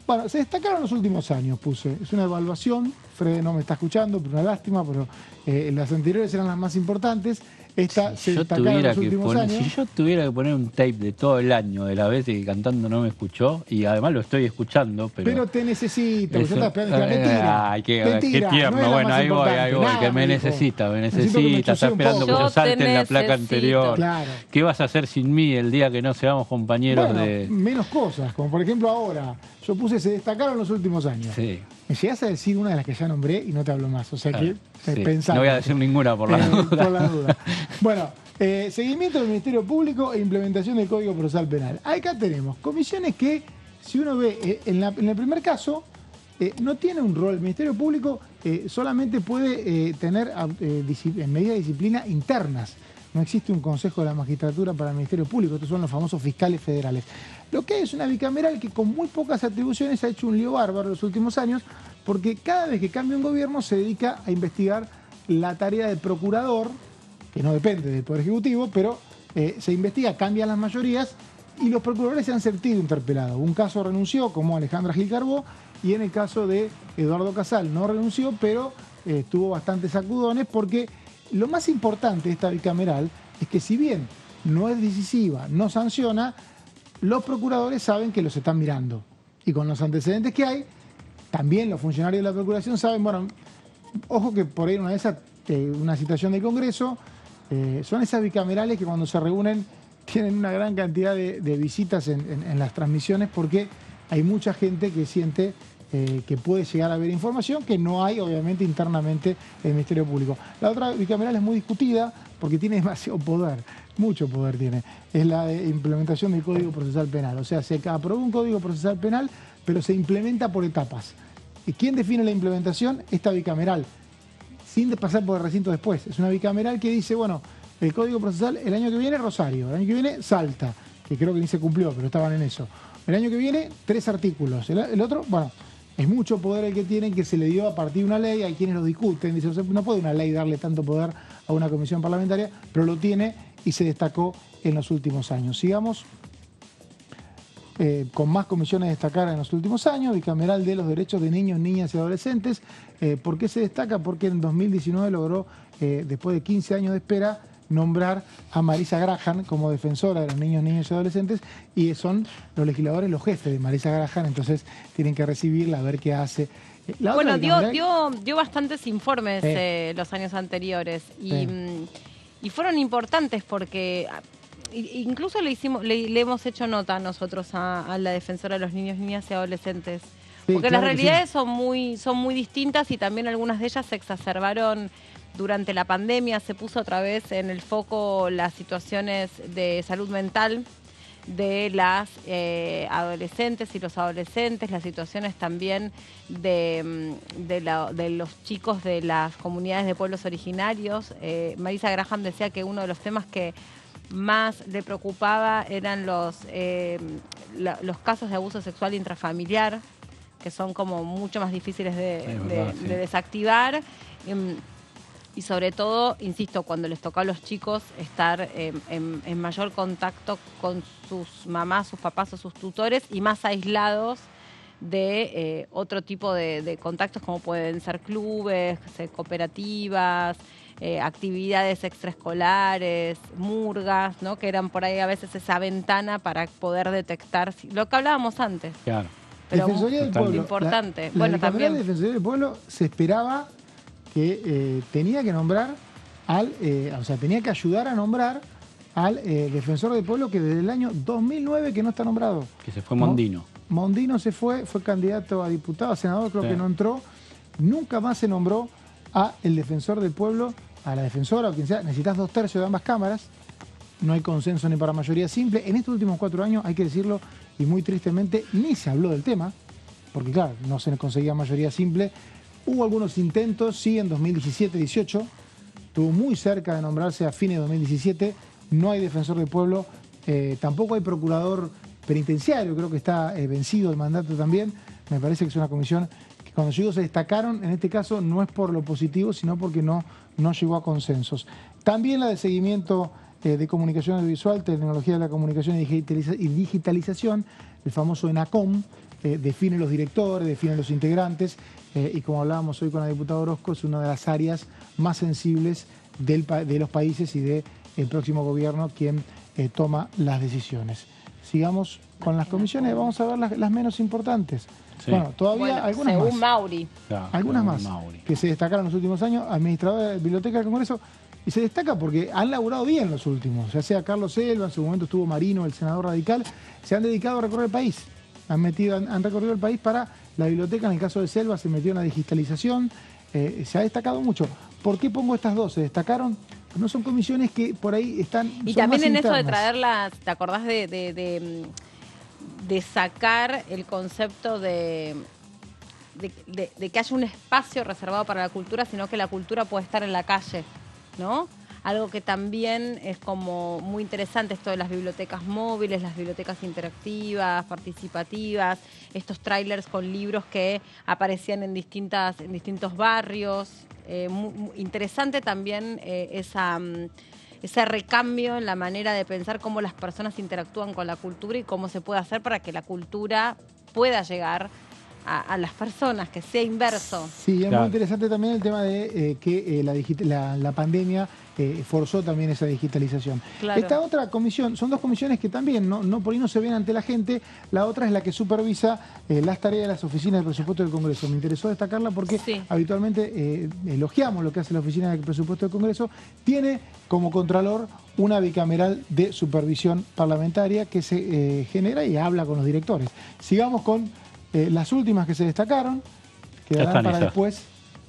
Bueno, se destacaron los últimos años, puse. Es una evaluación, Fred no me está escuchando, pero una lástima, pero las anteriores eran las más importantes. Esta se destacaron en los últimos años. Si yo tuviera que poner un tape de todo el año de la vez que Cantando no me escuchó, y además lo estoy escuchando, pero te necesito, eso, yo te mentira. Ay, qué tierno, no bueno, ahí voy, que me necesita, está esperando que yo salte en la placa anterior. Claro. ¿Qué vas a hacer sin mí el día que no seamos compañeros de...? Menos cosas, como por ejemplo ahora, yo puse se destacaron los últimos años. Sí. Me llegas a decir una de las que ya nombré y no te hablo más, o sea que pensando. No voy a decir ninguna por la duda. Por la duda. Bueno, seguimiento del Ministerio Público e implementación del Código Procesal Penal. Acá tenemos comisiones que, si uno ve en el primer caso, no tiene un rol. El Ministerio Público solamente puede tener medidas de disciplina internas. No existe un Consejo de la Magistratura para el Ministerio Público. Estos son los famosos fiscales federales. Lo que es una bicameral que con muy pocas atribuciones ha hecho un lío bárbaro en los últimos años, porque cada vez que cambia un gobierno se dedica a investigar la tarea del procurador, que no depende del Poder Ejecutivo, pero se investiga, cambian las mayorías y los procuradores se han sentido interpelados. Un caso renunció, como Alejandra Gil Carbó, y en el caso de Eduardo Casal no renunció, pero tuvo bastantes sacudones, porque lo más importante de esta bicameral es que, si bien no es decisiva, no sanciona, los procuradores saben que los están mirando. Y con los antecedentes que hay, también los funcionarios de la Procuración saben, bueno, ojo que por ahí en una situación del Congreso, son esas bicamerales que cuando se reúnen tienen una gran cantidad de visitas en las transmisiones, porque hay mucha gente que siente que puede llegar a ver información que no hay, obviamente, internamente en el Ministerio Público. La otra bicameral es muy discutida porque tiene demasiado poder, mucho poder tiene. Es la de implementación del Código Procesal Penal. O sea, se aprobó un Código Procesal Penal, pero se implementa por etapas. ¿Y quién define la implementación? Esta bicameral, sin pasar por el recinto después. Es una bicameral que dice, bueno, el Código Procesal el año que viene Rosario, el año que viene Salta, que creo que ni se cumplió, pero estaban en eso. El año que viene 3 artículos. El otro, bueno, es mucho poder el que tienen, que se le dio a partir de una ley. Hay quienes lo discuten, dicen, no puede una ley darle tanto poder a una comisión parlamentaria, pero lo tiene y se destacó en los últimos años. Sigamos con más comisiones destacadas en los últimos años. Bicameral de los derechos de niños, niñas y adolescentes. ¿Por qué se destaca? Porque en 2019 logró, después de 15 años de espera, nombrar a Marisa Graham como defensora de los niños, niñas y adolescentes, y son los legisladores los jefes de Marisa Graham, entonces tienen que recibirla, a ver qué hace. Bueno, dio bastantes informes los años anteriores y fueron importantes porque incluso le hemos hecho nota nosotros a la defensora de los niños, niñas y adolescentes. Sí, porque claro, las realidades son muy distintas, y también algunas de ellas se exacerbaron durante la pandemia. Se puso otra vez en el foco las situaciones de salud mental de las adolescentes y los adolescentes, las situaciones también de los chicos de las comunidades de pueblos originarios. Marisa Graham decía que uno de los temas que más le preocupaba eran los casos de abuso sexual intrafamiliar, que son como mucho más difíciles de desactivar. Y sobre todo, insisto, cuando les tocó a los chicos estar en mayor contacto con sus mamás, sus papás o sus tutores, y más aislados de otro tipo de contactos, como pueden ser clubes, cooperativas, actividades extraescolares, murgas, ¿no? Que eran por ahí a veces esa ventana para poder detectar lo que hablábamos antes. Claro. Pero Defensoría del Pueblo. Importante. Bueno, también la Defensoría del Pueblo se esperaba que tenía que nombrar tenía que ayudar a nombrar al defensor del pueblo, que desde el año 2009 que no está nombrado. Que se fue Mondino. Mondino se fue candidato a diputado, a senador, creo que no entró. Nunca más se nombró a el defensor del pueblo, a la defensora o quien sea. Necesitas 2/3 de ambas cámaras. No hay consenso ni para mayoría simple. En estos últimos 4 años, hay que decirlo, y muy tristemente, ni se habló del tema, porque claro, no se conseguía mayoría simple. Hubo algunos intentos, sí, en 2017-18, estuvo muy cerca de nombrarse a fines de 2017, no hay defensor del pueblo, tampoco hay procurador penitenciario, creo que está vencido el mandato también. Me parece que es una comisión que cuando llegó se destacaron, en este caso no es por lo positivo, sino porque no llegó a consensos. También la de seguimiento de comunicación audiovisual, tecnología de la comunicación y digitalización, el famoso ENACOM, define los directores, define los integrantes, y como hablábamos hoy con la diputada Orozco, es una de las áreas más sensibles de los países y del próximo gobierno quien toma las decisiones. Sigamos con las comisiones, vamos a ver las menos importantes. Sí. Bueno, todavía algunas según más. Mauri. Claro, algunas más Mauri, que se destacaron en los últimos años, administradora de Biblioteca del Congreso, y se destaca porque han laburado bien los últimos, ya sea Carlos Selva, en su momento estuvo Marino, el senador radical, se han dedicado a recorrer el país, han recorrido el país para la biblioteca. En el caso de Selva se metió en la digitalización, se ha destacado mucho. ¿Por qué pongo estas dos? Se destacaron, no son comisiones que por ahí están. Y también en eso de traerlas, ¿te acordás de sacar el concepto de que haya un espacio reservado para la cultura, sino que la cultura puede estar en la calle, ¿no? Algo que también es como muy interesante, esto de las bibliotecas móviles, las bibliotecas interactivas, participativas, estos trailers con libros que aparecían en distintos barrios. Muy interesante también ese recambio en la manera de pensar cómo las personas interactúan con la cultura y cómo se puede hacer para que la cultura pueda llegar a las personas, que sea inverso. Sí, es muy interesante también el tema de que la pandemia forzó también esa digitalización. Claro. Esta otra comisión, son dos comisiones que también por ahí no se ven ante la gente. La otra es la que supervisa las tareas de las oficinas de presupuesto del Congreso. Me interesó destacarla porque habitualmente elogiamos lo que hace la oficina de presupuesto del Congreso. Tiene como contralor una bicameral de supervisión parlamentaria que se genera y habla con los directores. Sigamos con las últimas que se destacaron, quedarán para después.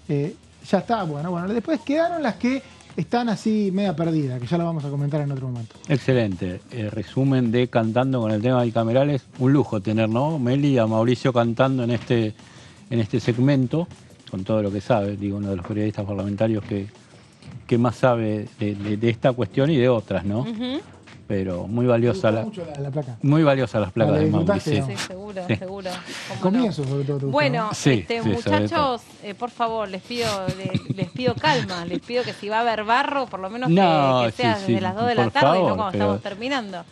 Ya está, bueno, después quedaron las que están así media perdidas, que ya la vamos a comentar en otro momento. Excelente. Resumen de Cantando con el tema bicamerales. Un lujo tener, ¿no? Meli, a Mauricio cantando en este segmento, con todo lo que sabe, digo, uno de los periodistas parlamentarios que más sabe de esta cuestión y de otras, ¿no? Pero muy valiosa la placa. Muy valiosa las placas de Mauricio. Sí, seguro. Comienzo sobre todo. Bueno, muchachos, por favor, les pido calma, les pido que si va a haber barro, por lo menos que sea desde las 2 de la tarde y no cuando estamos terminando.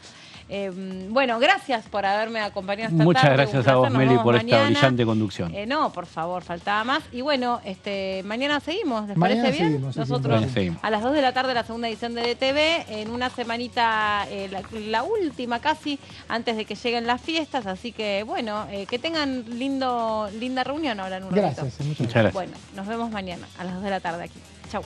Bueno, gracias por haberme acompañado esta tarde. Muchas gracias a vos, Meli, por esta brillante conducción. No, por favor, faltaba más. Y bueno, mañana seguimos, ¿les parece bien? Nosotros a las 2 de la tarde la segunda edición de DTV, en una semanita, la última casi, antes de que lleguen las fiestas. Así que bueno, que tengan linda reunión ahora en un ratito. Muchas gracias. Bueno, nos vemos mañana a las 2 de la tarde aquí. Chau.